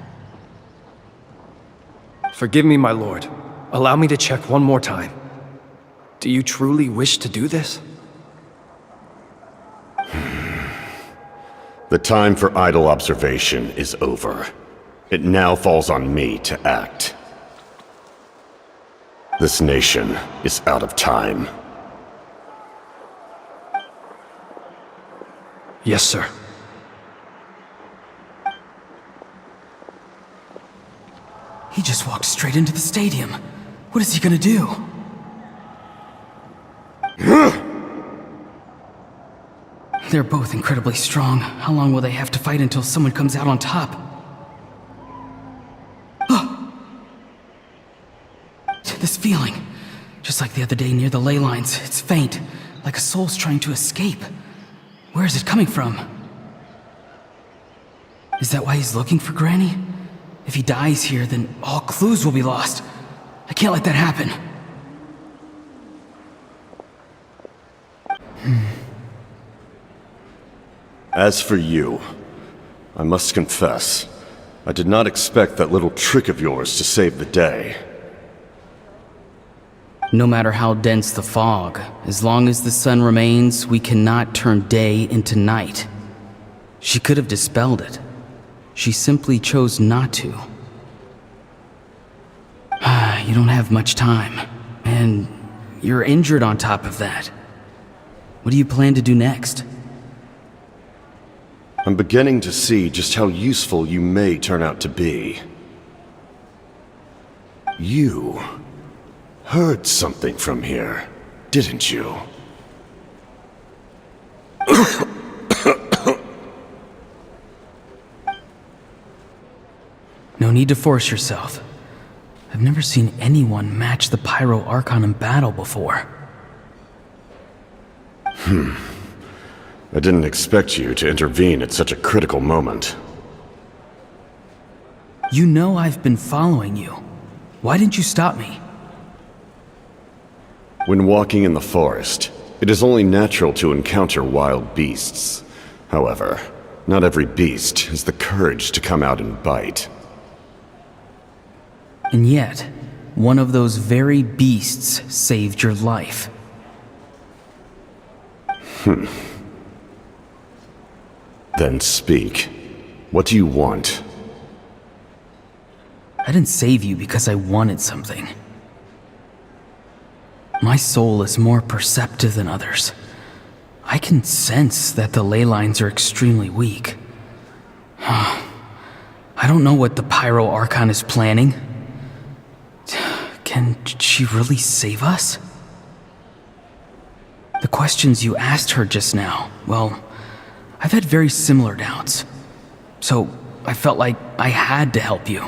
Forgive me, my lord. Allow me to check one more time. Do you truly wish to do this? The time for idle observation is over. It now falls on me to act. This nation is out of time. Yes, sir. He just walked straight into the stadium. What is he gonna do? They're both incredibly strong. How long will they have to fight until someone comes out on top? This feeling. Just like the other day near the ley lines. It's faint. Like a soul's trying to escape. Where is it coming from? Is that why he's looking for Granny? If he dies here, then all clues will be lost. I can't let that happen. As for you, I must confess, I did not expect that little trick of yours to save the day. No matter how dense the fog, as long as the sun remains, we cannot turn day into night. She could have dispelled it. She simply chose not to. You don't have much time, and you're injured on top of that. What do you plan to do next? I'm beginning to see just how useful you may turn out to be. You heard something from here, didn't you? No need to force yourself. I've never seen anyone match the Pyro Archon in battle before. I didn't expect you to intervene at such a critical moment. You know I've been following you. Why didn't you stop me? When walking in the forest, it is only natural to encounter wild beasts. However, not every beast has the courage to come out and bite. And yet, one of those very beasts saved your life. Then speak. What do you want? I didn't save you because I wanted something. My soul is more perceptive than others. I can sense that the ley lines are extremely weak. I don't know what the Pyro Archon is planning. Can she really save us? The questions you asked her just now, well, I've had very similar doubts. So I felt like I had to help you.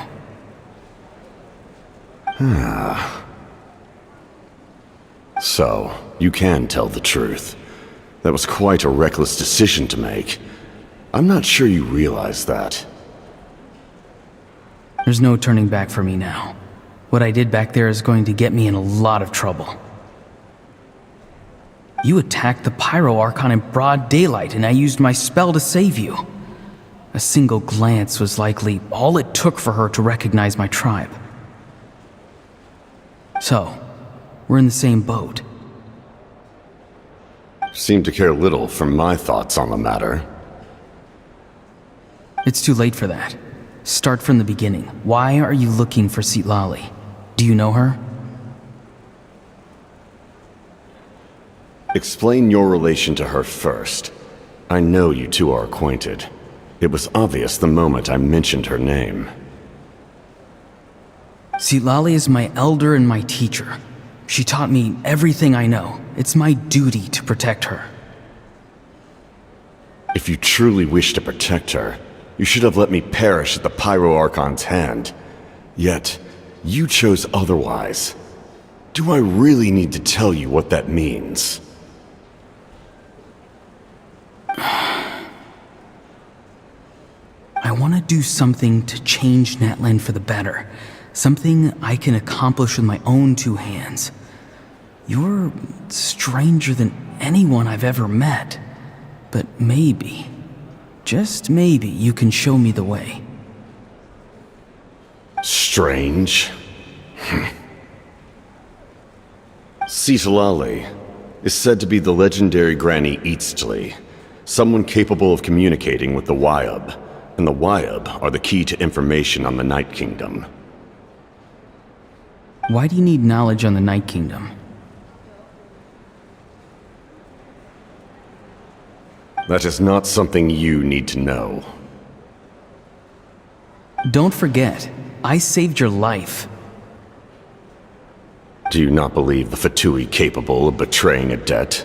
So, you can tell the truth. That was quite a reckless decision to make. I'm not sure you realize that. There's no turning back for me now. What I did back there is going to get me in a lot of trouble. You attacked the Pyro Archon in broad daylight, and I used my spell to save you. A single glance was likely all it took for her to recognize my tribe. So, we're in the same boat. Seem to care little for my thoughts on the matter. It's too late for that. Start from the beginning. Why are you looking for Citlali? Do you know her? Explain your relation to her first. I know you two are acquainted. It was obvious the moment I mentioned her name. Citlali is my elder and my teacher. She taught me everything I know. It's my duty to protect her. If you truly wish to protect her, you should have let me perish at the Pyro Archon's hand. Yet, you chose otherwise. Do I really need to tell you what that means? I want to do something to change Natlan for the better. Something I can accomplish with my own two hands. You're stranger than anyone I've ever met. But maybe, just maybe, you can show me the way. Strange. Citlali is said to be the legendary Granny Eatsley, someone capable of communicating with the Wyab, and the Wyab are the key to information on the Night Kingdom. Why do you need knowledge on the Night Kingdom? That is not something you need to know. Don't forget, I saved your life. Do you not believe the Fatui capable of betraying a debt?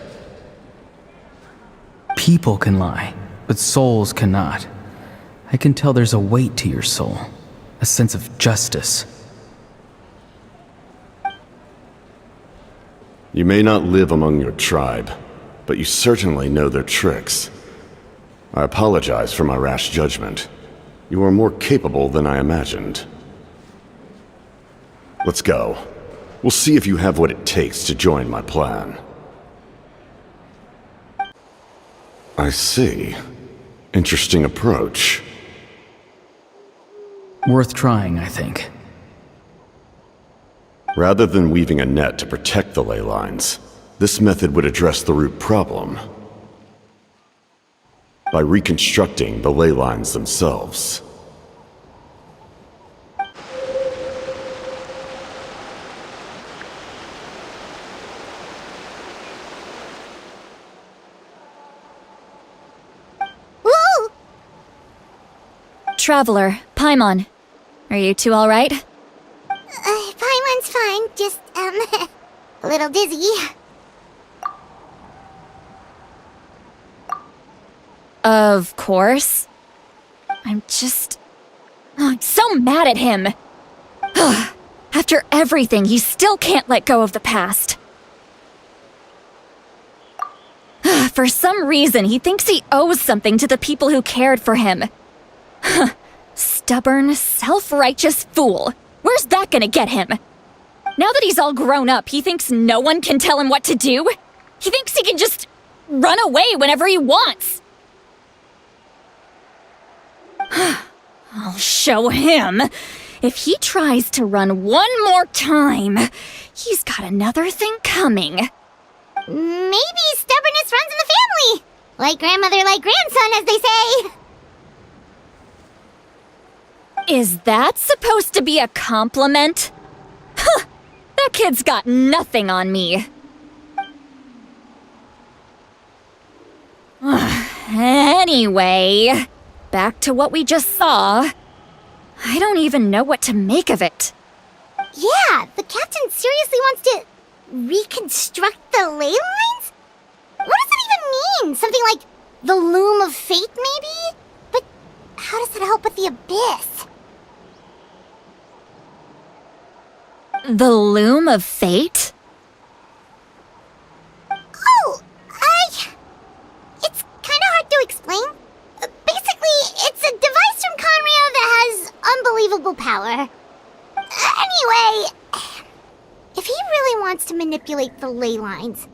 People can lie, but souls cannot. I can tell there's a weight to your soul, a sense of justice. You may not live among your tribe, but you certainly know their tricks. I apologize for my rash judgment. You are more capable than I imagined. Let's go. We'll see if you have what it takes to join my plan. I see. Interesting approach. Worth trying, I think. Rather than weaving a net to protect the ley lines, this method would address the root problem by reconstructing the ley lines themselves. Woo! Traveler, Paimon. Are you two alright? Paimon's fine, just, a little dizzy. Of course. I'm so mad at him. After everything, he still can't let go of the past. For some reason, he thinks he owes something to the people who cared for him. Stubborn, self-righteous fool. Where's that gonna get him? Now that he's all grown up, he thinks no one can tell him what to do? He thinks he can just run away whenever he wants. I'll show him. If he tries to run one more time, he's got another thing coming. Maybe stubbornness runs in the family. Like grandmother, like grandson, as they say. Is that supposed to be a compliment? Huh, that kid's got nothing on me. Anyway, back to what we just saw. I don't even know what to make of it. Yeah, the captain seriously wants to reconstruct the ley lines? What does that even mean? Something like the loom of fate, maybe? But how does that help with the abyss? The loom of fate? Oh, it's kind of hard to explain. Basically, it's a device from Conrio that has unbelievable power. Anyway, if he really wants to manipulate the ley lines,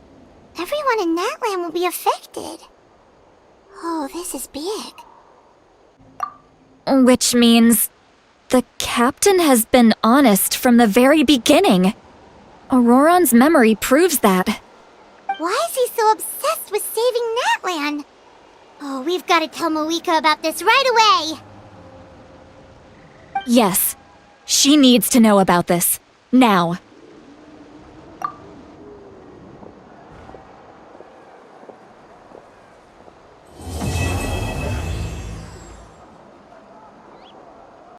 everyone in Natlan will be affected. Oh, this is big. Which means the captain has been honest from the very beginning. Auroron's memory proves that. Why is he so obsessed with saving Natlan? Oh, we've got to tell Moika about this right away. Yes, she needs to know about this. Now.